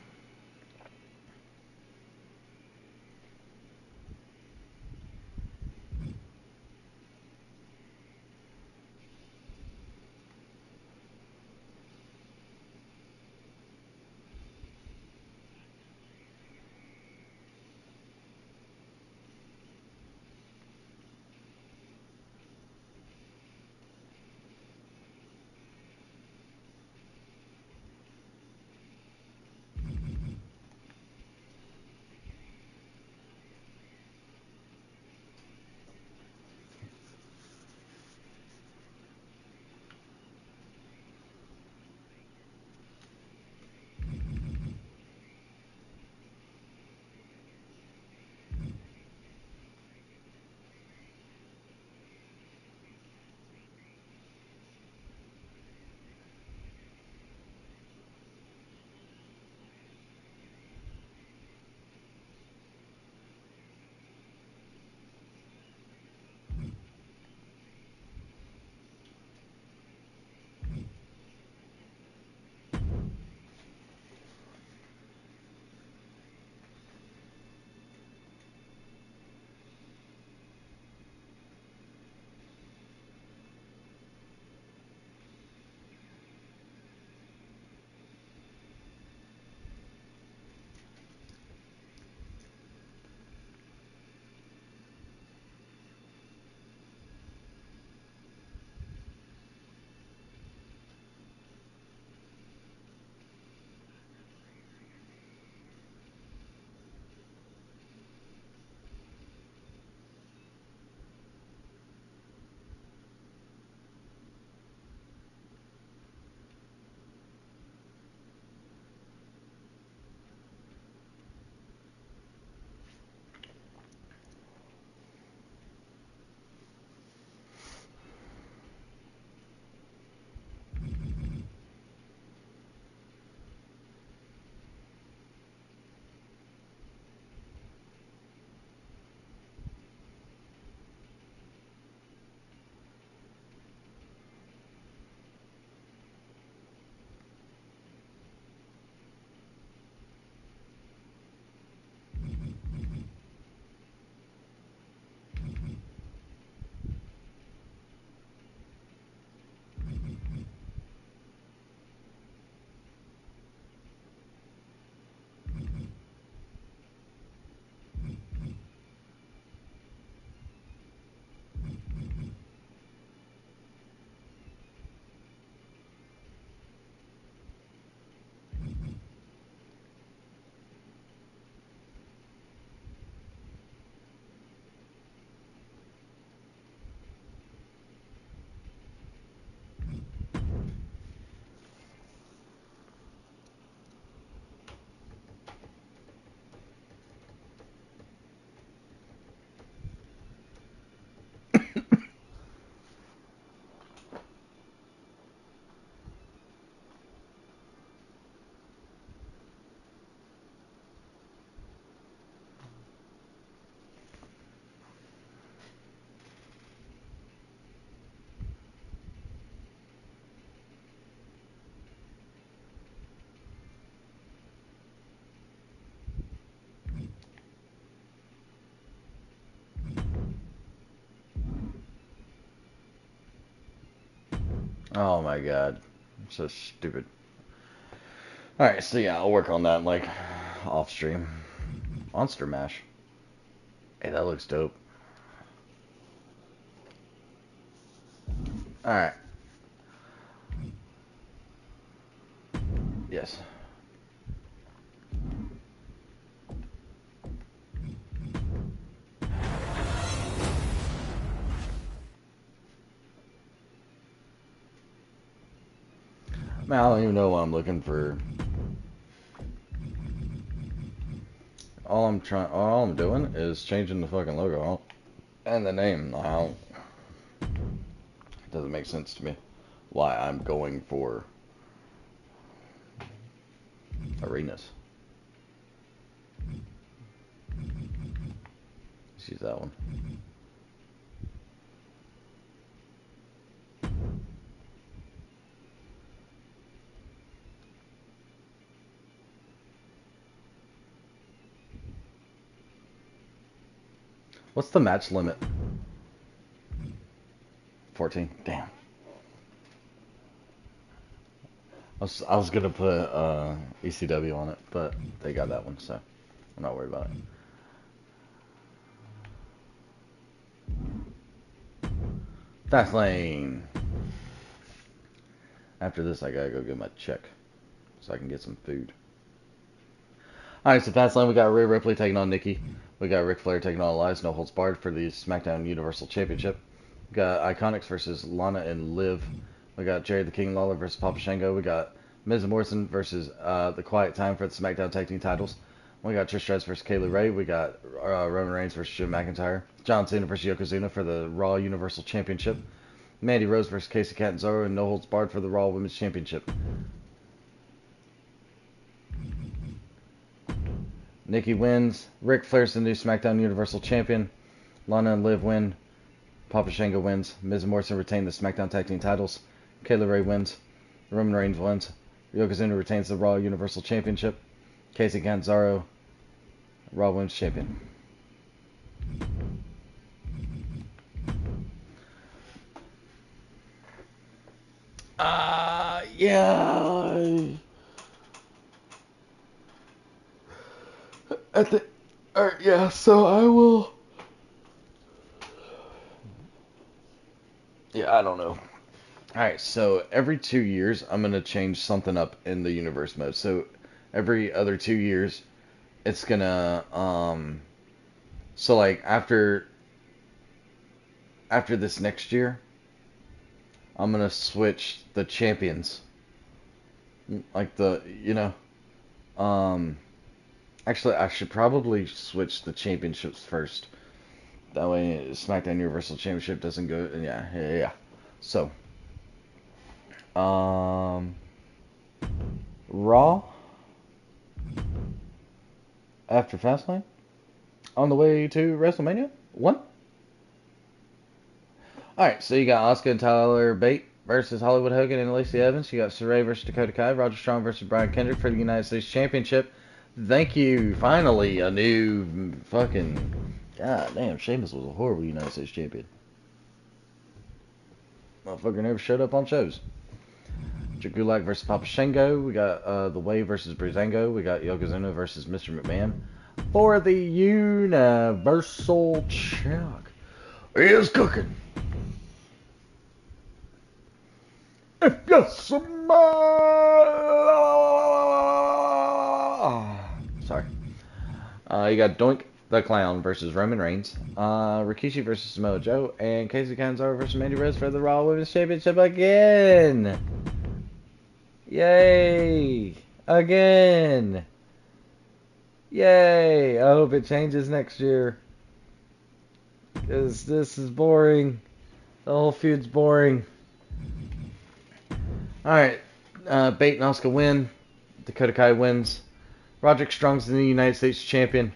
Oh my god. So stupid. Alright, so yeah, I'll work on that like off stream. Monster Mash. Hey, that looks dope. Alright. Yes. Man, I don't even know what I'm looking for. All I'm doing is changing the fucking logo and the name. It doesn't make sense to me why I'm going for arenas. Let's use that one. What's the match limit? 14. Damn. I was gonna put ECW on it, but they got that one, so I'm not worried about it. Fastlane. After this, I gotta go get my check so I can get some food. Alright, so Fastlane, we got Rhea Ripley taking on Nikki. We got Ric Flair taking on Elias, no holds barred for the SmackDown Universal Championship. We got Iconics versus Lana and Liv. We got Jerry the King Lawler versus Papa Shango. We got Miz and Morrison versus The Quiet Time for the SmackDown Tag Team titles. We got Trish Stratus versus Kaylee Ray. We got Roman Reigns versus Jim McIntyre. John Cena versus Yokozuna for the Raw Universal Championship. Mandy Rose versus Casey Catanzaro and no holds barred for the Raw Women's Championship. Nikki wins. Ric Flair's the new SmackDown Universal Champion. Lana and Liv win. Papa Shango wins. Miz and Morrison retain the SmackDown Tag Team titles. Kayla Ray wins. Roman Reigns wins. Yokozuna retains the Raw Universal Championship. Casey Catanzaro, Raw Women's Champion. Yeah. Alright, yeah, so I will. Yeah, I don't know. Alright, so every 2 years, I'm going to change something up in the universe mode. So every other 2 years, it's going to, so like after this next year, I'm going to switch the champions. Like actually, I should probably switch the championships first. That way, SmackDown Universal Championship doesn't go. Yeah. So, Raw after Fastlane on the way to WrestleMania 1. All right, so you got Asuka and Tyler Bate versus Hollywood Hogan and Lacey Evans. You got Sarray versus Dakota Kai. Roger Strong versus Brian Kendrick for the United States Championship. Thank you. Finally, a new fucking. God damn, Sheamus was a horrible United States champion. Motherfucker never showed up on shows. Jagulak versus Papa Shango. We got The Way versus Breezango. We got Yokozuna versus Mr. McMahon for the Universal Chuck is cooking. If you smile. Sorry. You got Doink the Clown versus Roman Reigns, Rikishi versus Samoa Joe, and Casey Catanzaro versus Mandy Rose for the Raw Women's Championship again. Yay! Again! Yay! I hope it changes next year. Because this is boring. The whole feud's boring. Alright. Bate and Asuka win. Dakota Kai wins. Roderick Strong's the new United States champion.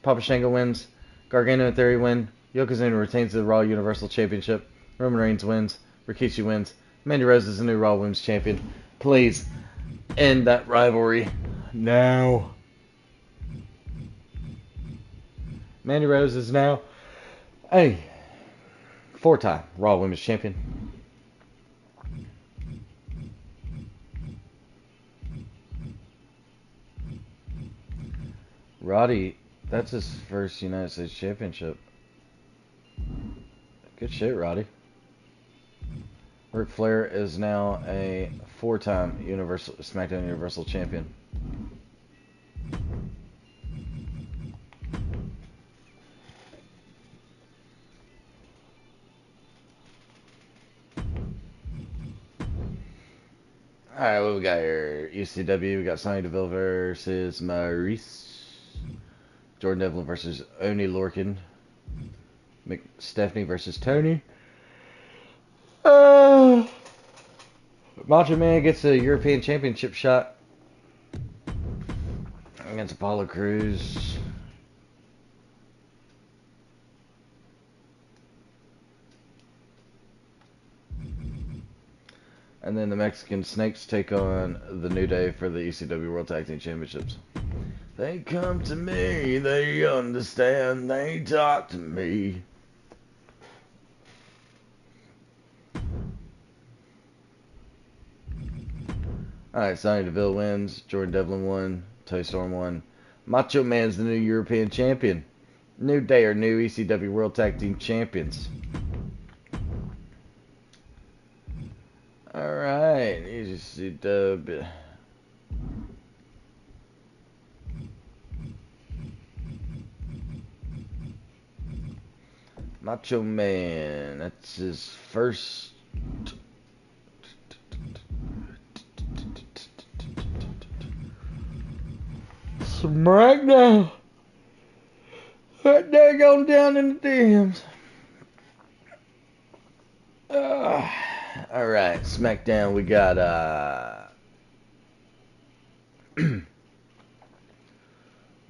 Papa Shango wins. Gargano and Theory win. Yokozuna retains the Raw Universal Championship. Roman Reigns wins. Rikishi wins. Mandy Rose is the new Raw Women's Champion. Please end that rivalry now. Mandy Rose is now a 4-time Raw Women's Champion. Roddy, that's his first United States Championship. Good shit, Roddy. Ric Flair is now a 4-time SmackDown Universal Champion. Alright, what we got here? ECW, we got Sonya Deville versus Maurice. Jordan Devlin versus Oni Lorcan. Stephanie versus Tony. Macho Man gets a European Championship shot against Apollo Crews. And then the Mexican Snakes take on the New Day for the ECW World Tag Team Championships. They come to me, they understand, they talk to me. Alright, Sonya Deville wins, Jordan Devlin won, Toni Storm won. Macho Man's the new European Champion. New Day are new ECW World Tag Team Champions. Alright, ECW. Macho Man, that's his first. SmackDown. Right there, going down in the DMs. Alright, SmackDown, we got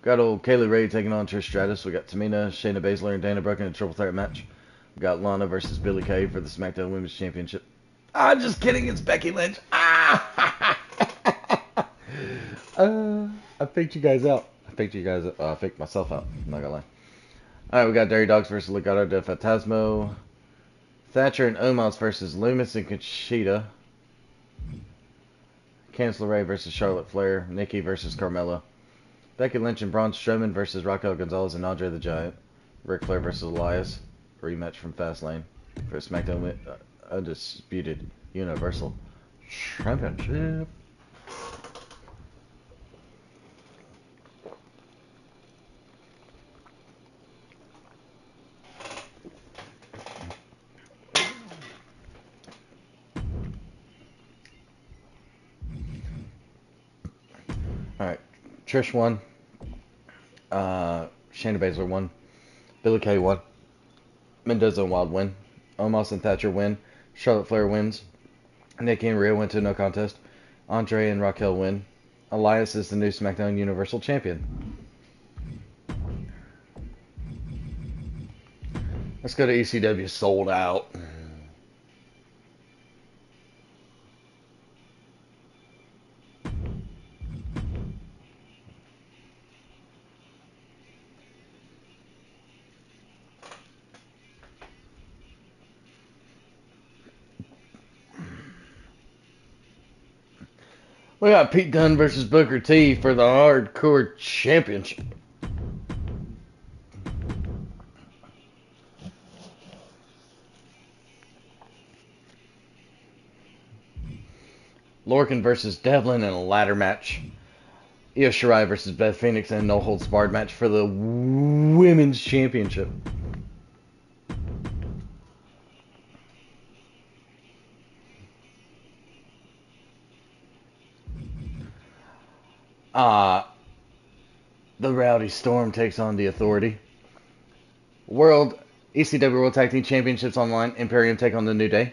got old Kaylee Ray taking on Trish Stratus. We got Tamina, Shayna Baszler, and Dana Brooke in a triple threat match. We got Lana versus Billie Kay for the SmackDown Women's Championship. Just kidding, it's Becky Lynch. I faked you guys out. I faked myself out. I'm not gonna lie. Alright, we got Dirty Dogs versus Legado del Fantasma. Thatcher and Omos versus Loomis and Conchita. Candice LeRae versus Charlotte Flair. Nikki versus Carmella. Becky Lynch and Braun Strowman versus Raquel Gonzalez and Andre the Giant. Ric Flair versus Elias. Rematch from Fastlane for SmackDown Undisputed Universal Championship. Alright, Trish won. Shayna Baszler won. Billie Kay won. Mendoza and Wild win. Omos and Thatcher win. Charlotte Flair wins. Nikki and Rhea went to no contest. Andre and Raquel win. Elias is the new SmackDown Universal Champion. Let's go to ECW Sold Out. We got Pete Dunne versus Booker T for the Hardcore Championship. Lorcan versus Devlin in a ladder match. Io Shirai versus Beth Phoenix in a no holds barred match for the Women's Championship. The Rowdy Storm takes on the Authority. ECW World Tag Team Championships online. Imperium take on the New Day.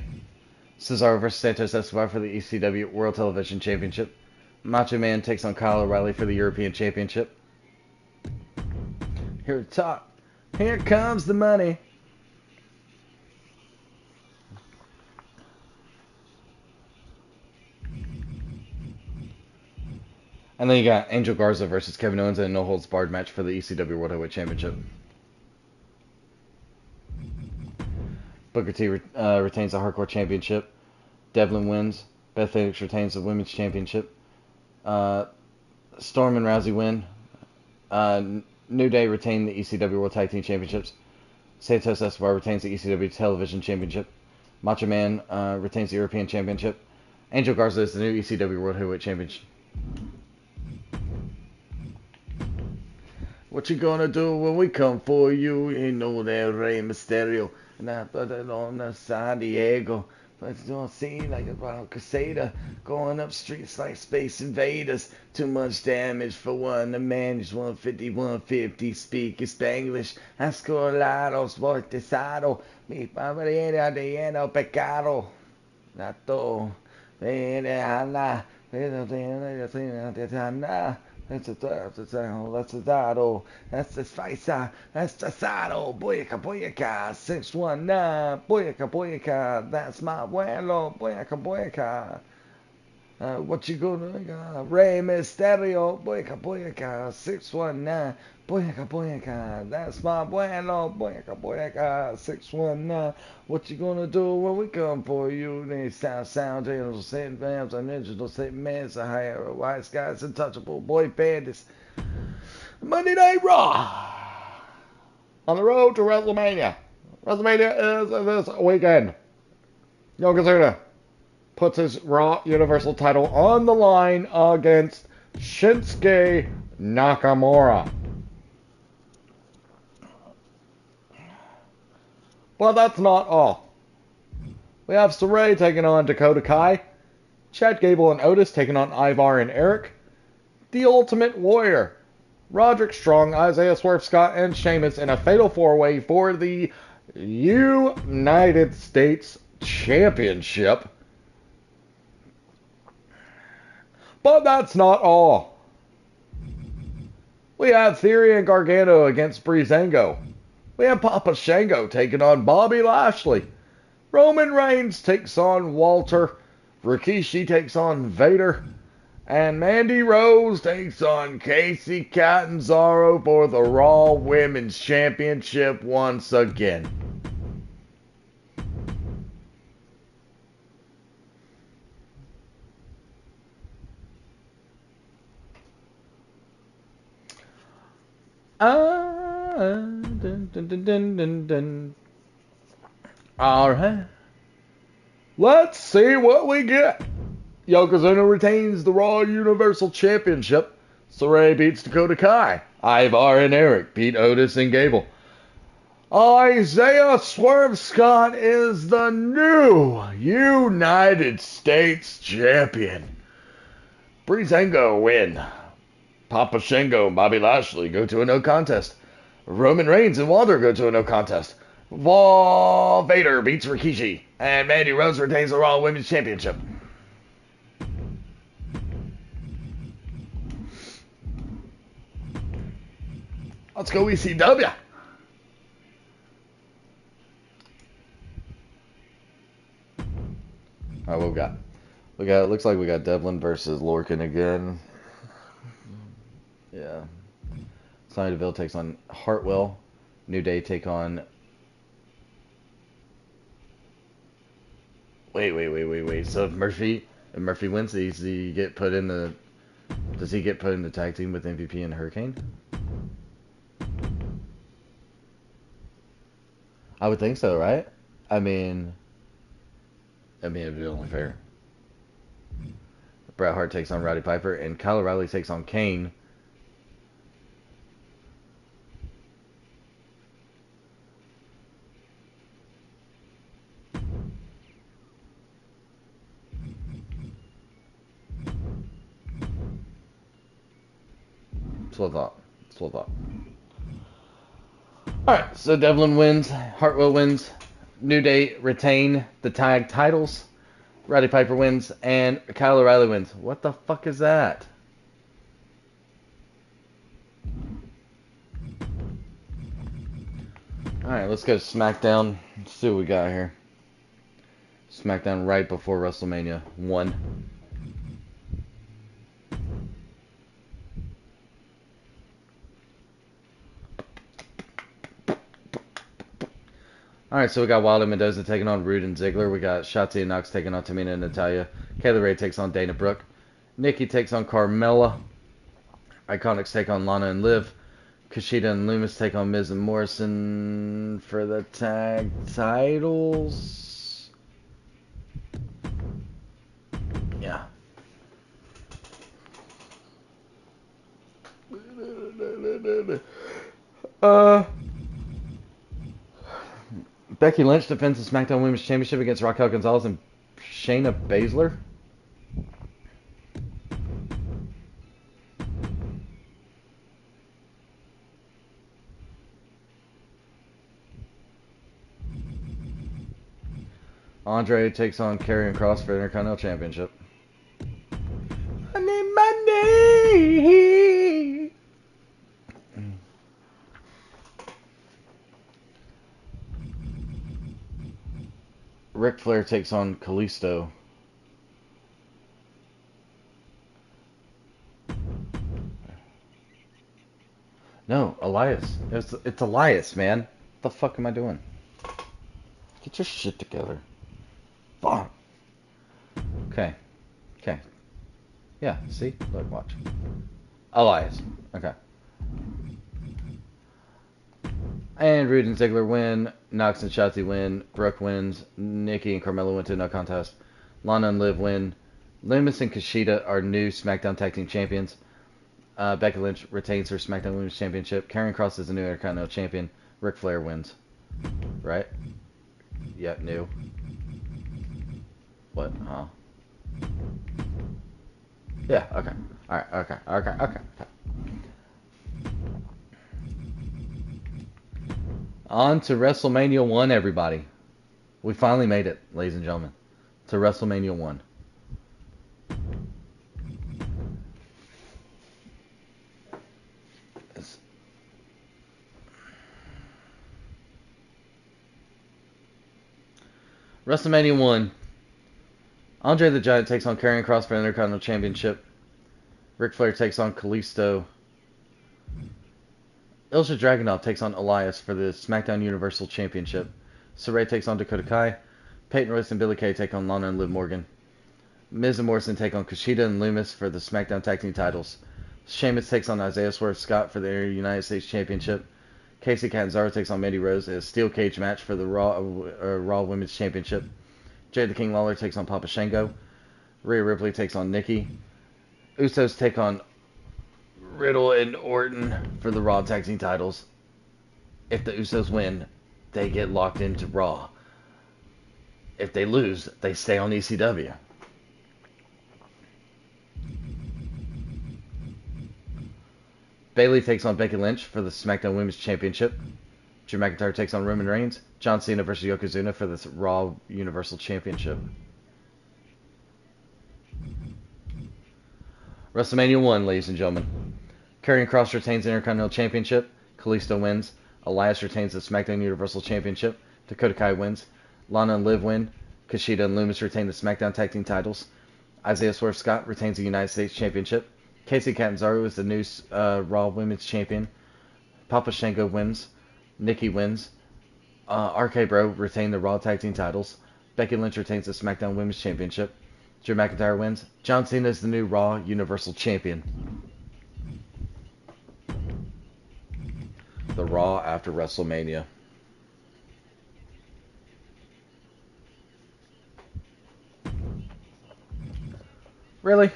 Cesaro versus Santos Escobar for the ECW World Television Championship. Macho Man takes on Kyle O'Reilly for the European Championship. Here at the top. Here comes the money. And then you got Angel Garza versus Kevin Owens in a no-holds-barred match for the ECW World Heavyweight Championship. Booker T retains the Hardcore Championship. Devlin wins. Beth Phoenix retains the Women's Championship. Storm and Rousey win. New Day retain the ECW World Tag Team Championships. Santos Escobar retains the ECW Television Championship. Macho Man retains the European Championship. Angel Garza is the new ECW World Heavyweight Champion. What you gonna do when we come for you? You know that Rey Mysterio. And I put it on the San Diego. But you don't see like a wild crusader going up streets like space invaders. Too much damage for one to manage. 150, 150, speak Spanglish. Ascolados, vortizado. Mi padre de pecado. Nato. That's a dado. That's the spicer. That's the saddle. Boyaka, boyaka. 619. Boyaka, boyaka. That's my abuelo. Boyaka, boyaka. What you gonna Rey Mysterio, boyaka boyaka, 619, boyaka boyaka, that's my abuelo, boyaka boyaka, 619. What you gonna do when we come for you? They sound angels, Saint Vams, and angels, Saint Man, Sahara, White Skies, Untouchable, Boy Bandits. Monday Night Raw on the road to WrestleMania. WrestleMania is this weekend. Yokozuna puts his Raw Universal title on the line against Shinsuke Nakamura. But that's not all. We have Saray taking on Dakota Kai, Chad Gable and Otis taking on Ivar and Eric, The Ultimate Warrior, Roderick Strong, Isaiah Swerve Scott, and Sheamus in a fatal four-way for the United States Championship. But that's not all. We have Theory and Gargano against Breezango. We have Papa Shango taking on Bobby Lashley. Roman Reigns takes on Walter. Rikishi takes on Vader. And Mandy Rose takes on Casey Catanzaro for the Raw Women's Championship once again. Alright. Let's see what we get. Yokozuna retains the Raw Universal Championship. Saray beats Dakota Kai. Ivar and Eric beat Otis and Gable. Isaiah Swerve Scott is the new United States Champion. Breezango win. Papa Shango and Bobby Lashley go to a no contest. Roman Reigns and Walter go to a no contest. Vader beats Rikishi. And Mandy Rose retains the Raw Women's Championship. Let's go ECW. Alright, what we got? It looks like we got Devlin versus Lorcan again. Yeah. Sonya Deville takes on Hartwell. New Day take on... Wait. So if Murphy wins, does he get put in the tag team with MVP and Hurricane? I would think so, right? I mean, it'd be only fair. Bret Hart takes on Roddy Piper, and Kyle O'Reilly takes on Kane. That's what I thought. Alright, so Devlin wins, Hartwell wins, New Day retain the tag titles, Roddy Piper wins, and Kyle O'Reilly wins. What the fuck is that? Alright, let's go to SmackDown. Let's see what we got here. SmackDown right before WrestleMania 1. Alright, so we got Wilder and Mendoza taking on Rude and Ziggler. We got Shotzi and Knox taking on Tamina and Natalya. Kayla Ray takes on Dana Brooke. Nikki takes on Carmella. Iconics take on Lana and Liv. Kushida and Loomis take on Miz and Morrison for the tag titles. Yeah. Becky Lynch defends the SmackDown Women's Championship against Raquel Gonzalez and Shayna Baszler. Andre takes on Karrion Kross for the Intercontinental Championship. I need money. Ric Flair takes on Kalisto. No, Elias. It's Elias, man. What the fuck am I doing? Get your shit together. Fuck. Okay. Okay. Yeah, see? Look, watch. Elias. Okay. And Rude and Ziggler win. Knox and Shotzi win. Brooke wins. Nikki and Carmella went to no contest. Lana and Liv win. Loomis and Kushida are new SmackDown Tag Team Champions. Becky Lynch retains her SmackDown Women's Championship. Karrion Kross is the new Intercontinental Champion. Ric Flair wins. Right? Yeah, new. What? Huh? Yeah, okay. Alright, okay. On to WrestleMania 1, everybody. We finally made it, ladies and gentlemen. To WrestleMania 1. WrestleMania 1. Andre the Giant takes on Karrion Kross for the Intercontinental Championship. Ric Flair takes on Kalisto. Ilja Dragunov takes on Elias for the SmackDown Universal Championship. Saray takes on Dakota Kai. Peyton Royce and Billie Kay take on Lana and Liv Morgan. Miz and Morrison take on Kushida and Loomis for the SmackDown Tag Team titles. Sheamus takes on Isaiah Swerve Scott for the United States Championship. Casey Catanzaro takes on Mandy Rose in a steel cage match for the Raw Women's Championship. Jay the King Lawler takes on Papa Shango. Rhea Ripley takes on Nikki. Usos take on Riddle and Orton for the Raw Tag Team titles. If the Usos win, they get locked into Raw. If they lose, they stay on ECW. Bayley takes on Becky Lynch for the SmackDown Women's Championship. Drew McIntyre takes on Roman Reigns. John Cena versus Yokozuna for the Raw Universal Championship. WrestleMania 1, ladies and gentlemen. Karrion Kross retains the Intercontinental Championship. Kalisto wins. Elias retains the SmackDown Universal Championship. Dakota Kai wins. Lana and Liv win. Kushida and Loomis retain the SmackDown Tag Team titles. Isaiah Swerve Scott retains the United States Championship. Casey Catanzaro is the new Raw Women's Champion. Papa Shango wins. Nikki wins. RK Bro retained the Raw Tag Team titles. Becky Lynch retains the SmackDown Women's Championship. Drew McIntyre wins. John Cena is the new Raw Universal Champion. The Raw after WrestleMania. Really?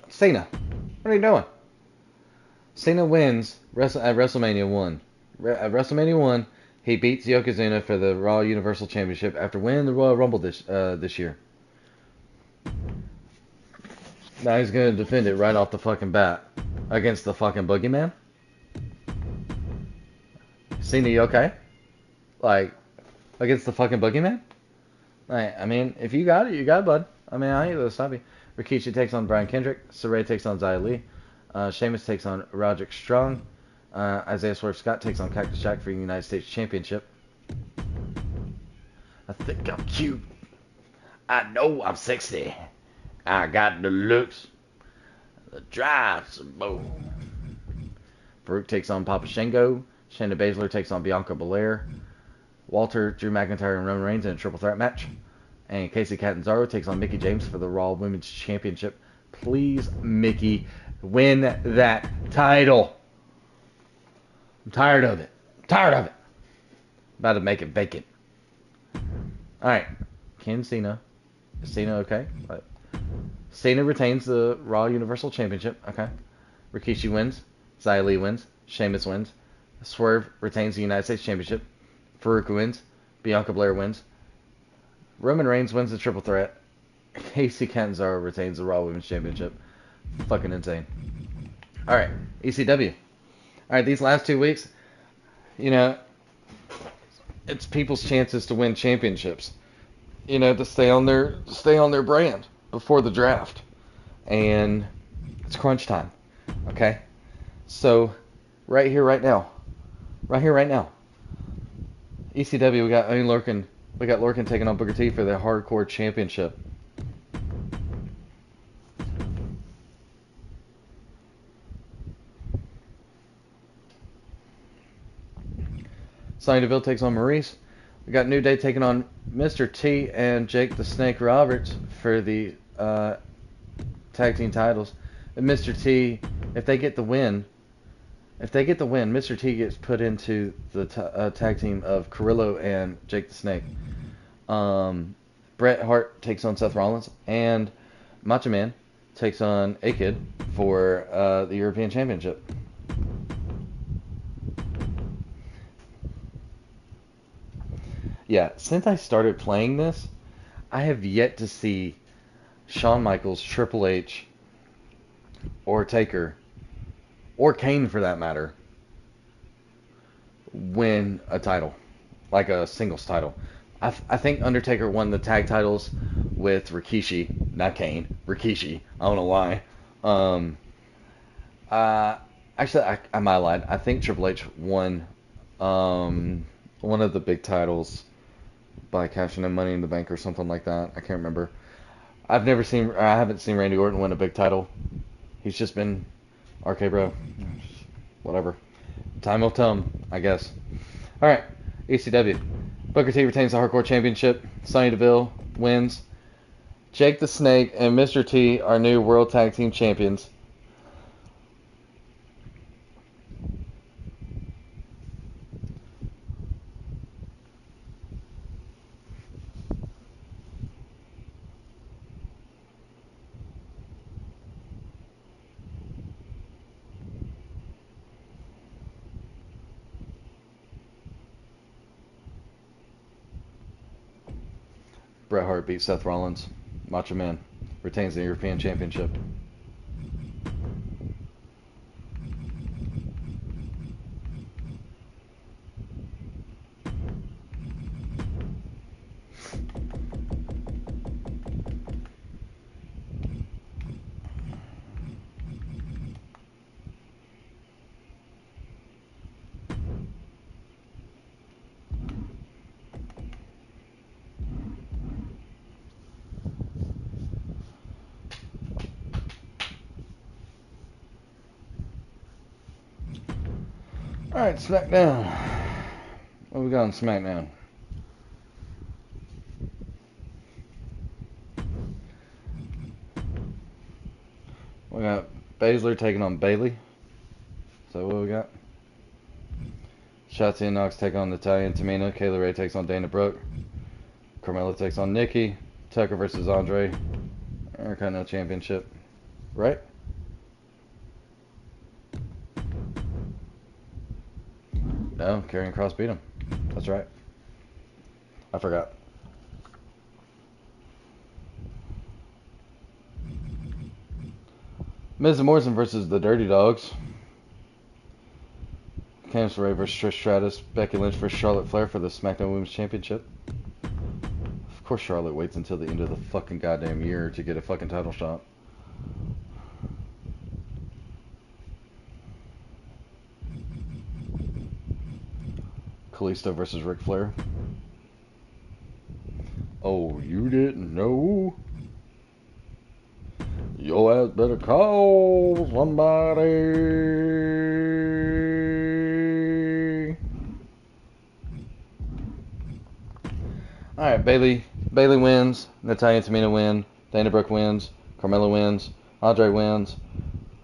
Cena. What are you doing? Cena wins at WrestleMania 1. At WrestleMania 1, he beats Yokozuna for the Raw Universal Championship after winning the Royal Rumble this year. Now he's going to defend it right off the fucking bat against the fucking Boogeyman. Cena, you okay? Like, against the fucking Boogeyman? Like, I mean, if you got it, you got it, bud. I mean, I ain't gonna stop you. Rikishi takes on Brian Kendrick. Saray takes on Xia Li. Sheamus takes on Roderick Strong. Isaiah Swerve Scott takes on Cactus Jack for the United States Championship. I think I'm cute. I know I'm sexy. I got the looks. The drive, some boom. Farouk takes on Papa Shango. Shayna Baszler takes on Bianca Belair. Walter, Drew McIntyre, and Roman Reigns in a triple threat match. And Casey Catanzaro takes on Mickie James for the Raw Women's Championship. Please, Mickie, win that title. I'm tired of it. Tired of it. About to make it vacant. Alright. Ken Cena. Is Cena okay? What? Cena retains the Raw Universal Championship. Okay. Rikishi wins. Xia Li wins. Sheamus wins. Swerve retains the United States Championship. Farouk wins. Bianca Belair wins. Roman Reigns wins the Triple Threat. AC Catanzaro retains the Raw Women's Championship. Fucking insane. Alright, ECW. Alright, these last 2 weeks, you know, it's people's chances to win championships. You know, to stay on their brand before the draft. And it's crunch time. Okay? So, right here, right now. ECW, we got Lorcan taking on Booker T for the Hardcore Championship. Sonya Deville takes on Maurice. We got New Day taking on Mr. T and Jake the Snake Roberts for the tag team titles. And Mr. T, if they get the win, Mr. T gets put into the tag team of Carrillo and Jake the Snake. Bret Hart takes on Seth Rollins, and Macho Man takes on A-Kid for the European Championship. Yeah, since I started playing this, I have yet to see Shawn Michaels, Triple H, or Taker, or Kane for that matter, win a title, like a singles title. I think Undertaker won the tag titles with Rikishi, not Kane, Rikishi. I don't know why. Actually, I might have lied. I think Triple H won one of the big titles by cashing in Money in the Bank or something like that. I can't remember. I haven't seen Randy Orton win a big title. He's just been RK Bro. Whatever. Time will tell him, I guess. Alright, ECW. Booker T retains the Hardcore Championship. Sonya Deville wins. Jake the Snake and Mr. T are new World Tag Team Champions. Bret Hart beats Seth Rollins. Macho Man retains the European Championship. Alright, SmackDown. What we got on SmackDown? We got Baszler taking on Bayley. So what we got? Shotzi and Knox take on Natalya and Tamina. Kayla Ray takes on Dana Brooke. Carmella takes on Nikki. Tucker versus Andre. Intercontinental Championship. Right? No, Karrion Kross beat him. That's right. I forgot. Miz and Morrison versus the Dirty Dogs. Candice LeRae versus Trish Stratus. Becky Lynch versus Charlotte Flair for the SmackDown Women's Championship. Of course Charlotte waits until the end of the fucking goddamn year to get a fucking title shot. Kalisto versus Ric Flair. Oh, you didn't know? Your ass better call somebody. Alright, Bayley wins. Natalya and Tamina win. Dana Brooke wins. Carmella wins. Andre wins.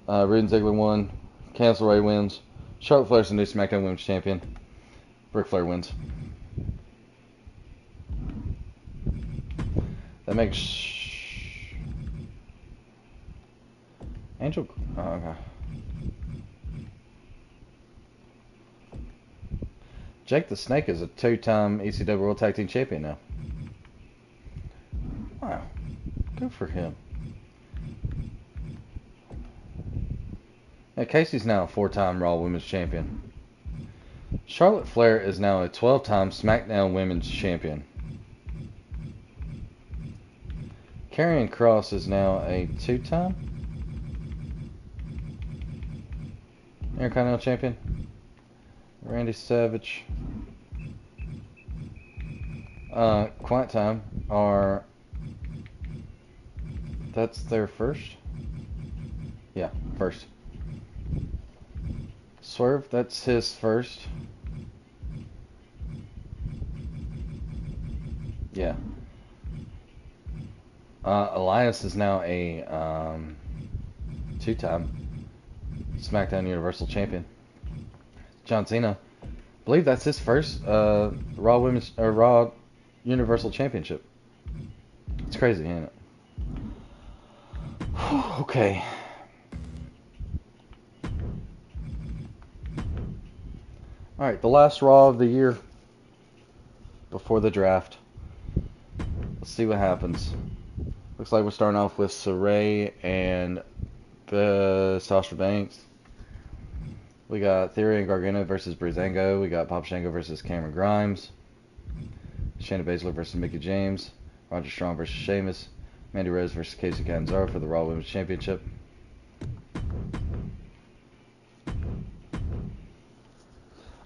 Rude and Ziggler won. Candice LeRae wins. Charlotte Flair's the new SmackDown Women's Champion. Ric Flair wins. That makes Angel. Oh, okay. Jake the Snake is a 2-time ECW World Tag Team Champion now. Wow, good for him. Yeah, Casey's now a 4-time Raw Women's Champion. Charlotte Flair is now a 12-time SmackDown Women's Champion. Karrion Kross is now a 2-time Intercontinental Champion. Randy Savage. Quiet Time are... That's their first? Yeah, first. Swerve, that's his first. Yeah. Elias is now a 2-time SmackDown Universal Champion. John Cena, I believe that's his first Raw Universal Championship. It's crazy, ain't it? Okay. Alright, the last Raw of the year before the draft. Let's see what happens. Looks like we're starting off with Saray and Sasha Banks. We got Theory and Gargano versus Breezango. We got Papa Shango versus Cameron Grimes. Shayna Baszler versus Mickie James. Roger Strong versus Sheamus. Mandy Rose versus Casey Catanzaro for the Raw Women's Championship.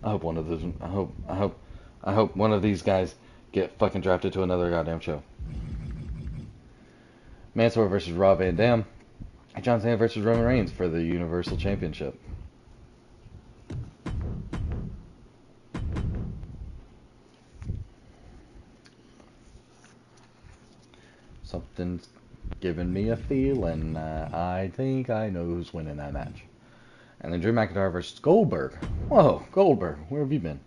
I hope one of those. I hope one of these guys get fucking drafted to another goddamn show. Mansoor versus Rob Van Dam. John Cena versus Roman Reigns for the Universal Championship. Something's giving me a feeling. I think I know who's winning that match. And then Drew McIntyre versus Goldberg. Whoa, Goldberg, where have you been?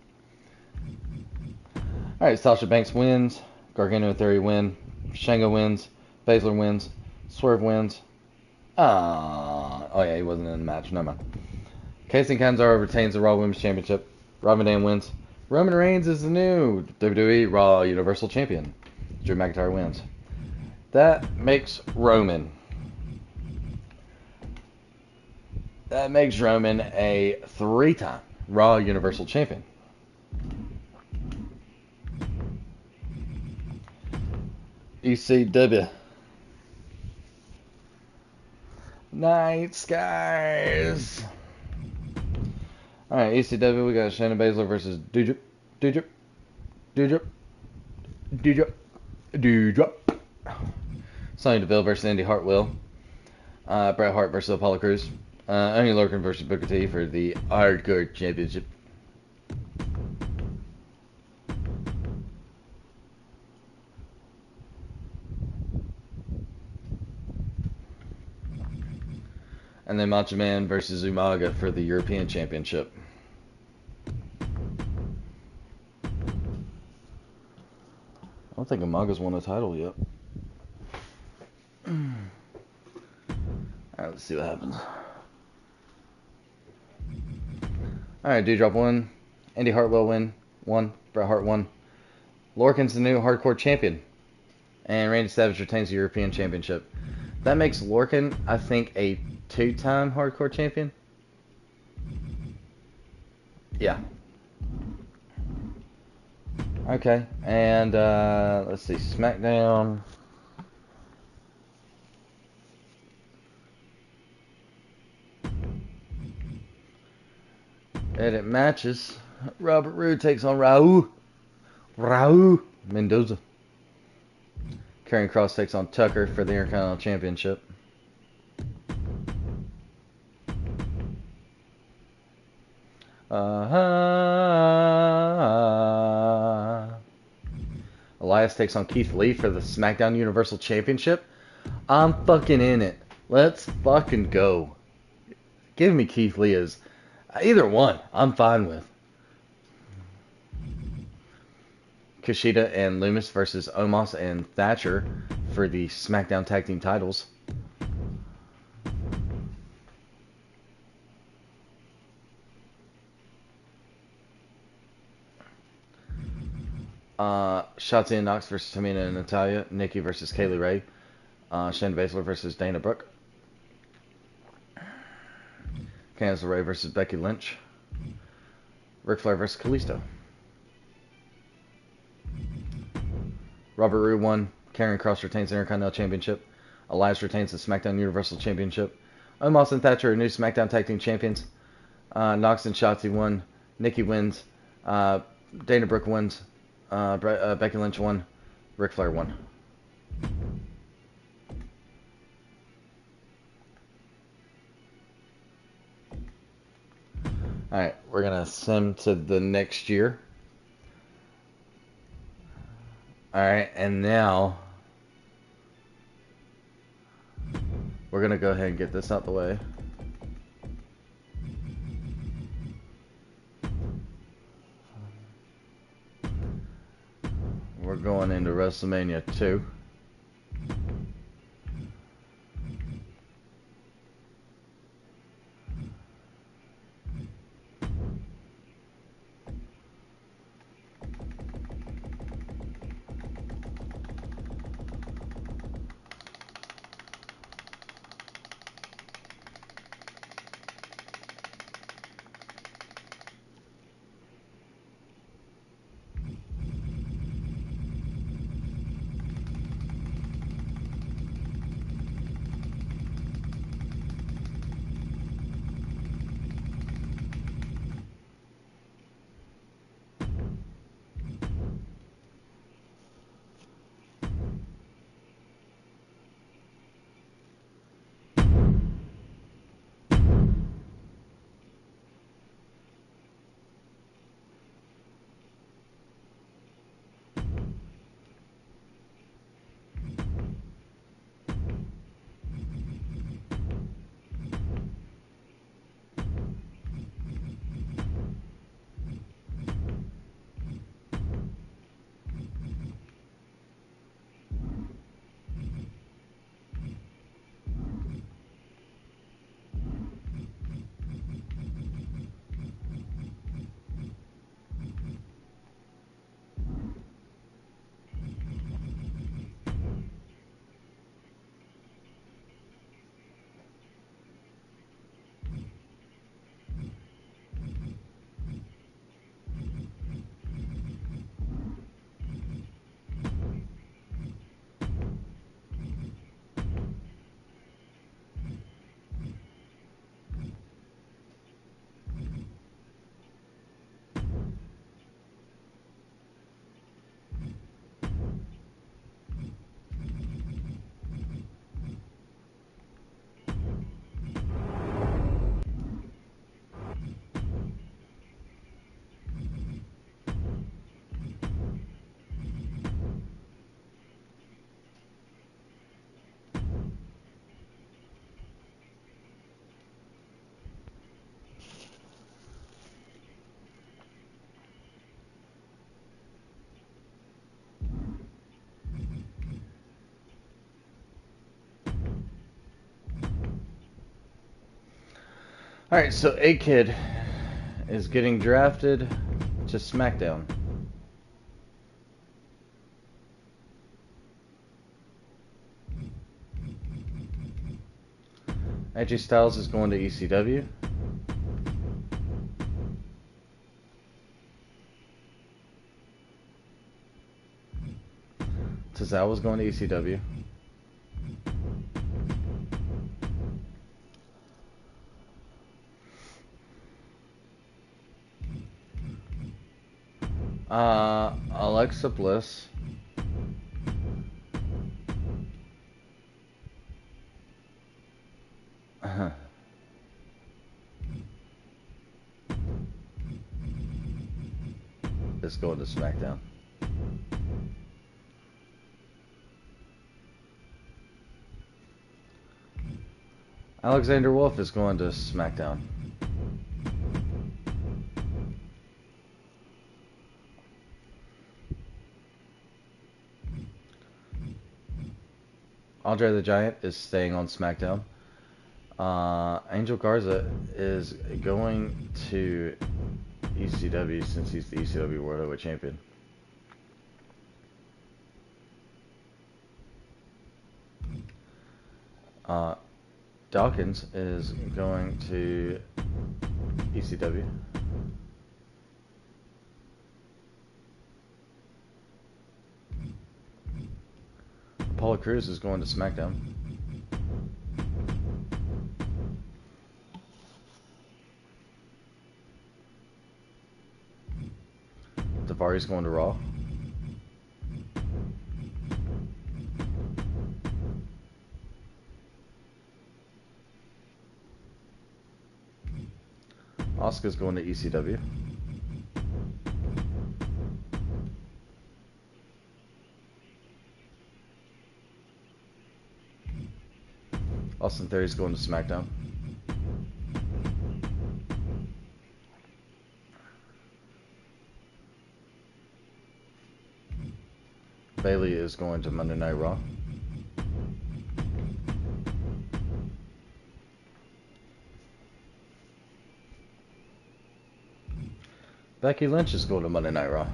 Alright, Sasha Banks wins. Gargano and Theory win. Shango wins. Baszler wins. Swerve wins. Oh yeah, he wasn't in the match. Never mind. Casey Catanzaro retains the Raw Women's Championship. Rob Van Dam wins. Roman Reigns is the new WWE Raw Universal Champion. Drew McIntyre wins. That makes Roman. That makes Roman a 3-time Raw Universal Champion. ECW. Night Skies. Alright, ECW, we got Shayna Baszler versus Doudrop. Sonya Deville versus Indy Hartwell. Bret Hart versus Apollo Crews. Oney Lorcan versus Booker T for the Hardcore Championship. And then Macho Man versus Umaga for the European Championship. I don't think Umaga's won a title yet. Alright, let's see what happens. Alright, Doudrop won. Indy Hartwell won. Bret Hart won. Lorcan's the new Hardcore Champion. And Randy Savage retains the European Championship. That makes Lorcan, I think, a 2-time Hardcore Champion. Yeah. Okay, and let's see, SmackDown. Edit matches. Robert Roode takes on Raul Mendoza. Karrion Kross takes on Tucker for the Intercontinental Championship. Elias takes on Keith Lee for the SmackDown Universal Championship. I'm fucking in it. Let's fucking go. Give me Keith Lee as Either one, I'm fine with. Kushida and Loomis versus Omos and Thatcher for the SmackDown Tag Team titles. Shotzi and Knox versus Tamina and Natalya. Nikki versus Kaylee Ray. Shayna Baszler versus Dana Brooke. Candice LeRae versus Becky Lynch. Ric Flair versus Kalisto. Robert Roode won. Karrion Kross retains the Intercontinental Championship. Elias retains the SmackDown Universal Championship. Omos and Thatcher are new SmackDown Tag Team Champions. Knox and Shotzi won. Nikki wins. Dana Brooke wins. Becky Lynch won. Ric Flair won. Alright, we're going to sim to the next year. Alright, and now we're going to go ahead and get this out the way. We're going into WrestleMania 2. Alright, so A-Kid is getting drafted to SmackDown. AJ Styles is going to ECW. Tozawa's going to ECW. Alexa Bliss. Is going to SmackDown. Alexander Wolf is going to SmackDown. Andre the Giant is staying on SmackDown. Angel Garza is going to ECW since he's the ECW World Heavyweight Champion. Dawkins is going to ECW. Apollo Crews is going to SmackDown. Davari's going to Raw. Asuka's going to ECW. Austin Theory's going to SmackDown. Bayley is going to Monday Night Raw. Becky Lynch is going to Monday Night Raw.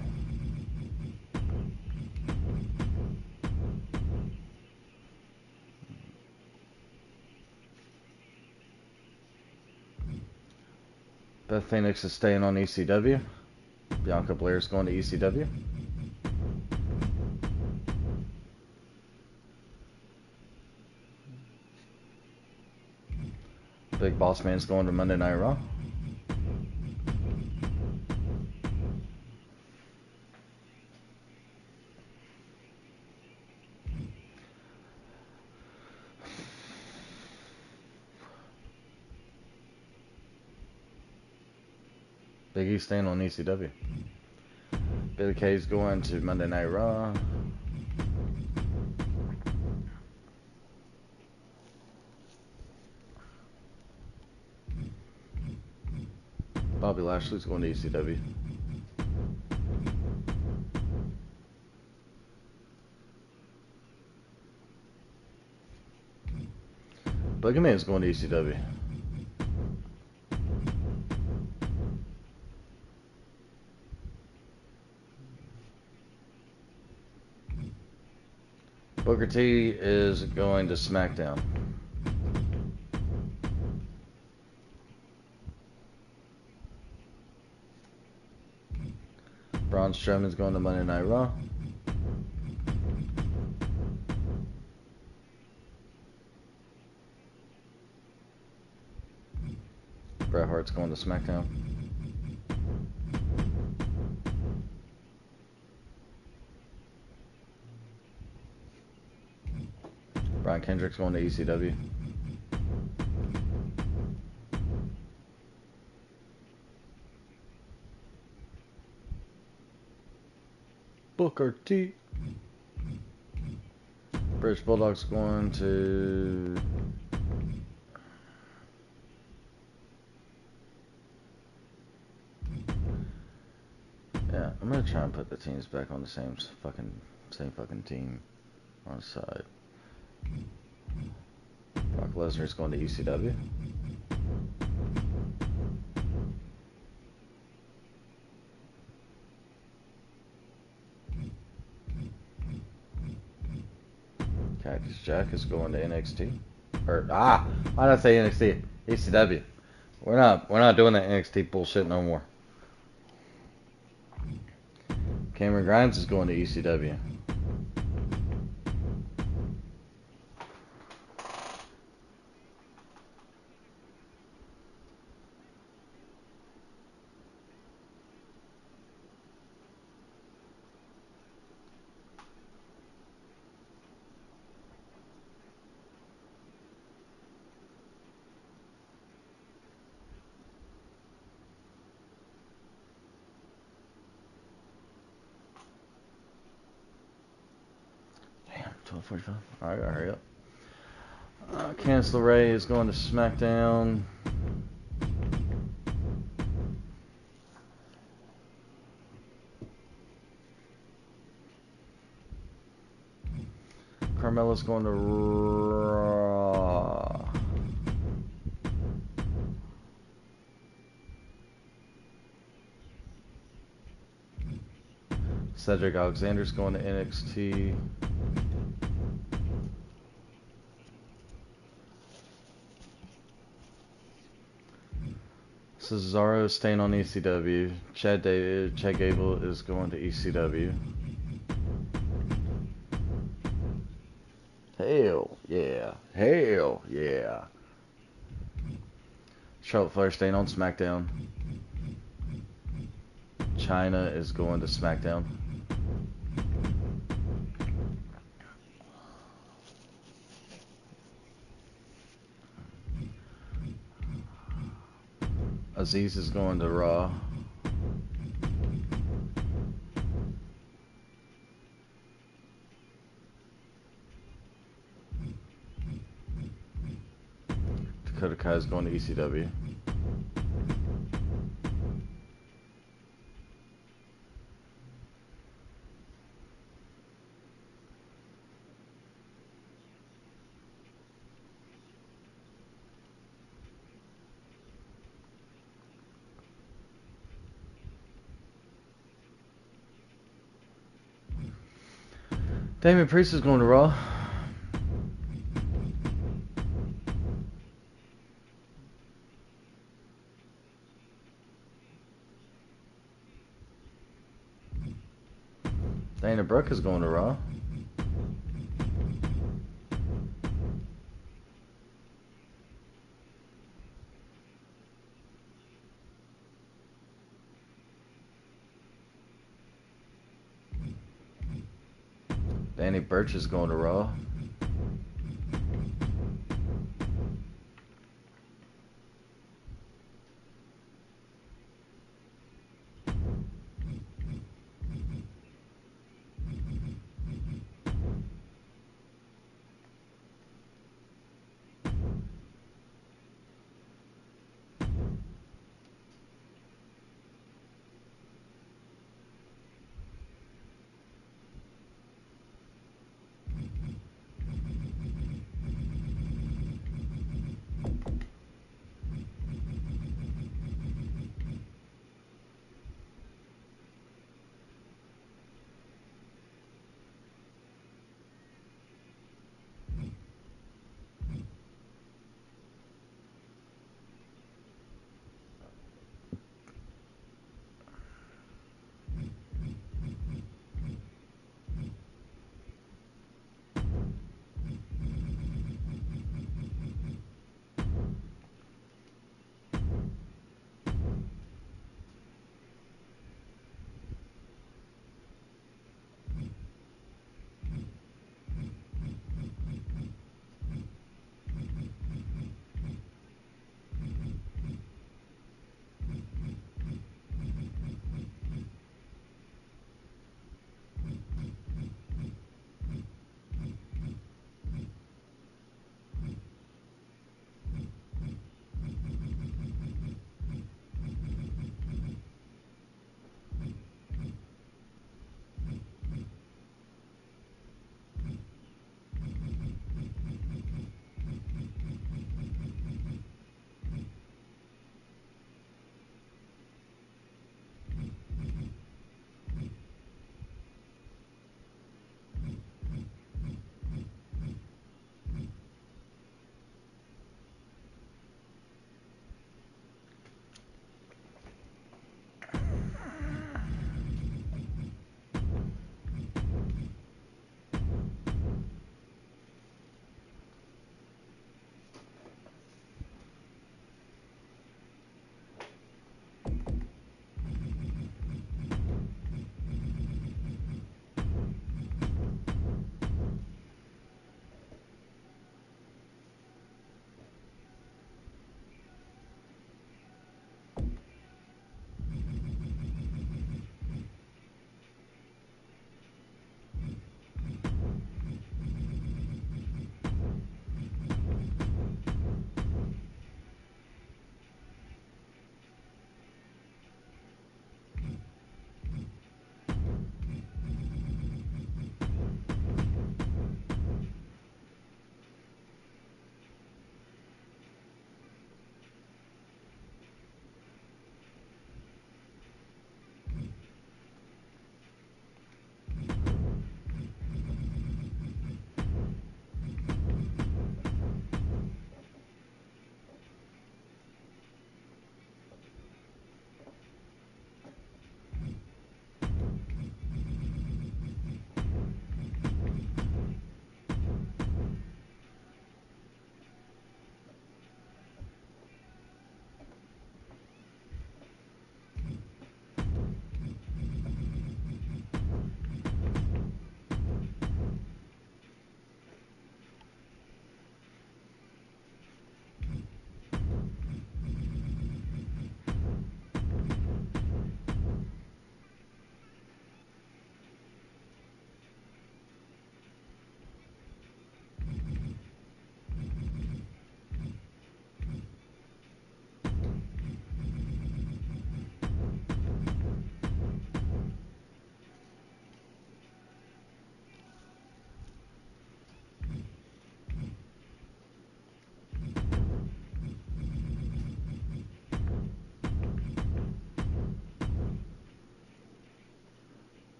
Beth Phoenix is staying on ECW. Bianca Blair is going to ECW. Big Boss Man's going to Monday Night Raw. Big E staying on ECW. Billy Kay's going to Monday Night Raw. Bobby Lashley's going to ECW. Boogie Man's going to ECW. Booker T is going to SmackDown. Braun Strowman's going to Monday Night Raw. Bret Hart's going to SmackDown. Brian Kendrick's going to ECW. Booker T. British Bulldog's going to... Yeah, I'm gonna try and put the teams back on the same fucking team on the side. Brock Lesnar's going to ECW. Cactus Jack is going to NXT. Why did I say NXT? ECW. We're not doing that NXT bullshit no more. Cameron Grimes is going to ECW. Damn, 12:45. Alright, gotta hurry up. Candice LeRae is going to SmackDown. Carmella's is going to Raw. Cedric Alexander's going to NXT. Cesaro staying on ECW. Chad Gable is going to ECW. Hell yeah. Hell yeah. Charlotte Flair staying on SmackDown. China is going to SmackDown. Aziz is going to Raw. Dakota Kai is going to ECW. Damian Priest is going to Raw. Dana Brooke is going to Raw. Danny Burch is going to Raw.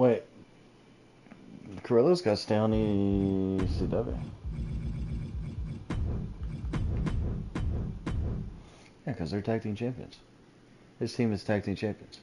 Wait, Carrillo's got to stay on ECW. Yeah, because they're tag team champions. His team is tag team champions.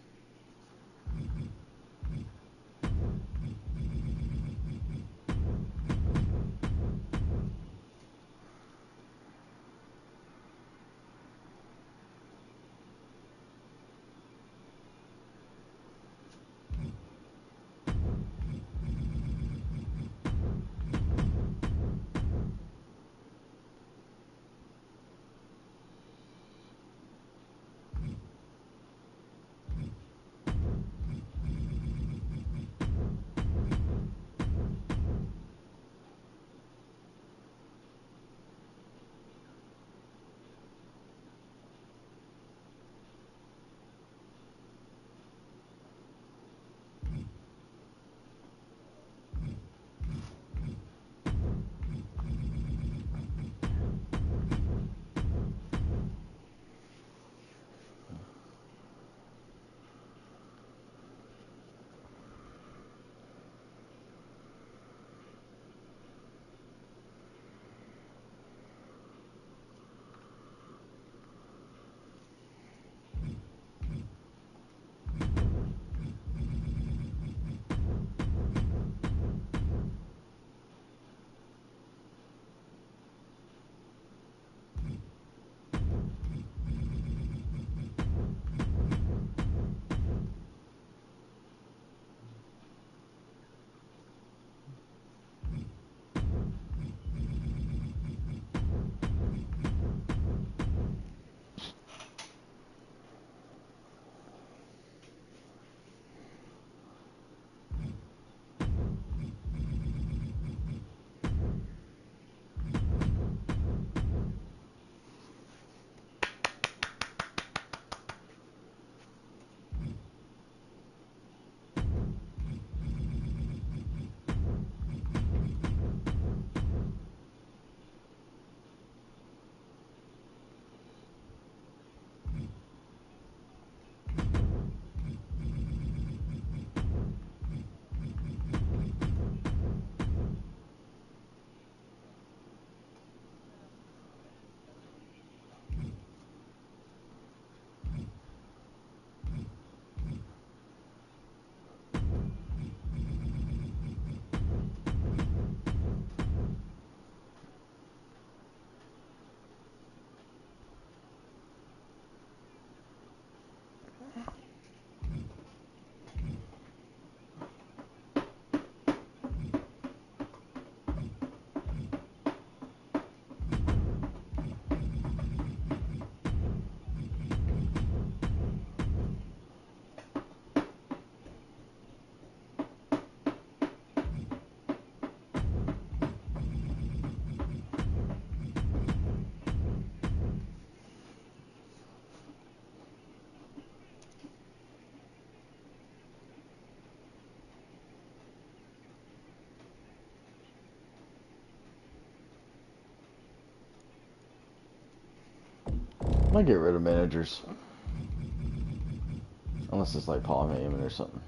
I might get rid of managers. Unless it's like Paul Heyman or something.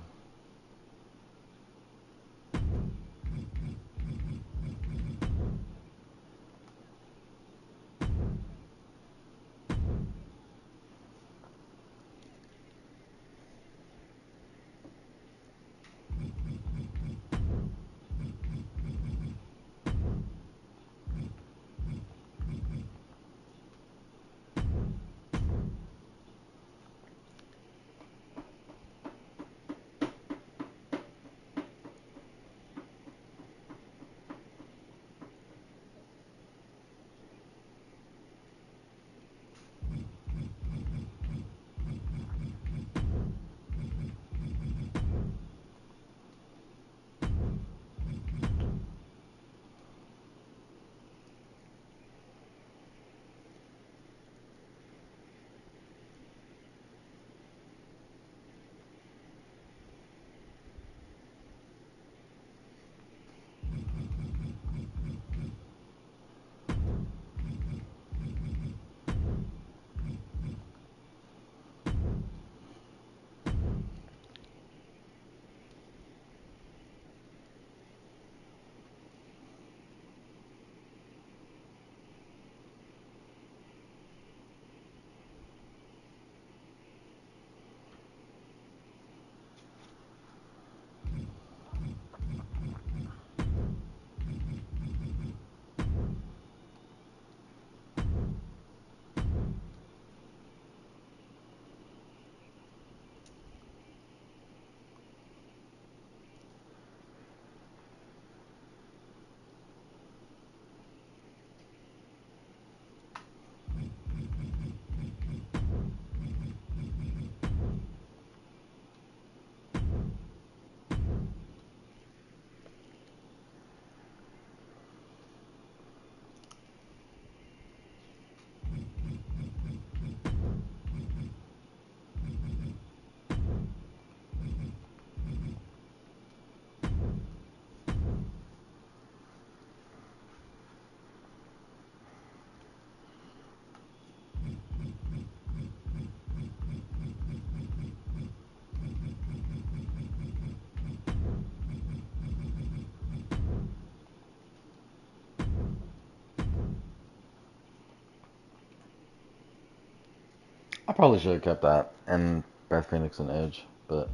I probably should have kept that and Beth Phoenix and Edge, but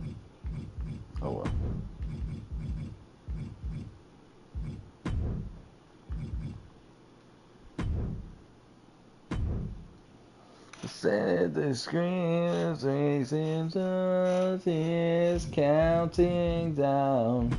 oh well. Said the screams racing just is counting down.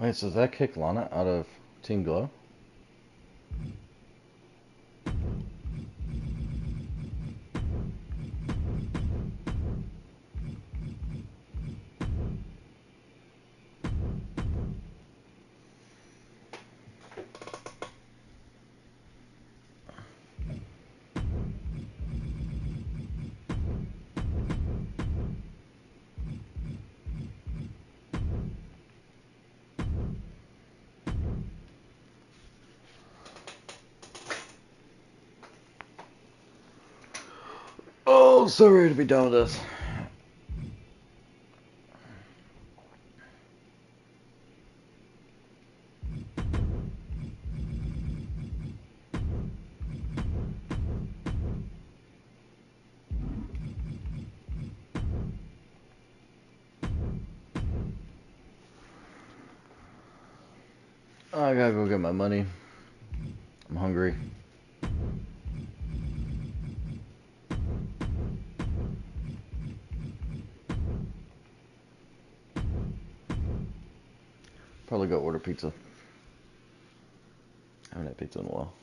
Wait, so does that kick Lana out of Team Glow? Oh, so ready to be done with this. I gotta go get my money. I'm hungry. Probably go order pizza. I haven't had pizza in a while.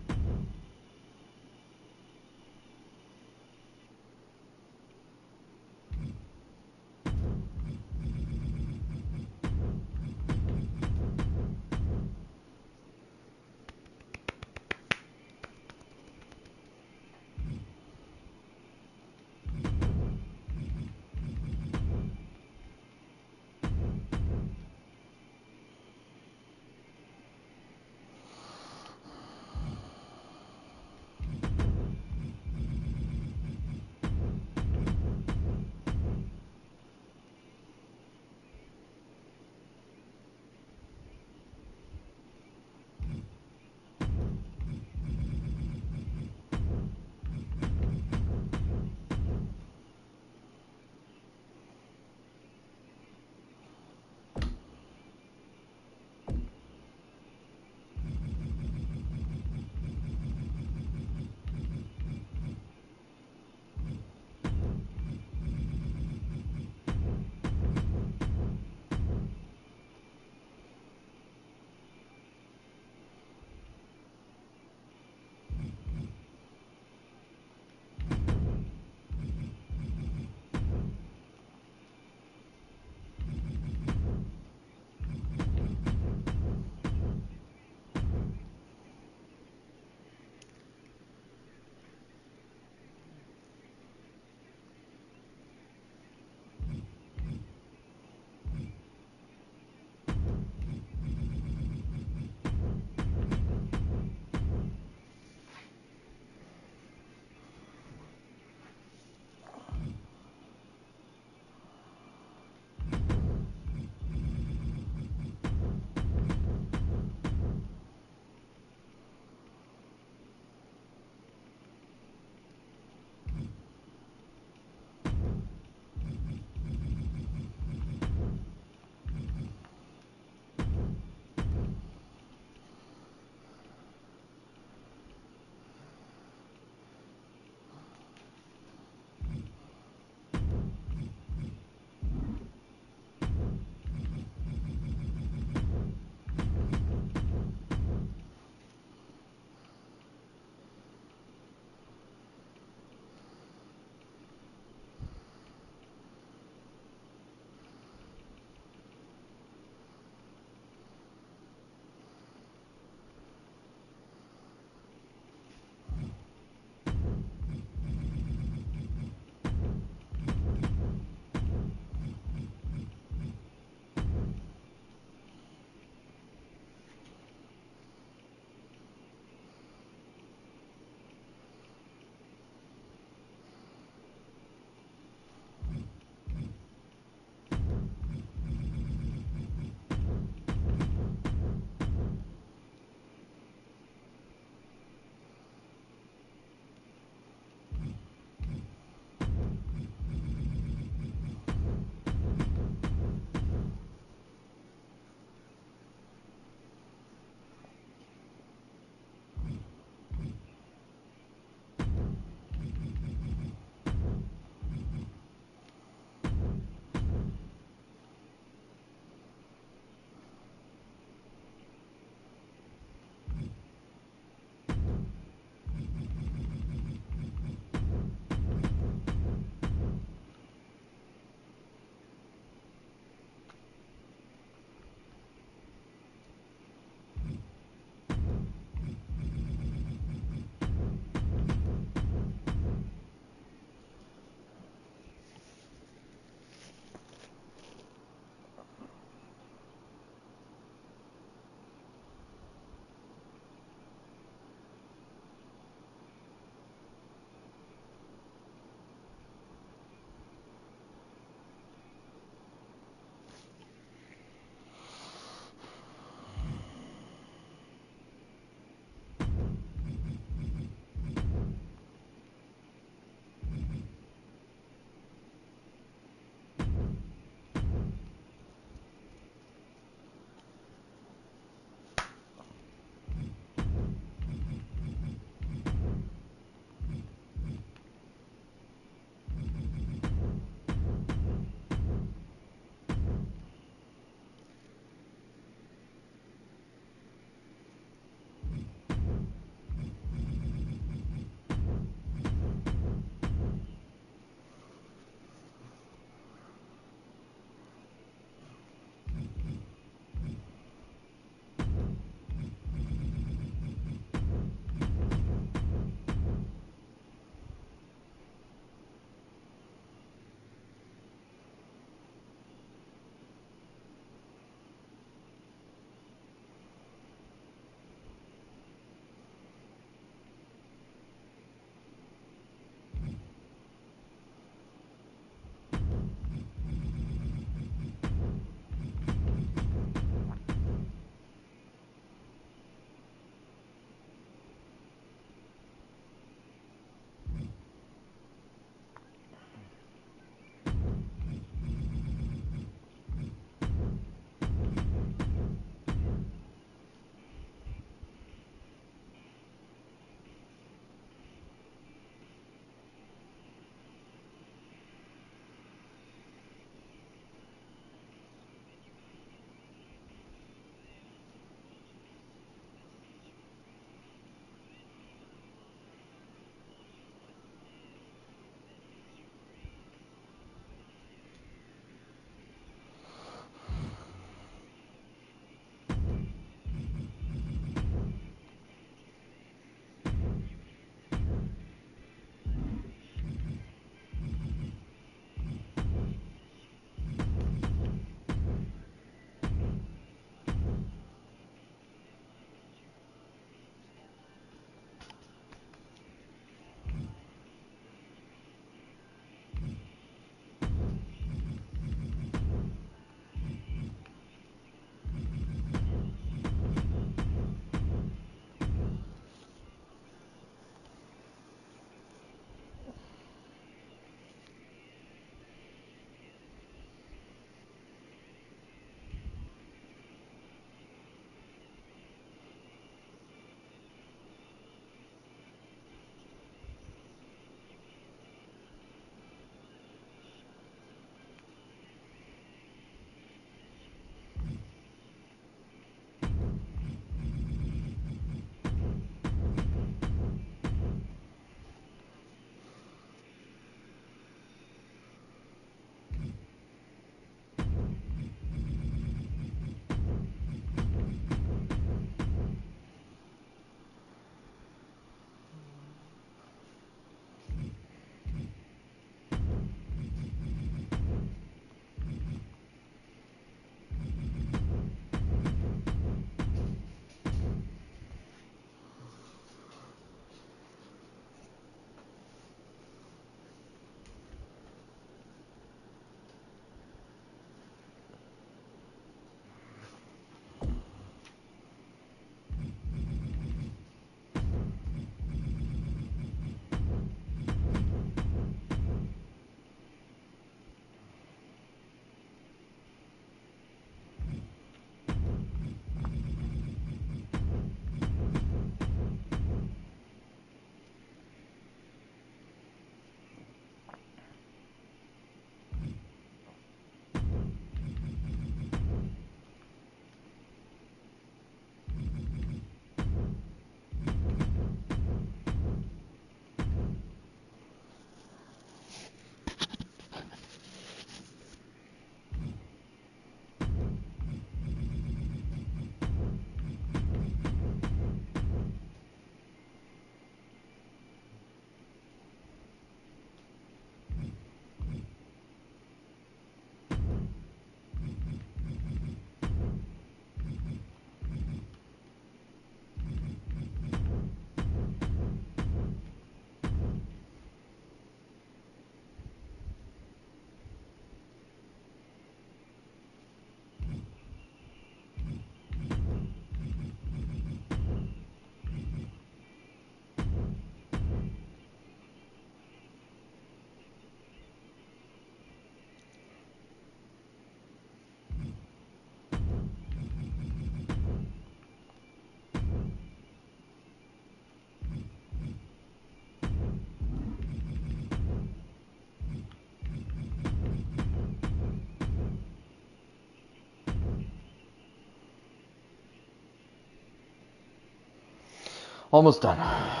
Almost done.